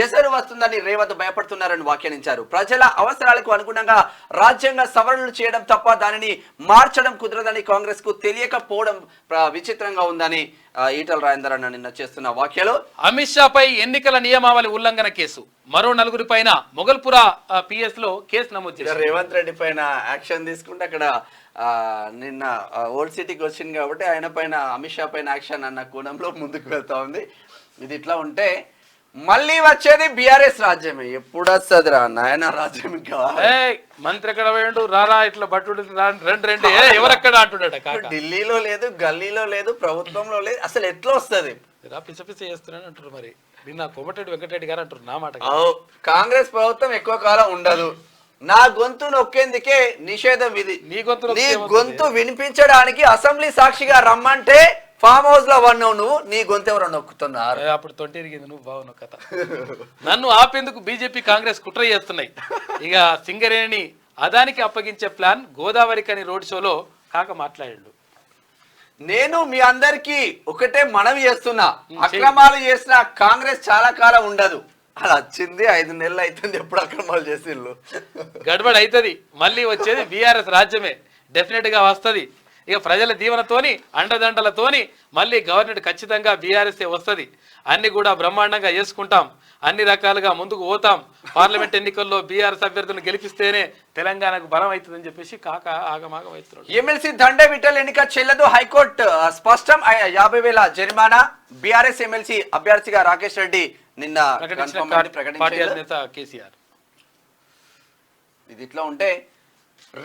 ఎసరు వస్తుందని రేవంత్ భయపడుతున్నారని వ్యాఖ్యానించారు. ప్రజల అవసరాలకు అనుగుణంగా రాజ్యాంగ సవరణలు చేయడం తప్ప దానిని మార్చడం కుదరదని కాంగ్రెస్ కు తెలియకపోవడం విచిత్రంగా ఉందని ఈటల రాజేందర్ అన్న నిన్న చేస్తున్న వ్యాఖ్యలు. అమిత్ షాపై ఎన్నికల నియమావళి ఉల్లంఘన కేసు. మరో 4 పైన మొగల్పురా పిఎస్ లో కేసు నమోదు చేశారు. రేవంత్ రెడ్డి పైన యాక్షన్ తీసుకుంటే అక్కడ నిన్న ఓల్డ్ సిటీకి వచ్చింది కాబట్టి ఆయన పైన అమిత్ షా పైన యాక్షన్ అన్న కోణంలో ముందుకు వెళ్తా ఉంది. ఇది ఇట్లా ఉంటే మళ్ళీ వచ్చేది బీఆర్ఎస్ రాజ్యమే. ఎప్పుడు వస్తుంది రా నాయన రాజ్యం? ఇంకా మంత్రి ఎక్కడ పోయిండు, రారా ఇట్లా బట్టు రెండు ఎవరెక్కడ అంటున్నాడు. ఢిల్లీలో లేదు, గల్లీలో లేదు, ప్రభుత్వంలో లేదు, అసలు ఎట్లా వస్తుంది? పిచ్చ పిచ్చ చేస్తున్నాను అంటారు. మరి నిన్న కోమటిరెడ్డి వెంకటరెడ్డి గారు అంటారు నా మాట. కాంగ్రెస్ ప్రభుత్వం ఎక్కువ కాలం ఉండదు. నా గొంతు నొక్కేందుకే నిషేధం ఇది. నీ గొంతు వినిపించడానికి అసెంబ్లీ సాక్షిగా రమ్మంటే ఫామ్ హౌస్ లో వన్నావు నువ్వు. నీ గొంతు ఎవరో నొక్కుతున్నారు. అప్పుడు తొట్టిరిగింది నువ్వు బావు నొక్కత. నన్ను ఆపేందుకు బీజేపీ కాంగ్రెస్ కుట్ర చేస్తున్నాయి. ఇక సింగరేణి అదానికి అప్పగించే ప్లాన్ గోదావరికని రోడ్ షోలో కాక మాట్లాడిండు. నేను మీ అందరికి ఒకటే మనవి చేస్తున్నా, అక్రమాలు చేసిన కాంగ్రెస్ చాలా కాలం ఉండదు. అలా వచ్చింది 5 నెలలు అవుతుంది. ఎప్పుడు అక్రమాలు చేసిండ్రు? గడబడి అవుతుంది. మళ్ళీ వచ్చేది బీఆర్ఎస్ రాజ్యమే. డెఫినెట్ గా వస్తుంది. ఇక ప్రజల దీవెనతోని అండదండలతోని మళ్ళీ గవర్నమెంట్ ఖచ్చితంగా బీఆర్ఎస్ వస్తుంది. అన్ని కూడా బ్రహ్మాండంగా చేసుకుంటాం. అన్ని రకాలుగా ముందుకు పోతాం. పార్లమెంట్ ఎన్నికల్లో బీఆర్ఎస్ అభ్యర్థులను గెలిపిస్తేనే తెలంగాణకు బలం అవుతుందని చెప్పేసి కాక ఆగమాగం అవుతున్నాడు. ఎమ్మెల్సీ దండే విఠల్ ఎన్నిక చెల్లదు, హైకోర్టు స్పష్టం. 50,000 జరిమానా. బీఆర్ఎస్ ఎమ్మెల్సీ అభ్యర్థిగా రాకేష్ రెడ్డి నిన్న ప్రకటించిన confirm అంటే పార్టీ ప్రకటించారు. అధినేత కేసీఆర్. ఇది ఇట్లా ఉంటే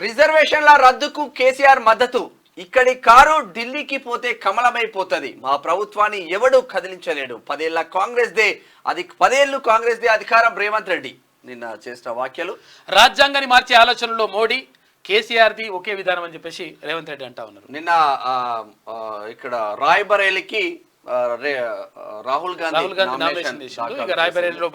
రిజర్వేషన్ల రద్దుకు కేసీఆర్ మద్దతు. ఇక్కడి కారు ఢిల్లీకి పోతే కమలమైపోతది. మా ప్రభుత్వాన్ని ఎవడు కదిలించలేడు. 10 ఏళ్ళు కాంగ్రెస్ దే అధికారం రేవంత్ రెడ్డి నిన్న చేసిన వ్యాఖ్యలు. రాజ్యాంగాన్ని మార్చే ఆలోచనలో మోడీ, కేసీఆర్ది ఒకే విధానం అని చెప్పేసి రేవంత్ రెడ్డి అంటా ఉన్నారు. నిన్న ఇక్కడ రాయ్బరేలీకి రాహుల్ గాంధీ నామినేషన్ చేసిండు. ఇక రాయ్బరేలీలో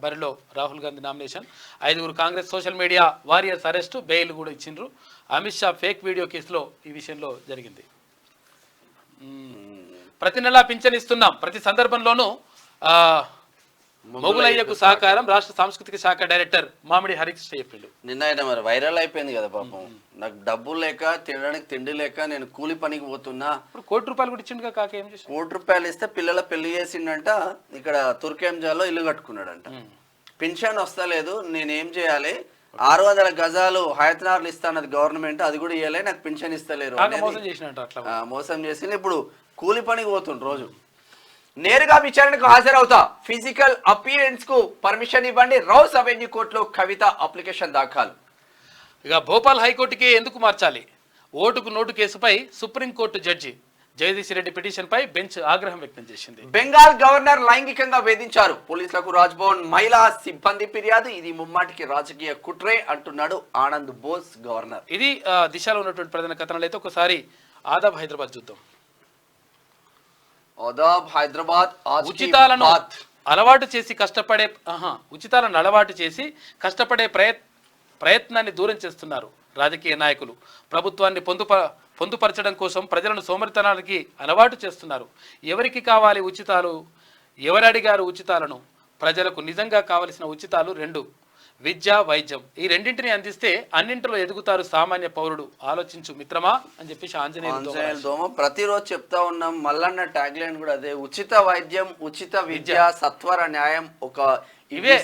బరిలో Rahul Gandhi nomination. 5 Congress social media warriors arrest, bail కూడా ఇచ్చిండ్రు. అమిత్ షా ఫేక్ వీడియో కేసులో ఈ విషయంలో జరిగింది. ప్రతి నెలా పింఛన్ ఇస్తున్నాం, ప్రతి సందర్భంలోనూ మొగులయ్యకు సహకారం రాష్ట్ర సాంస్కృతిక శాఖ డైరెక్టర్ మామిడి హరికృష్ణ చెప్పిండు. నిన్న ఆయన మరి వైరల్ అయిపోయింది కదా పాపం. నాకు డబ్బులు లేక తినడానికి తిండి లేక నేను కూలి పనికి పోతున్నా. ఇప్పుడు ₹1 కూడా ఇచ్చిండుగా కాక ఏం చేసి ₹1 ఇస్తే పిల్లల పెళ్లి చేసిండంట. ఇక్కడ తుర్కేంజాలో ఇల్లు కట్టుకున్నాడంట. పింఛన్ వస్తలేదు, నేనేం చేయాలి? 600 గజాలు హయత్నార్లు ఇస్తానది గవర్నమెంట్, అది కూడా ఇవ్వలే, నాకు పింఛన్ ఇస్తలేరు. మోసం చేసి ఇప్పుడు కూలి పనికి పోతుండ్రు రోజు. నేరుగా విచారణకు హాజరవుతా, ఫిజికల్ అపియరెన్స్ కు పర్మిషన్ ఇవ్వండి. రౌస్ అవెన్యూ కోర్టులో కవిత అప్లికేషన్ దాఖలు. ఇక భోపాల్ హైకోర్టుకి ఎందుకు మార్చాలి? ఓటుకు నోటు కేసుపై supreme court judge Jagadish Reddy petition పై బెంచ్ ఆగ్రహం వ్యక్తం చేసింది. బెంగాల్ గవర్నర్ లైంగికంగా వేధించారు. పోలీసులకు రాజ్భవన్ మహిళా సిబ్బంది ఫిర్యాదు. ఇది ముమ్మాటికి రాజకీయ కుట్రే అంటున్నాడు ఆనంద్ బోస్ గవర్నర్. ఇది దిశలో ఉన్నటువంటి ప్రధాన కథనాలు. అయితే ఒకసారి ఆదాబ్ హైదరాబాద్ చూద్దాం. ఆదాబ్ హైదరాబాద్. ఉచితాలను అలవాటు చేసి కష్టపడే ప్రయత్నాన్ని దూరం చేస్తున్నారు రాజకీయ నాయకులు. ప్రభుత్వాన్ని పొందుపరచడం కోసం ప్రజలను సోమరితనానికి అలవాటు చేస్తున్నారు. ఎవరికి కావాలి ఉచితాలు? ఎవరు అడిగారు ఉచితాలను? ప్రజలకు నిజంగా కావలసిన ఉచితాలు 2: విద్య, వైద్యం. ఈ రెండింటిని అందిస్తే అన్నింటిలో ఎదుగుతారు సామాన్య పౌరుడు. ఆలోచించు మిత్రమా అని చెప్పేసి ఆంజనేయులు దోమ ప్రతిరోజు చెప్తా ఉన్నాం. మల్లన్న ట్యాగ్ లైన్ కూడా అదే, ఉచిత వైద్యం, ఉచిత విద్య, సత్వర న్యాయం. ఇవే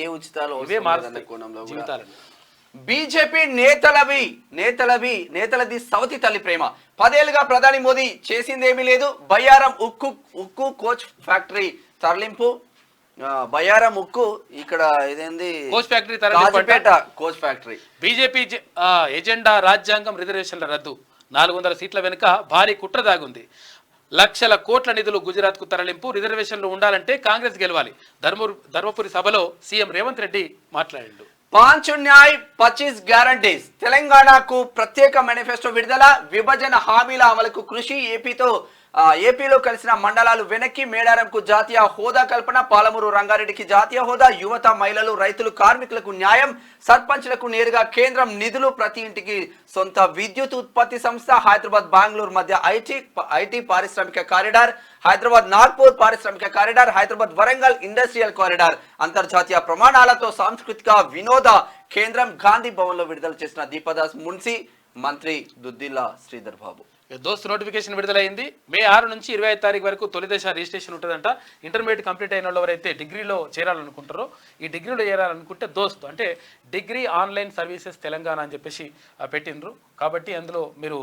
ఏ ఉచితాలు జీవితాలను. బీజేపీ నేతలది సవతి తల్లి ప్రేమ. 10 ఏళ్లుగా ప్రధాని మోదీ చేసిందేమీ లేదు. బయ్యారం ఉక్కు కోచ్ ఫ్యాక్టరీ తరలింపు. బయ్యారం ఉక్కు ఇక్కడ ఇదేంది coach factory coach factory. BJP agenda రాజ్యాంగం, రిజర్వేషన్ల రద్దు. 400 సీట్ల వెనుక భారీ కుట్ర దాగుంది. లక్షల కోట్ల నిధులు గుజరాత్ కు తరలింపు. రిజర్వేషన్లు ఉండాలంటే కాంగ్రెస్ గెలవాలి. ధర్మపురి సభలో సీఎం రేవంత్ రెడ్డి మాట్లాడిండు. 5 న్యాయ్ 25 గ్యారంటీస్. తెలంగాణకు ప్రత్యేక మేనిఫెస్టో విడుదల. విభజన హామీల అమలుకు కృషి. ఏపీలో కలిసిన మండలాలు వెనక్కి. మేడారంకు జాతీయ హోదా కల్పన. పాలమూరు రంగారెడ్డికి జాతీయ హోదా. యువత, మహిళలు, రైతులు, కార్మికులకు న్యాయం. సర్పంచ్లకు నేరుగా కేంద్రం నిధులు. ప్రతి ఇంటికి సొంత విద్యుత్ ఉత్పత్తి సంస్థ. హైదరాబాద్ బెంగళూరు మధ్య ఐటీ పారిశ్రామిక కారిడార్. హైదరాబాద్ నాగ్పూర్ పారిశ్రామిక corridor. Hyderabad Warangal industrial corridor. అంతర్జాతీయ ప్రమాణాలతో సాంస్కృతిక వినోద కేంద్రం. గాంధీ భవన్ లో విడుదల చేసిన దీపదాస్ మున్సి. మంత్రి దుద్దిల్లా శ్రీధర్ బాబు. దోస్తు నోటిఫికేషన్ విడుదలైంది. మే 6 నుంచి 25 తారీఖు వరకు తొలి దశ రిజిస్ట్రేషన్ ఉంటుందంట. ఇంటర్మీడియట్ కంప్లీట్ అయిన వాళ్ళు ఎవరైతే డిగ్రీలో చేరాలనుకుంటారో, ఈ డిగ్రీలో చేరాలనుకుంటే దోస్తు అంటే డిగ్రీ ఆన్లైన్ సర్వీసెస్ తెలంగాణ అని చెప్పేసి పెట్టిండ్రు. కాబట్టి అందులో మీరు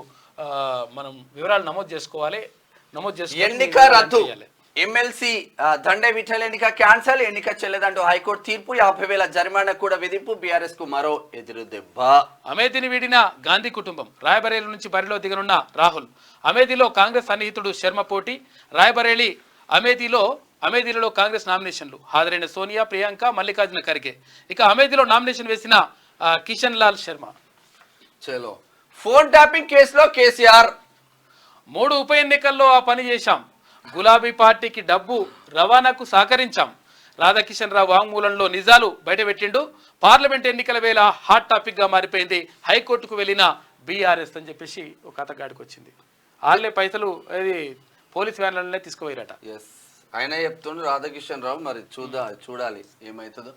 మనం వివరాలు నమోదు చేసుకోవాలి. ఎన్నిక రద్దు. ఎమ్మెల్సీ దండే విఠల్ ఎన్నిక క్యాన్సల్. ఎన్నిక చెల్లదంటూ హైకోర్టు తీర్పు. 50,000 జరిమానా కూడా విధింపు. బీఆర్ఎస్ కు మరో ఎదురు దెబ్బ. అమేథీని వీడిన గాంధీ కుటుంబం. రాయబరేలీ నుంచి బరిలో దిగనున్న రాహుల్. అమేథీలో కాంగ్రెస్ సన్నిహితుడు శర్మ పోటీ. రాయబరేలీ అమేథీలో కాంగ్రెస్ నామినేషన్లు. హాజరైన సోనియా, ప్రియాంక, మల్లికార్జున ఖర్గే. ఇక అమేథీలో నామినేషన్ వేసిన కిషన్ లాల్ శర్మ. చలో ఫోన్ ట్యాపింగ్ కేసులో కేసీఆర్. 3 ఉప ఎన్నికల్లో ఆ పని చేశాం. గులాబీ పార్టీకి డబ్బు రవాణాకు సహకరించాం. రాధాకిషన్ రావు వాంగ్మూలంలో నిజాలు బయటపెట్టిండు. పార్లమెంట్ ఎన్నికల వేళ హాట్ టాపిక్ గా మారిపోయింది. హైకోర్టుకు వెళ్ళిన బీఆర్ఎస్ అని చెప్పేసి ఒక కథగాడికి వచ్చింది. వాళ్ళే పైసలు అది పోలీస్ వ్యాన్లనే తీసుకుపోయారట. ఆయన చెప్తుండ్రు రాధాకిషన్ రావు. మరి చూడాలి ఏమైతుందో.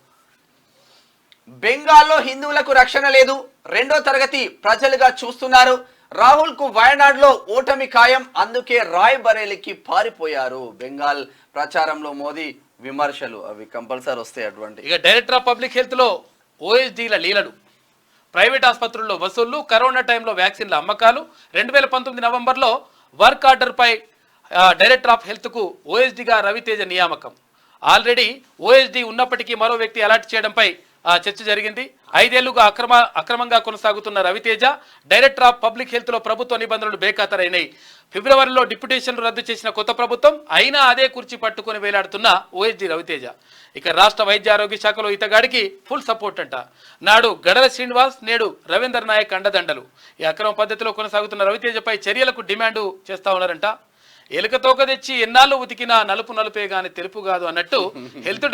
బెంగాల్లో హిందువులకు రక్షణ లేదు. 2వ తరగతి ప్రజలుగా చూస్తున్నారు. రాహుల్ కు వయనాడులో ఓటమి ఖాయం. అందుకే రాయ్ బరేలీకి పారిపోయారు. బెంగాల్ ప్రచారంలో మోదీ విమర్శలు అవి కంపల్సరీ వస్తాయి. అటువంటి ఇక డైరెక్టర్ ఆఫ్ పబ్లిక్ హెల్త్ లో ఓఎస్డీల లీలలు. ప్రైవేట్ ఆసుపత్రుల్లో వసూళ్లు. కరోనా టైంలో వ్యాక్సిన్ల అమ్మకాలు. 2019 నవంబర్లో వర్క్ ఆర్డర్ పై డైరెక్టర్ ఆఫ్ హెల్త్ కు ఓఎస్డీగా రవితేజ నియామకం. ఆల్రెడీ ఓఎస్డీ ఉన్నప్పటికీ మరో వ్యక్తి అలాట్ చేయడంపై చర్చ జరిగింది. 5 ఏళ్లుగా అక్రమంగా కొనసాగుతున్న Ravi Teja director of public health లో ప్రభుత్వ నిబంధనలు బేఖాతరైనాయి. ఫిబ్రవరిలో డిప్యుటేషన్లు రద్దు చేసిన కొత్త ప్రభుత్వం అయినా అదే కుర్చీ పట్టుకుని వేలాడుతున్న ఓఎస్డీ రవితేజ. ఇక రాష్ట్ర వైద్య ఆరోగ్య శాఖలో ఇతగాడికి ఫుల్ సపోర్ట్ అంట. నాడు గడల శ్రీనివాస్, నేడు రవీందర్ నాయక్ అండదండలు. ఈ అక్రమ పద్ధతిలో కొనసాగుతున్న రవితేజపై చర్యలకు డిమాండ్ చేస్తా ఉన్నారంట. ఎలుక తోక తెచ్చి ఎన్నాళ్ళు ఉతికినా నలుపే గాని తెలుపు కాదు అన్నట్టు హెల్త్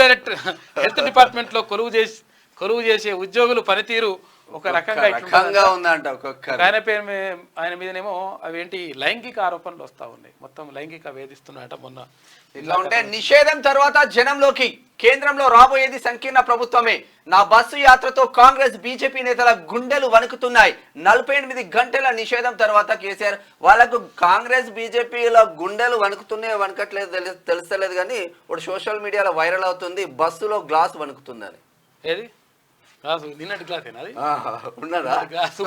డిపార్ట్మెంట్ లో కొలువు చేసే ఉద్యోగులు పనితీరు ఒక రకంగా ఉందంట. ఒక్కొక్క ఆయన మీదనేమో అవేంటి లైంగిక ఆరోపణలు వస్తా ఉన్నాయి. మొత్తం లైంగిక వేధిస్తున్నట. మొన్న ఇట్లా ఉంటే నిషేధం తర్వాత జనంలోకి కేంద్రంలో రాబోయేది సంకీర్ణ ప్రభుత్వమే. నా బస్సు యాత్రతో కాంగ్రెస్ బీజేపీ నేతల గుండెలు వణుకుతున్నాయి. 48 గంటల నిషేధం తర్వాత కేసీఆర్ వాళ్ళకు కాంగ్రెస్ బీజేపీల గుండెలు వణుకుతున్నాయి వణకట్లేదు తెలుస్తలేదు కానీ ఇప్పుడు సోషల్ మీడియాలో వైరల్ అవుతుంది బస్సులో గ్లాస్ వణుకుతుందని. ఏది గ్లాసు నిన్నటి గ్లాసేనా అది? ఉన్నదా? గ్లాసు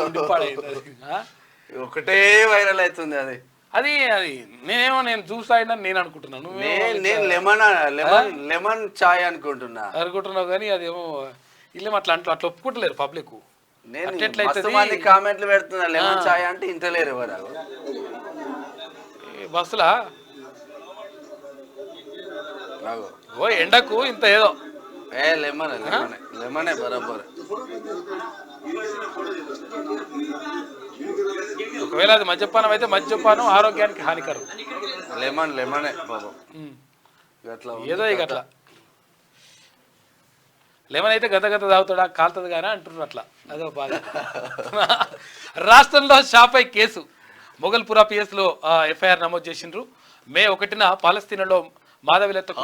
ఒకటే వైరల్ అవుతుంది అది. అది నేను చూసాను నేను అనుకుంటున్నాను. నేను లెమన్ చాయ్ అనుకుంటున్నావు కానీ అదేమో ఇల్లేమో అట్లా ఒప్పుకుంటలేరు పబ్లిక్. నేను కామెంట్లు పెడుతున్నా లెమన్ చాయ్ అంటే ఇంటలేరు ఎవరు బస్సులా. ఓ ఎండకు ఇంత ఏదో లెమనే బరాబర్. ఒకవేళ అది మద్యపానం అయితే మద్యపానం ఆరోగ్యానికి హానికరం. లెమనే ఏదో ఇక అట్లా లెమన్ అయితే గత తాగుతాడా కాలుతుంది కానీ అంటున్నారు అట్లా. అదో బాధ. రాష్ట్రంలో షాపై కేసు. మొగల్పురా పిఎస్లో ఎఫ్ఐఆర్ నమోదు చేసిండ్రు. మే 1న పాలస్తీనాలో మాధవిలతకు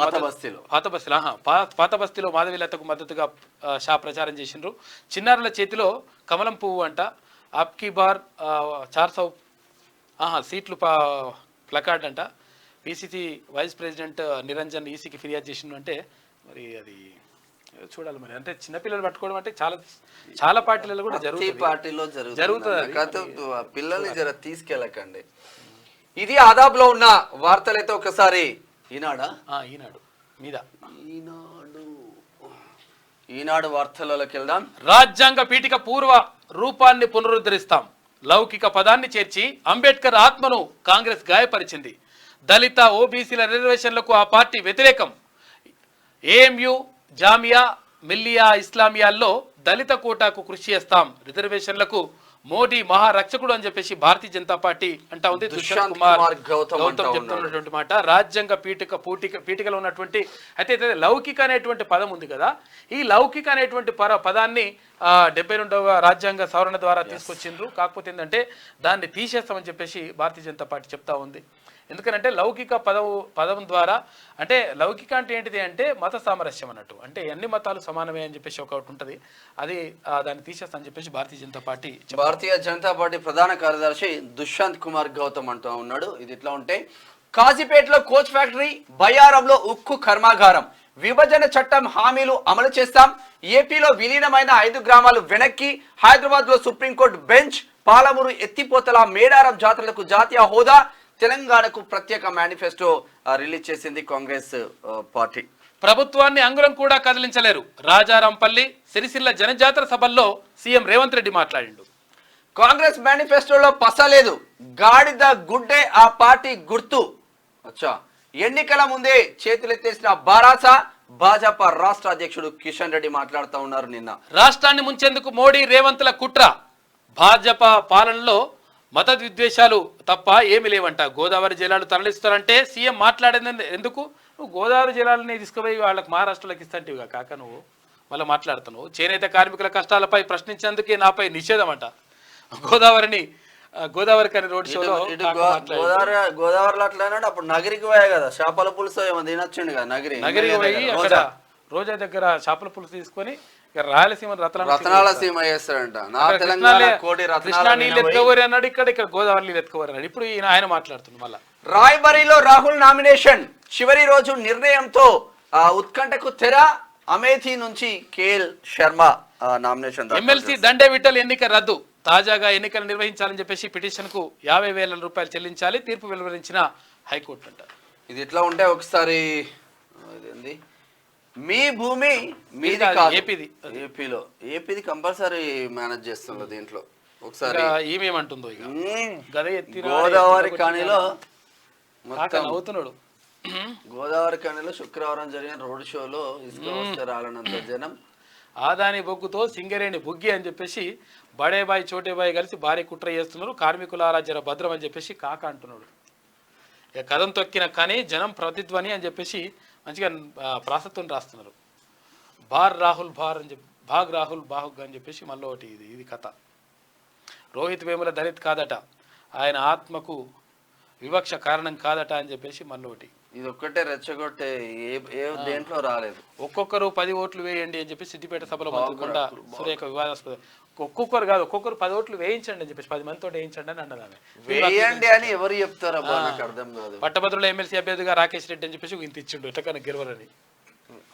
పాత బస్తీలో మాధవిలతకు మద్దతుగా షా ప్రచారం చేసిండ్రు. చిన్నారుల చేతిలో కమలం పువ్వు అంట. అప్కి బార్ 400 సీట్లు ప్లకార్డ్ అంట. పిసిసి వైస్ ప్రెసిడెంట్ నిరంజన్ ఈసీకి ఫిర్యాదు చేసిండు. అంటే మరి అది చూడాలి మరి. అంటే చిన్నపిల్లలు పట్టుకోవడం అంటే చాలా పార్టీలలో కూడా జరుగుతుంది. పిల్లల్ని జర తీసుకెళ్ళకండి. ఇది ఆదాబ్లో ఉన్న వార్తలైతే ఒకసారి ఈనాడు వార్తలలోకి వెళ్దాం. రాజ్యాంగ పీఠిక పూర్వ రూపాన్ని పునరుద్ధరిస్తాం. లౌకిక పదాన్ని చేర్చి అంబేద్కర్ ఆత్మను కాంగ్రెస్ గాయపరిచింది. దళిత ఓబీసీల రిజర్వేషన్లకు ఆ పార్టీ వ్యతిరేకం. ఏఎంయు, జామియా మిల్లియా ఇస్లామియాల్లో దళిత కోటాకు కృషి చేస్తాం. రిజర్వేషన్లకు మోడీ మహారక్షకుడు అని చెప్పేసి భారతీయ జనతా పార్టీ అంటా ఉంది. దుష్యంత్ కుమార్ గౌతమ్ చెప్తున్నటువంటి మాట. రాజ్యాంగ పీఠికలో ఉన్నటువంటి అయితే లౌకిక అనేటువంటి పదం ఉంది కదా, ఈ లౌకిక అనేటువంటి పదాన్ని 72వ రాజ్యాంగ సవరణ ద్వారా తీసుకొచ్చిండ్రు. కాకపోతే ఏంటంటే దాన్ని తీసేస్తామని చెప్పేసి భారతీయ జనతా పార్టీ చెప్తా ఉంది. ఎందుకంటే లౌకిక పదం ద్వారా అంటే లౌకిక అంటే ఏంటిది అంటే మత సామరస్యం అన్నట్టు. అంటే అన్ని మతాలు సమానమే అని చెప్పేసి ఒకటి ఉంటుంది. అది దాన్ని తీసేస్తామని చెప్పేసి భారతీయ జనతా పార్టీ ప్రధాన కార్యదర్శి దుష్యంత్ కుమార్ గౌతమ్ అంటూ ఉన్నాడు. ఇది ఇట్లా ఉంటే కాజీపేటలో కోచ్ ఫ్యాక్టరీ, బయ్యారంలో ఉక్కు కర్మాగారం, విభజన చట్టం హామీలు అమలు చేస్తాం. ఏపీలో విలీనమైన 5 గ్రామాలు వెనక్కి. హైదరాబాద్ లో సుప్రీంకోర్టు బెంచ్. పాలమూరు ఎత్తిపోతల మేడారం జాతరలకు జాతీయ హోదా. తెలంగాణకు ప్రత్యేక మేనిఫెస్టో రిలీజ్ చేసింది కాంగ్రెస్ పార్టీ. ప్రభుత్వాన్ని అంగుళం కూడా కదిలించలేరు. రాజారాంపల్లి, సిరిసిల్ల జనజాతర సభల్లో సీఎం రేవంత్ రెడ్డి మాట్లాడిండు. కాంగ్రెస్ మేనిఫెస్టోలో పసలేదు. గాడిద గుడ్డే ఆ పార్టీ గుర్తు. ఎన్నికల ముందే చేతులెత్తేసిన బారాసా. భాజపా రాష్ట్ర అధ్యక్షుడు కిషన్ రెడ్డి మాట్లాడుతూ ఉన్నారు. నిన్న రాష్ట్రాన్ని ముంచేందుకు మోడీ రేవంత్ల కుట్ర. భాజపా పాలనలో మత విద్వేషాలు తప్ప ఏమి లేవంట. గోదావరి జలాలు తరలిస్తారంటే సీఎం మాట్లాడేది ఎందుకు? నువ్వు గోదావరి జలాలని తీసుకుపోయి వాళ్ళకి మహారాష్ట్రలోకి ఇస్తాంటివిగా కాక నువ్వు మళ్ళీ మాట్లాడుతున్నావు. చేనేత కార్మికుల కష్టాలపై ప్రశ్నించేందుకే నాపై నిషేధం అంట. గోదావరి కానీ రోడ్ షోలో గోదావరిలో అట్లా అప్పుడు నగరికి పోయా కదా చేపల పులుసు ఏమో తినొచ్చిండు కదా. నగరికి పోయి అక్కడ రోజా దగ్గర చేపల పులుసు తీసుకొని రాయలసీమ రతనాలసీమ చేస్తాడంట. కృష్ణా నీళ్ళు ఎత్తుకోవరి అన్నాడు. ఇక్కడ గోదావరి నీళ్ళు ఎత్తుకోవరి అన్నాడు. ఇప్పుడు ఆయన మాట్లాడుతున్నాడు. మళ్ళా రాయ్బరీలో రాహుల్ నామినేషన్ చివరి రోజు నిర్ణయంతో ఉత్కంఠకు తెర. అమేథీ నుంచి KL Sharma nomination. MLC Dande Vithal ఎన్నిక రద్దు. తాజాగా ఎన్నికలు నిర్వహించాలని చెప్పేసి పిటిషన్ కు 50,000 రూపాయలు చెల్లించాలి. తీర్పు వెలువరించిన హైకోర్టు అంట. ఇది ఇట్లా ఉంటే ఒకసారి మీ భూమి మీది కాదు, కాదు. ఏపీది. ఏపీది కంపల్సరీ మేనేజ్ చేస్తున్నారు దీంట్లో. ఒకసారి ఈమెమంటుందో ఇక గదే ఎత్తిన గోదావరి కాణిలో మొత్తం నవ్వుతున్నాడు. గోదావరి కాణిలో శుక్రవారం జరిగిన రోడ్ షోలో ఇసుక వస్తే రాలనంత జనం. ఆదాని బొగ్గుతో సింగరేణి బుగ్గి అని చెప్పేసి బడేబాయి చోటేబాయి కలిసి భారీ కుట్ర చేస్తున్నారు. కార్మికులారా జర భద్రం అని చెప్పేసి కాక అంటున్నాడు. ఇక కథం తొక్కిన కానీ జనం ప్రతిధ్వని అని చెప్పేసి మంచిగా ప్రాసత్వం రాస్తున్నారు. భాగ్ రాహుల్ బాహుగ్ అని చెప్పేసి మళ్ళీ ఒకటి ఇది కథ. రోహిత్ వేముల దళిత్ కాదట, ఆయన ఆత్మకు వివక్ష కారణం కాదట అని చెప్పేసి మళ్ళీ ఒకటి. ఇది ఒక్కటే రెచ్చగొట్టే ఏ దేంట్లో రాలేదు. ఒక్కొక్కరు 10 ఓట్లు వేయండి అని చెప్పి సిద్దిపేట సభలో మంత్రి కొండ సురేఖ వివాదాస్పద. ఒక్కొక్కరు కాదు, ఒక్కొక్కరు 10 ఓట్లు వేయించండి అని చెప్పేసి 10 మందితో వేయించండి అని అన్నది ఆమె. వేయండి అని ఎవరు చెప్తారా? నాకు అర్థం కాదు. పట్టభద్రుల ఎమ్మెల్సీ అభ్యర్థిగా రాకేష్ రెడ్డి అని చెప్పేసి ఇంత ఇచ్చిండు ఎట్టకన్నా గెలవరని.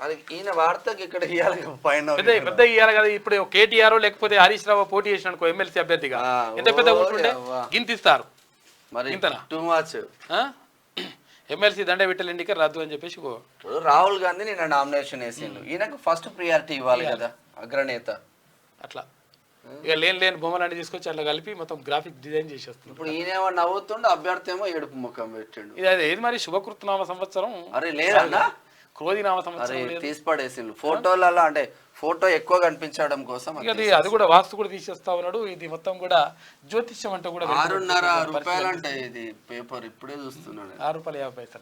అది ఈయన వార్తకి ఇక్కడ ఇవ్వాలి పైన పెద్ద ఇయ్యాలి కదా. ఇప్పుడు కేటీఆర్ లేకపోతే హరీష్ రావు పోటీ చేసిన అనుకో ఎమ్మెల్సీ అభ్యర్థిగా ఎంత పెద్ద ఓట్లుంటే గింతిస్తారు. మరి ఇంతనా టూ మచ్. ఎమ్మెల్సీ దండ విట్టలేండికి రద్దు అని చెప్పేసి ఇప్పుడు రాహుల్ గాంధీ నిన్న నామినేషన్ వేసిండు. ఈయనకు ఫస్ట్ ప్రియారిటీ ఇవ్వాలి కదా అగ్రనేత. అట్లా ఇక లేని బొమ్మలన్నీ తీసుకొచ్చి అట్లా కలిపి మొత్తం గ్రాఫిక్ డిజైన్ చేసేస్తుంది. ఇప్పుడు ఈయనేమో నవ్వుతుండే, అభ్యర్థి ఏమో ఏడుపు ముఖం పెట్టిండు. ఇది ఏది మరి శుభకృతనామ సంవత్సరం. అరే లేదన్నా, క్రోధినామ సంవత్సరం తీసి పడేసిండు ఫోటోలలో. అంటే ఫోటో ఎక్కువ కనిపించడం కోసం అది కూడా వాస్తు కూడా తీసేస్తా ఉన్నాడు. ఇది మొత్తం కూడా జ్యోతిష్యం అంటే కూడా 6.5 రూపాయలు అంటే ఇది పేపర్ ఇప్పుడే చూస్తున్నాడు. 6 రూపాయలు 50 పైసలు.